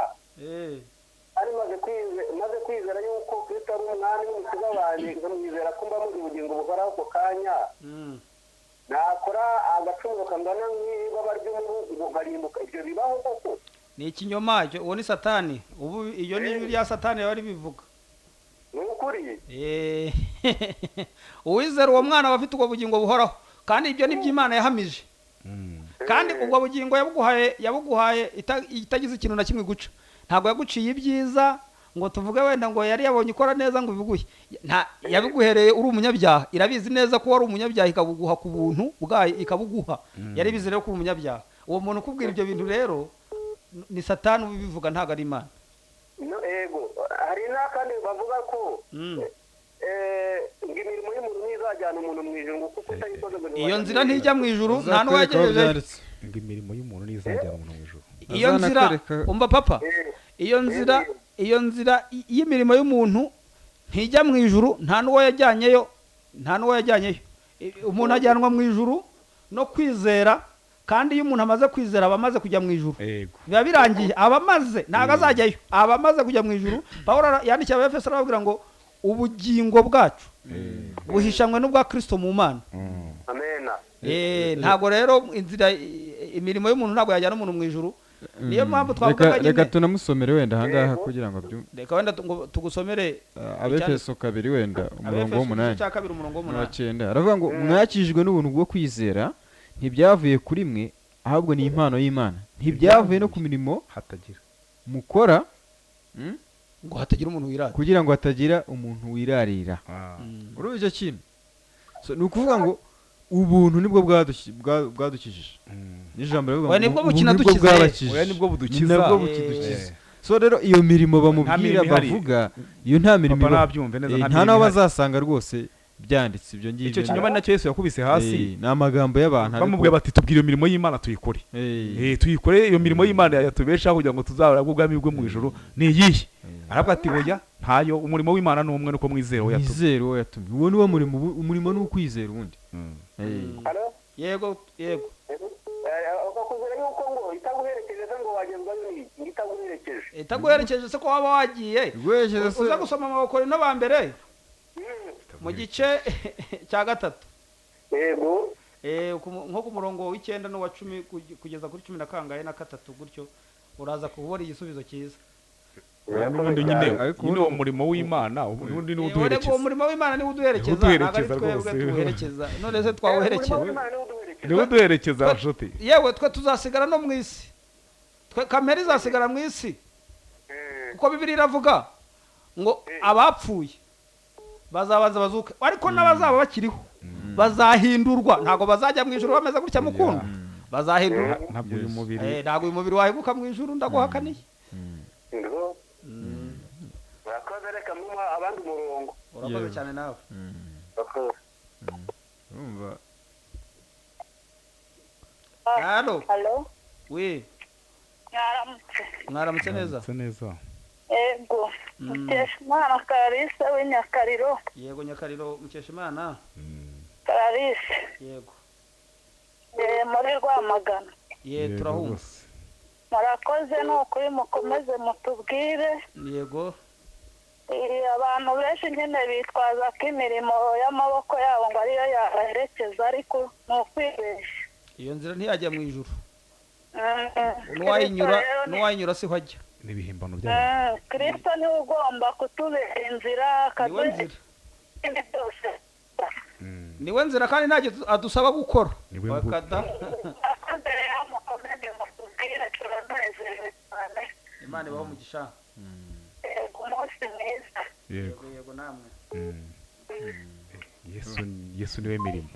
maze kwizera yuko Kristo ari umwami n'umukiza wanjye nkamwizera ko mba muri ubugingo buhoraho ako kanya nakora agacumuro kangana nk'ibaba ry'umubu nkarimbuka ibyo bibaho koko ni ikinyoma uwo ni satani ubu iyo ni Bibiliya satani yari bivuga ni ukuri uwizera uwo mwana aba afite ubwo bugingo buhoraho kandi ibyo ni by'Imana yahamije kandi ubwo bugingo yabuguhaye itagize ikintu na kimwe guca ntabwo yaguciye ibyiza ngo tuvuge wenda ngo yari yabonye ukora neza ngo biguhe yabiguhereye uri umunyabyaha irabizi neza ko wari umunyabyaha ikabuguha ku buntu bwayo ikabuguha yari bizi rero ko uri umunyabyaha uwo muntu ukubwira ibyo bintu rero ni satani ubivuga ntabwo ari Imana yego hari n'akandi bavuga ko imirimo y'umuntu ntizajyana umuntu mu ijuru kuko utayikoze ngo iyo nzira ntijya mu ijuru nta n'uwagejeje ngo imirimo y'umuntu ntizajyana umuntu mu ijuru iyo nzira umva papa iyo nzira y'imirimo y'umuntu ntijya mu ijuru nta n'uwo yajyanyeyo umuntu ajyanwa mu ijuru no kwizera kandi iyo umuntu amaze kwizera aba amaze kujya mu ijuru biba birangiye aba amaze ntabwo azajyayo aba amaze kujya mu ijuru Pawulo yandikiye Abefeso arababwira ngo ubugingo bwacu buhishanywe n'ubwa Kristo mu Mana. amena Ntago rero inzira imirimo y'umuntu ntabwo yajyana umuntu mu ijuru. Niyo mpamvu twavuga reka tunamusomere wenda ahangaha kugira ngo reka wenda tugusomere Abefeso 2 wenda umurongo w'8 cya 2 umurongo w'9 aravuga ngo mwakijijwe n'ubuntu bwo kwizera ntibyavuye kuri mwe ahubwo ni impano y'Imana, ntibyavuye no ku mirimo hatagira mukora ngo hatagira umuntu wirara, kugira ngo hatagira umuntu wirarira. Urumva icyo kintu? So ni ukuvuga ngo ubuntu nibwo bwadukijije. N'ijambo rivuga ngo nibwo bukinadukiza, oya nibwo budukiza, nibwo bukidukiza. So rero iyo mirimo bamubwira bavuga iyo nta mirimo nta naho bazasanga rwose byanditse ibyo ngibyo. Icyo kinyoma nacyo Yesu yakubise hasi ni amagambo y'abantu bamubwiye bati tubwire iyo mirimo y'Imana tuyikore. Tuyikore iyo mirimo y'Imana yatubeshaho kugira ngo tuzabura ubwami bwo mu ijuru ni iyihe? Aravuga ati boya ntayo, umurimo w'Imana ni umwe nuko mwizera uwo yatumye. Uwo ni wo umurimo ni ukwizera ubundi. Yego bakubwira yuko ngo itaguherekeje ngo wagezwayo n'iki itaguherekeje. Itaguherekeje se ko waba wagiye uza gusoma Abakorinto ba mbere mu gice cya 3. Yego nko ku murongo w'9 n'uwa 10 kugeza kuri 10 na kangahe na 3 gutyo uraza kubona igisubizo cyiza. N'ubundi nyine uwo murimo w'Imana ubundi ni uduherekeza. Uwo murimo w'Imana ni uduherekeza, twebwe tuherekeza. None se twawerekeza ni uduherekeza nshuti. Yewe twe tuzasigara no mu isi, twe kamere izasigara mu isi, kuko Bibiliya iravuga ngo abapfuye bazabanza bazuka, ariko n'abazaba bakiriho bazahindurwa. Ntago bazajya mu ijuru bameze gutya mukunda, bazahindurwa. Ntabwo uyu mubiri ntabwo uyu mubiri waheguka mu ijuru, ndaguhakaniye. Urakoze, reka muha abandi umurongo. Urakoze cyane nawe. Urumva? Halo. Oui. Mwaramutse neza. Ego. Mukeshimana Clarisse w'Inyakariro. Yego Nyakariro Mukeshimana. Clarisse. Yego. Muri Rwamagana. Turahumva. Murakoze n'ukuri mukomeze mutubwire. Yego. Abantu benshi nyine bitwaza ko imirimo y'amaboko yabo ngo ariyo yabaherekeza, ariko ni ukwibeshya. Iyo nzira ntiyajya mu ijuru. N'uwayinyura si hajya. N'ibihimbano by'abantu. Kristo niwe ugomba kutubera inzira, niwe nzira kandi ntacyo adusaba gukora. Imana ibaho umugisha. Yego namwe. Yesu niwe mirimo.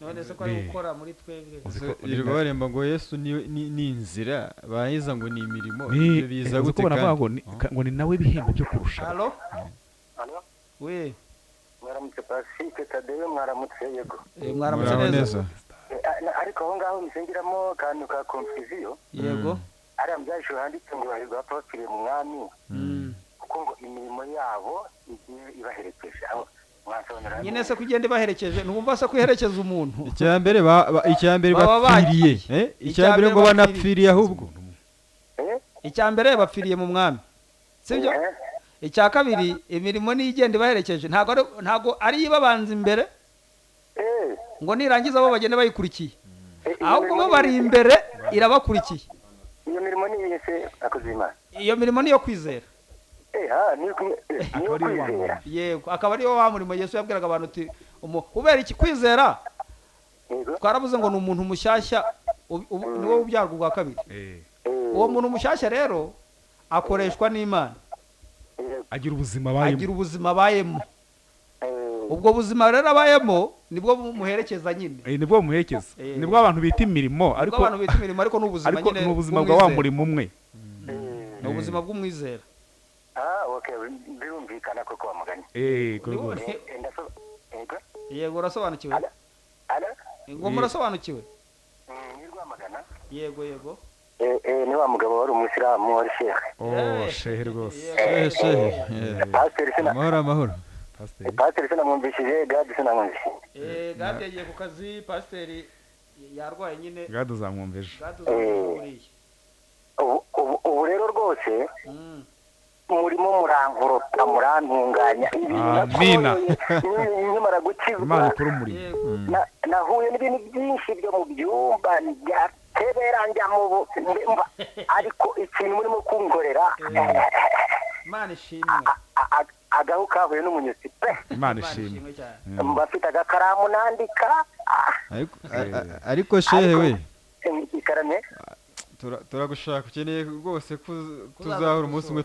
None se ko ari gukora muri twebwe. Yirirwa baremba ngo Yesu ni inzira, bahiza ngo ni imirimo. Ibyo biza gute kandi ngo ni nawe bihembo byo kurusha. Halo. Oui. Mwaramutse Pacifique Tadeo, mwaramutse. Yego. Mwaramutse neza. Ariko aho ngaho misengiramo kantu ka confusion. Yego. Ari ambyasho handitse ngo bari bapfiriye mu mwami. Kuko ngo imirimo yabo igiye ibaherekeje. Aho nyine se kugenda ibaherekeje, ntumva se kwiherekeza umuntu. Icyambere bapfiriye, icyambere ngo banapfiriye ahubwo. Icyambere bapfiriye mu mwami, sibyo? Icya kabiri imirimo ni igenda ibaherekeje, ntago ari ibabanza imbere ngo nirangiza bo bagenda bayikurikiye, ahubwo bo bari imbere irabakurikiye. Iyo mirimo ni yese akoze Imana. Iyo mirimo niyo kwizera. Yego, akaba ariyo wa murimo Yesu yabwiraga abantu uti ubera iki kwizera. Twaravuze ngo ni umuntu mushyashya, niwe ubyarwa ubwa kabiri. Uwo muntu mushyashya rero akoreshwa n'Imana, agira ubuzima abayemo. Ubwo buzima rero abayemo nibwo muherekeza nyine. Nibwo muherekeza. Nibwo abantu bita imirimo, ariko n'ubuzima nyine. Ni ubuzima bwa wa murimo umwe. Ni ubuzima bw'umwizera. Okay, birumvikana ko wamuganye. Yego, urasobanukiwe. Ngo murasobanukiwe. Ni Rwamagana. Yego. Ni wa mugabo wari umusiramu wari shehe. Shehe rwose. Amahoro. Pasiteri sinamwumvishije, Gadi sinamwumvishije. Gadi yagiye ku kazi, pasiteri yarwaye nyine. Gadi uzamwumvisha. Ubu rero rwose murimo murankoropa murantunganya Amina. nyamara gukizwa Imana ikora umurimo. nahuye n'ibintu byinshi byo mu byumba byatebera njya mu ariko ikintu murimo kunkorera Imana ishimwe. agahu kahuye n'umunyusi pe Imana ishimwe. mbafite agakaramu nandika ariko shehe we ikarame turagushaka ukeneye rwose tuzahura umunsi umwe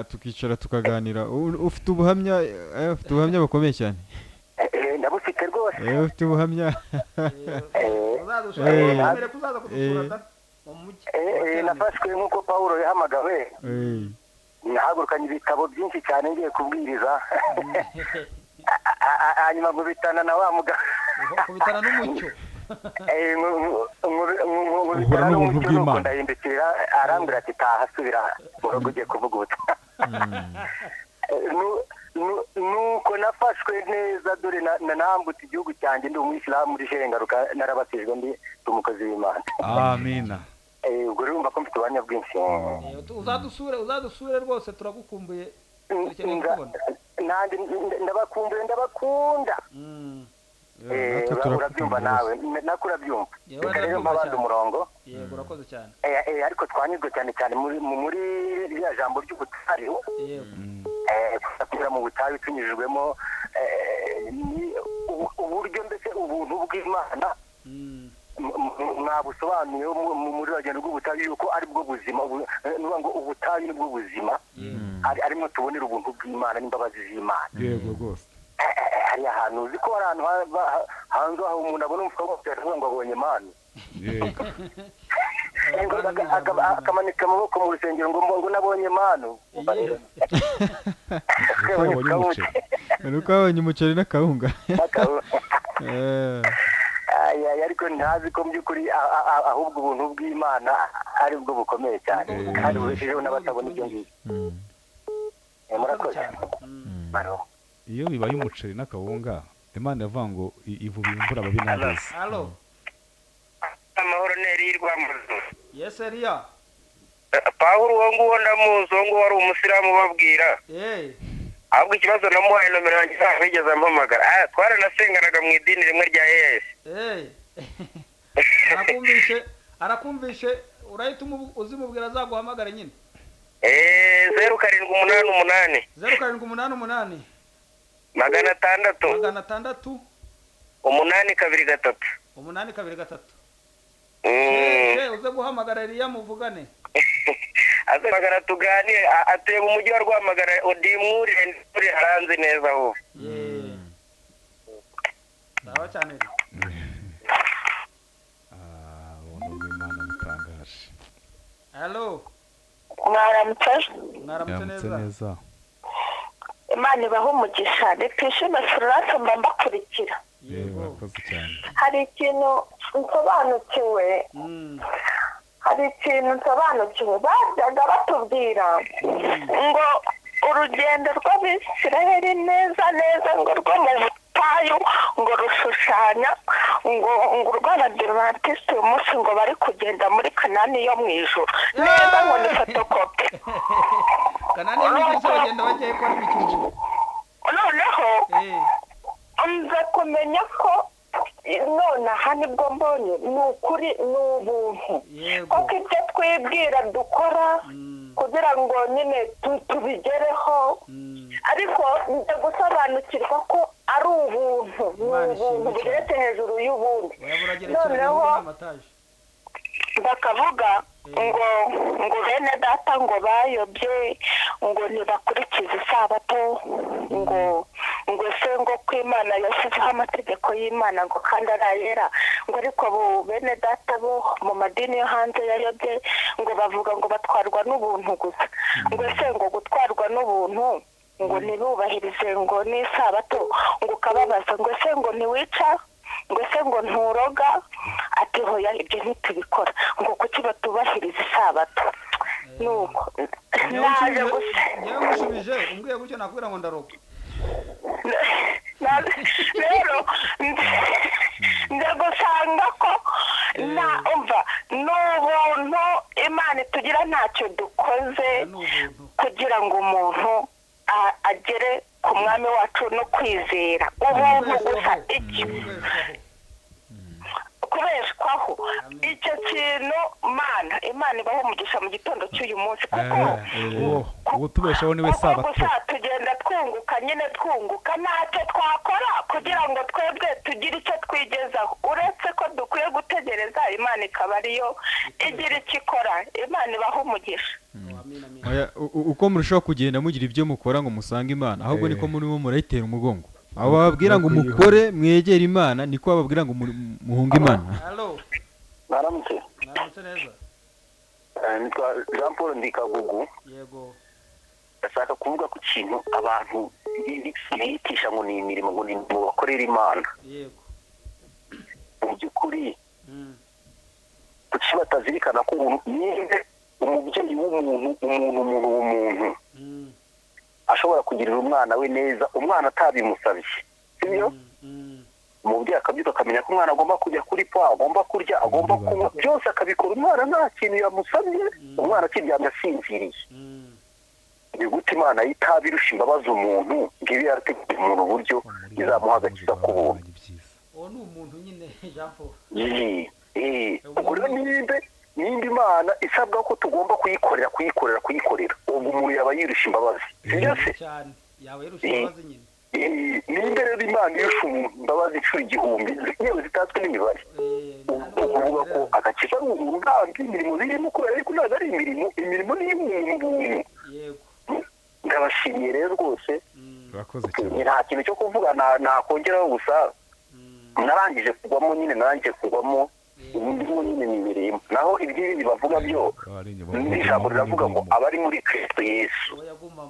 tukicara tukaganira ufite ubuhamya bukomeye cyane ndabufite rwose ufite ubuhamya nafashwe nk'uko Pawulo yahamagawe nahagurukanye ibitabo byinshi cyane ngiye kubwiriza hanyuma nkubitana na wa mugabo kubitana n'umucyo uhura n'ubuntu bw'Imana ndahindukira arambwira ati taha subira mu rugo ugiye kuvuga ubutumwa nuko nafashwe neza dore nambutse igihugu cyanjye ndi umwisilamu muri ngaruka narabatijwe ndi umukozi w'Imana. Amina. Ubwo rero urumva ko mfite ubuhamya bwinshi. uzadusure rwose turagukumbuye nanjye ndabakunda urabyumva nawe nakurabyumva rero mpabaza umurongo yego urakoze cyane ariko twanyuzwe cyane cyane muri rya jambo ry'ubutari kugira mu butayu tunyujijwemo uburyo mbese ubuntu bw'Imana mwabusobanuye muri rugendo rw'ubutayu yuko ari bwo buzima nuvuga ngo ubutayu nibwo buzima arimo tubonera ubuntu bw'Imana n'imbabazi z'Imana. Yego rwose hari ahantu uzi ko hari ahantu hanze aho umuntu abona umufuka w'umutekano ngo abonye Imana akamanika amaboko mu rusengero ngo nabonye Imana nuko abonye umuceri n'akawunga ariko ntazi ko mu by'ukuri ahubwo ubuntu bw'Imana ari bwo bukomeye cyane kandi burushijeho n'abatabona ibyo ngibyo. Murakoze. Iyo bibaye umuceri n'akawunga Imana yavuga ngo ivuba imvura babi n'abeza. Allo amahoro nerirwa muzo yes Elia Pawulo nguwo ndamuzi ngo wari umusiramu babwira ahubwo ikibazo namuhaye nomero yanjye ntabigeze ampamagara twaranasenganaga mu idini rimwe rya Yesu arakumvishe urahita uzimubwira azaguhamagara nyine 0788 0788 600 823 uze guhamagara Elia muvugane azamagara tuganire ateye mu mujyi wa Rwamagana odimwurire nduri haranze neza aho sawa cyane ubuntu bw'Imana butangaje. Allo mwaramutse neza Imana ibaho umugisha twishime surate mba mbakurikira yego urakoze cyane hari ikintu nsobanukiwe bajyaga batubwira ngo urugendo rw'Abisiraheli neza ngo rwo mu butayu ngo rushushanya ngo urw'Abadivantisiti uyu munsi ngo bari kugenda muri Kanani yo mu ijuru neza ngo ni fotokopi Kanani yo mu ijuru bagenda bagiye gukora imikino noneho nza kumenya ko none aha nibwo mbonye ni ukuri ni ubuntu kuko ibyo twibwira dukora kugira ngo nyine tubigereho ariko njya gusobanukirwa ko ari ubuntu bugeretse hejuru y'ubundi noneho bakavuga ngo bene data ngo bayobye ngo ntibakurikize isabato ngo se ngo ko Imana yashyizeho amategeko y'Imana ngo kandi arayera ngo ariko bene data bo mu madini yo hanze yayobye ngo bavuga ngo batwarwa n'ubuntu gusa ngo se ngo gutwarwa n'ubuntu ngo ntibubahirize ngo n'isabato ngo ukababaza ngo se ngo ntiwica ngo se ngo nturoga ati hoya ibyo ntitubikora ngo kuki batubahiriza isabato nuko naje gusa yamushubije umbwiye gutyo nakubwira ngo ndaroga rero njya gusanga ko umva n'ubuntu imana itugira ntacyo dukoze kugira ngo umuntu agere ku mwami wacu no kwizera ubuntu gusa icyo kubeshwaho icyo kintu imana ibaho umugisha mu gitondo cy'uyu munsi kuko ubu tubeshaho niwe sabato gusa tugenda twunguka nyine twunguka ntacyo twakora kugira ngo twebwe tugire icyo twigezaho uretse ko dukwiye gutegereza imana ikaba ariyo igira icyo ikora imana ibaho umugisha uko murushaho kugenda mugira ibyo mukora ngo musange imana ahubwo niko murimo murayitera umugongo abo bababwira ngo mukore mwegere imana niko bababwira ngo muhunge imana. Naramutse neza nitwa Jean Paul Ndikagugu. Yego ndashaka kuvuga ku kintu abantu biyitisha ngo ni imirimo ngo ni mu bakorera imana. Yego mu by'ukuri kuki batazirikana ko niba umubyeyi w'umuntu ashobora kugirira umwana we neza umwana atabimusabye sibyo umubyeyi akabyuka akamenya ko umwana agomba kujya kuri po agomba kurya agomba kunywa byose akabikora umwana nta kintu yamusabye umwana akiryamye asinziriye ni gute imana itabirusha imbabazi umuntu ngibi yarateguye umuntu uburyo izamuha agakiza k'ubuntu uwo ni umuntu nyine Jean Paul ubwo rero nimba imana isabwa ko tugomba kuyikorera ubwo umuntu yaba yirusha imbabazi sibyo se cyane yaba yirusha imbabazi nyine nimba rero imana irusha umuntu imbabazi inshuro 1000 yewe zitatswe n'imibare uvuga ko agakiza ari umugambi imirimo zirimo kubera ariko ntabwo ari imirimo ni iy'umuntu. Yego ndabashimiye rero rwose urakoze cyane nta kintu cyo kuvuga nakongeraho gusa narangije kugwamo ndimo nyine nimirimo naho iby'ibindi bavuga byo n'ijambo riravuga ngo abari muri Kristo Yesu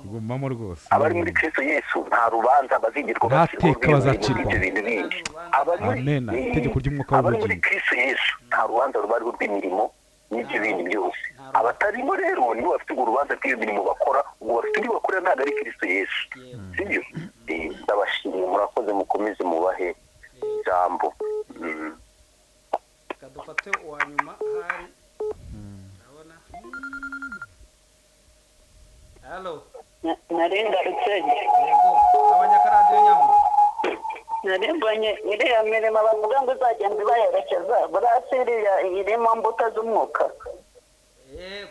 gumamo rwose abari muri Kristo Yesu nta rubanza bazigirwa ntateka bazacirwa amen itegeko ry'umwuka abari muri Kristo Yesu nta rubanza rubariho rw'imirimo n'ibyo bindi byose abatarimo rero nibo bafite urubanza rw'imirimo bakora ubwo bafite ibyo bakora ntabwo ari Kristo Yesu sibyo ndabashimiye murakoze mukomeze mubahe ijambo. dufate uwa nyuma hari urabona halo narinda rucenye yego abanyakaradiyo nyamo narimbonye iriya mirimo bavuga ngo uzagenda baherekeza burasiriya irimo mbuto z'umwuka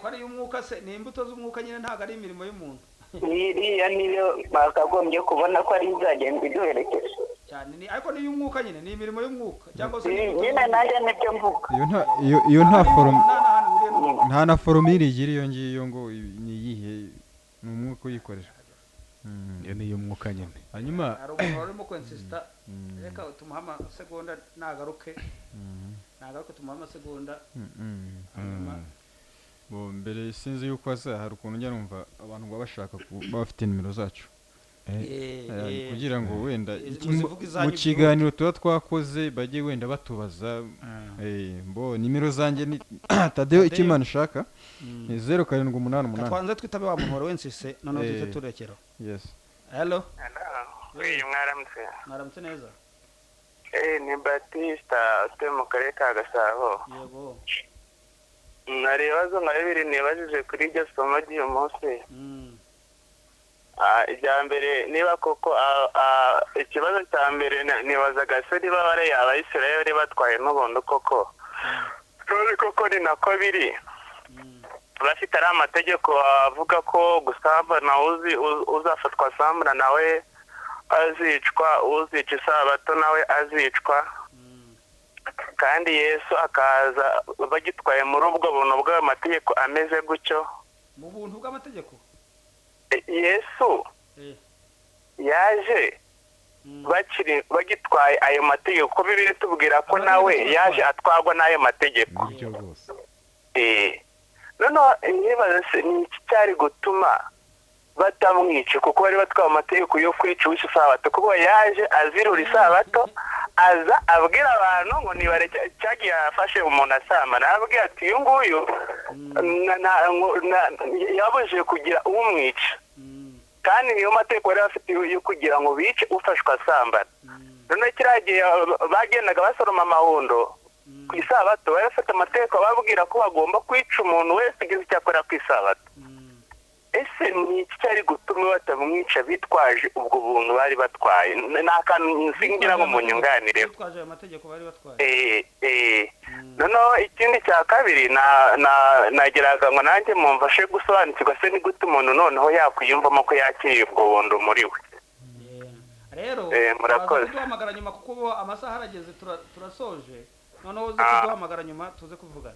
ko ari iy'umwuka se ni imbuto z'umwuka nyine ntabwo ari imirimo y'umuntu iriya niyo bakagombye kubona ko ari izagenda iduherekeje cyane ariko ni iy'umwuka nyine ni imirimo y'umwuka cyangwa se nyine nanjye nibyo mvuga iyo nta na foromire igira iyo ngiyo ngo ni iyihe ni umwuka uyikorera iyo ni iy'umwuka nyine hanyuma hari umuntu warimo kwensisita reka tumuha amasegonda nagaruke tumuha amasegonda hanyuma mbere sinzi yuko hari ukuntu njya numva abantu baba bashaka kuba bafite nimero zacu kugira ngo wenda mu kiganiro tuba twakoze bajye wenda batubaza nimero zanjye ni Tadeo icyo Imana ishaka ni 0788 twanze twitabe wa muntu wensise none tuze turekera. Yes hello mwaramutse neza ni Batista atuye mu karere ka Gasabo. Yego nari ibibazo nka bibiri nibajije kuri iryo somo ry'uyu munsi. Ijya mbere niba koko ikibazo cya mbere nibazaga se niba bariya abayisirayeli batwaye n'ubundi koko koko ni nako biri bafite ari amategeko avuga ko gusambana uzafatwa asambana nawe azicwa uzica isabato nawe azicwa kandi Yesu akaza bagitwaye muri ubwo buntu bw'amategeko ameze gutyo mu buntu bw'amategeko Yesu yaje bagitwaye ayo mategeko ko bibiri tubwira ko nawe yaje atwagwa n'ayo mategeko noneho nibaza se ni iki cyari gutuma batamwica kuko bari batwaye amategeko yo kwica wishe isabato kuko yaje azirura isabato aza abwira abantu ngo nibareke cyagiye afashe umuntu asambana ababwira ati uyu nguyu yabujije kugira umwica kandi niyo mategeko yari afite yo kugira ngo bice ufashwe asambana noneho kiriya gihe bagendaga basoroma amahundo ku isabato bari bafite amategeko bababwira ko bagomba kwica umuntu wese ugize icyo akora ku isabato. Ese ni iki cyari gutuma batamwica bitwaje ubwo buntu bari batwaye? Ni akantu nsingira ngo munyunganireho. bitwaje ayo mategeko bari batwaye. Noneho ikindi cya kabiri nagiraga ngo nanjye mumfashe gusobanukirwa se ni gute umuntu noneho yakwiyumvamo ko yakiriye ubwo bundi muri we. Rero murakoze. duhamagara nyuma kuko amasaha arageze turasoje, noneho uze kuduhamagara nyuma tuze kuvugana.